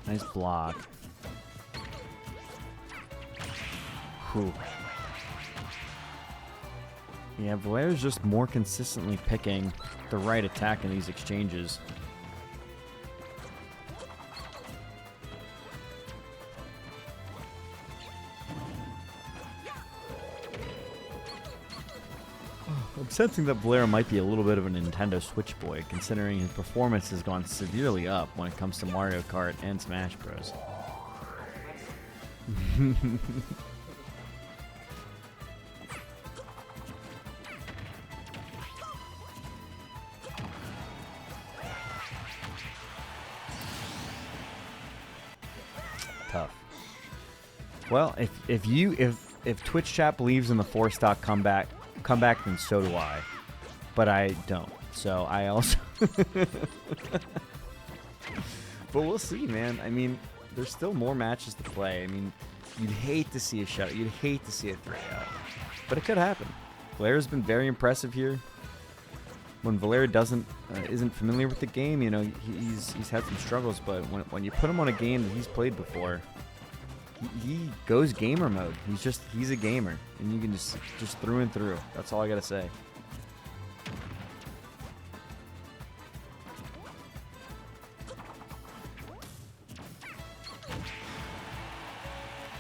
Nice block. Whew. Yeah, Valera's just more consistently picking the right attack in these exchanges. I'm sensing that Valera might be a little bit of a Nintendo Switch boy, considering his performance has gone severely up when it comes to Mario Kart and Smash Bros. Tough. Well, if Twitch chat believes in the 4-stock comeback, then so do I. But I don't. So I also. But we'll see, man. I mean, there's still more matches to play. I mean, you'd hate to see a shutout. You'd hate to see a 3-out. But it could happen. Valera's been very impressive here. When Valera isn't familiar with the game, you know, he's had some struggles. But when you put him on a game that he's played before, he goes gamer mode. He's a gamer, and you can just through and through. That's all I gotta say.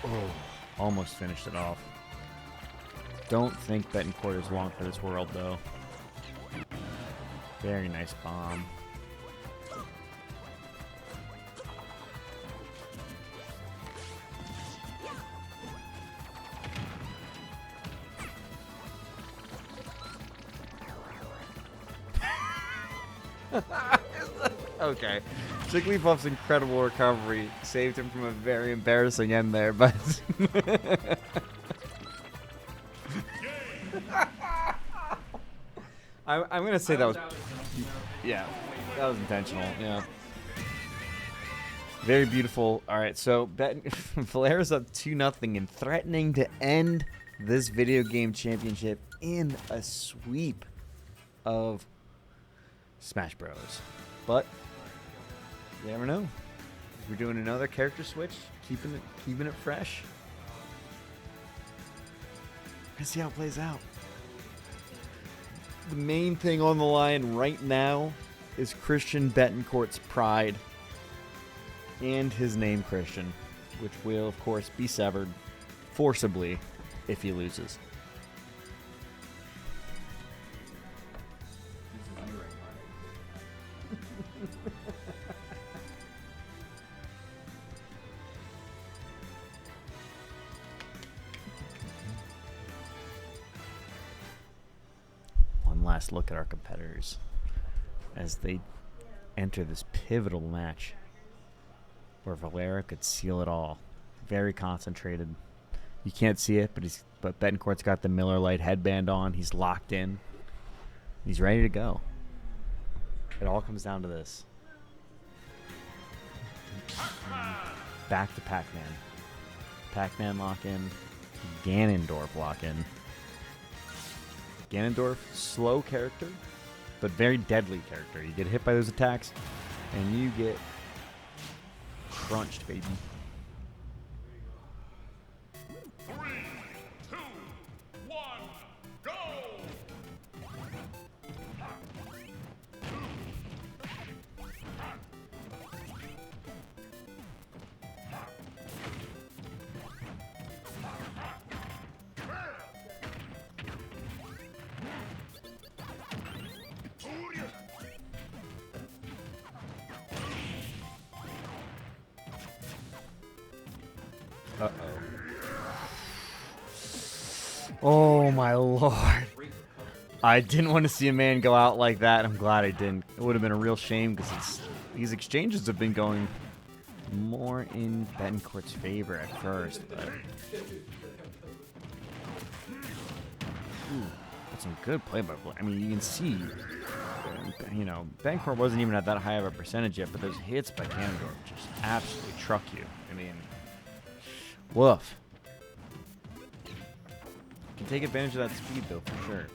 Oh, almost finished it off. Don't think Betancourt is long for this world, though. Very nice bomb. Okay. Jigglypuff's incredible recovery saved him from a very embarrassing end there, but... I'm going to say that was... Yeah, that was intentional, yeah. Very beautiful. All right, so Valera's up 2-0 and threatening to end this video game championship in a sweep of Smash Bros. But you never know. We're doing another character switch, keeping it fresh. Let's see how it plays out. The main thing on the line right now is Christian Betancourt's pride and his name Christian, which will of course be severed forcibly if he loses. One last look at our competitors as they enter this pivotal match where Valera could seal it all. Very concentrated. You can't see it, but Betancourt's got the Miller Lite headband on. He's locked in. He's ready to go. It all comes down to this. Back to Pac-Man. Pac-Man lock in. Ganondorf lock in. Ganondorf, slow character, but very deadly character. You get hit by those attacks, and you get crunched, baby. 3, 2, 1, go! Uh-oh. Oh, my Lord. I didn't want to see a man go out like that. I'm glad I didn't. It would have been a real shame because these exchanges have been going more in Betancourt's favor at first. But... Ooh, that's some good play by Blair. I mean, you can see, you know, Betancourt wasn't even at that high of a percentage yet, but those hits by Ganondorf just absolutely truck you. I mean... Woof. Can take advantage of that speed though, for sure.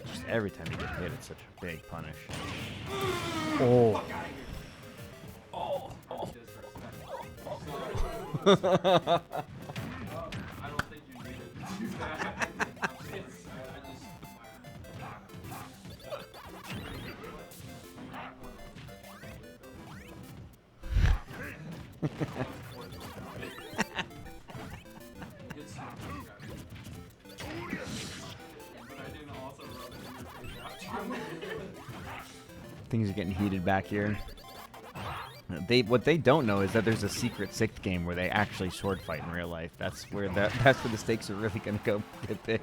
Just every time you get hit, it's such a big punish. Oh. It's not good, but I didn't also rub it in your face after. Things are getting heated back here. What they don't know is that there's a secret sixth game where they actually sword fight in real life. That's where the stakes are really gonna go get big.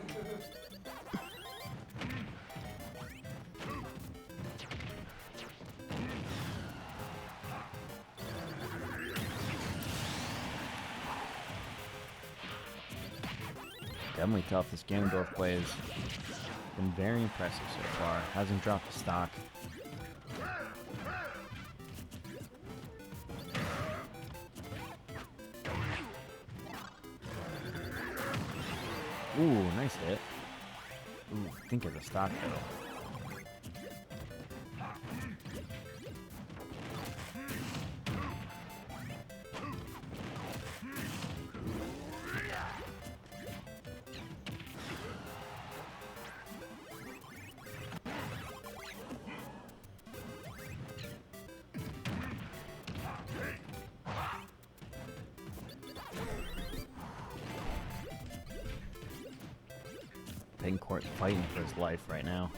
Definitely tough. This Ganondorf play has been very impressive so far. Hasn't dropped a stock. Ooh, nice hit. Ooh, I think it's a stock though. Betancourt fighting for his life right now.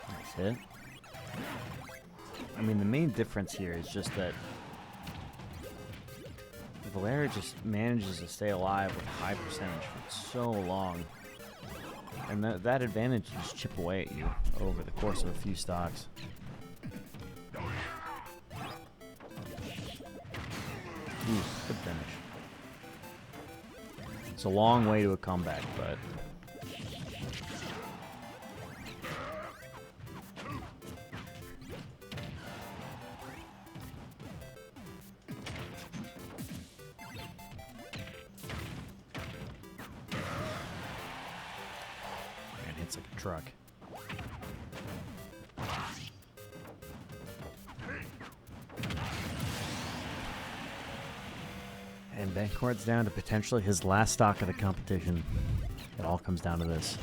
Nice hit. I mean, the main difference here is just that Valera just manages to stay alive with high percentage for so long. And that advantage just chip away at you over the course of a few stocks. Ooh, good finish. It's a long way to a comeback, but... It's like a truck. And Betancourt's down to potentially his last stock of the competition. It all comes down to this.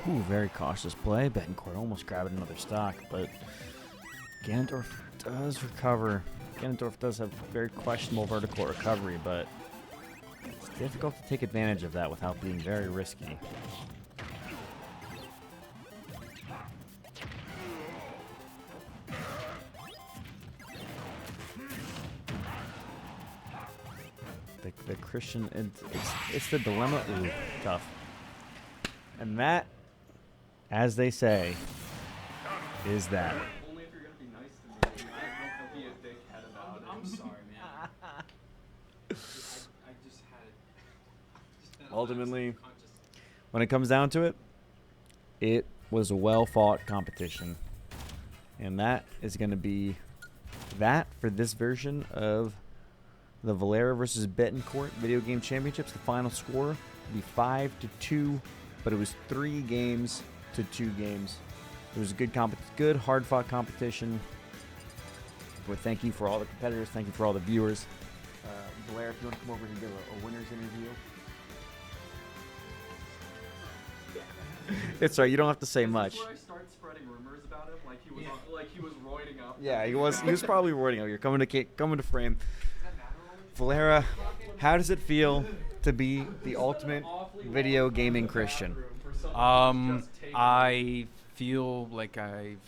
Ooh, very cautious play. Betancourt almost grabbed another stock, but Ganondorf does recover. Ganondorf does have very questionable vertical recovery, but it's difficult to take advantage of that without being very risky. The Christian, it's the dilemma. Ooh, tough. And that, as they say, is that. Only if you're gonna be nice to me. I don't be a dickhead about it. I'm sorry, man. I just had it. Ultimately, when it comes down to it, it was a well-fought competition. And that is going to be that for this version of the Valera versus Betancourt Video Game Championships. The final score will be 5-2, but it was 3 games to 2 games. It was a good hard-fought competition. But thank you for all the competitors. Thank you for all the viewers. Valera, if you want to come over and give a winner's interview. It's all right. You don't have to say much. Before I start spreading rumors about him, like he was roiding up. Yeah, he was probably roiding up. You're coming to frame. Valera, how does it feel to be the ultimate video gaming Christian? I feel like I've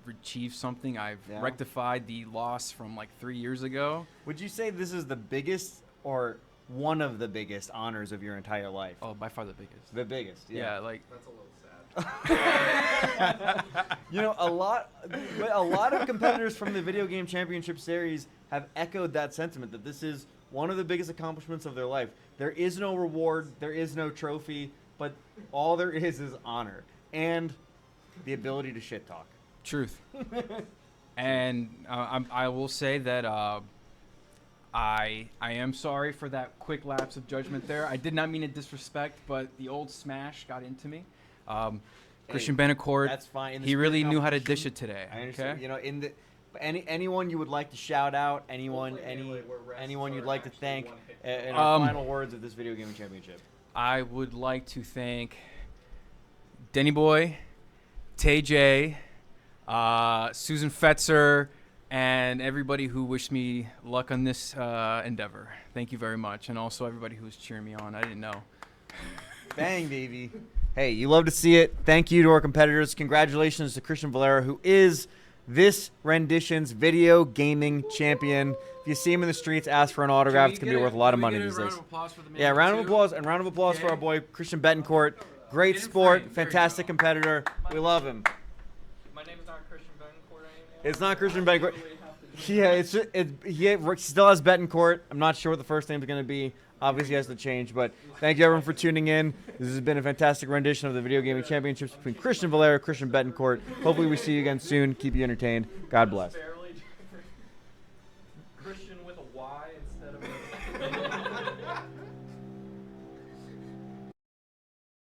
achieved something. I've rectified the loss from like 3 years ago. Would you say this is the biggest or one of the biggest honors of your entire life? Oh, by far the biggest. The biggest, yeah. Yeah, like That's a little sad. You know, a lot of competitors from the Video Game Championship Series have echoed that sentiment, that this is one of the biggest accomplishments of their life. There is no reward, there is no trophy, but all there is honor and the ability to shit talk. Truth. And I will say that I am sorry for that quick lapse of judgment there. I did not mean to disrespect, but the old smash got into me. Christian Betancourt, That's fine. he really knew how to dish it today. I understand. Okay? You know, in the anyone you would like to shout out, anyone you'd like to thank in our final words of this Video Gaming Championship. I would like to thank Denny Boy, Tay J, Susan Fetzer, and everybody who wished me luck on this endeavor. Thank you very much. And also everybody who was cheering me on. I didn't know. Bang, baby. Hey, you love to see it. Thank you to our competitors. Congratulations to Christian Valera, who is this rendition's video gaming champion. If you see him in the streets, ask for an autograph. It's going to be worth a lot of money these days. Yeah, round of applause, and round of applause for our boy Christian Betancourt. Great sport, fantastic competitor. We love him. My name is not Christian Betancourt anymore. It's not Christian Betancourt. Yeah, he still has Betancourt. I'm not sure what the first name's going to be. Obviously, it has to change. But thank you, everyone, for tuning in. This has been a fantastic rendition of the Video Gaming Championships between Christian Valera and Christian Betancourt. Hopefully, we see you again soon. Keep you entertained. God bless.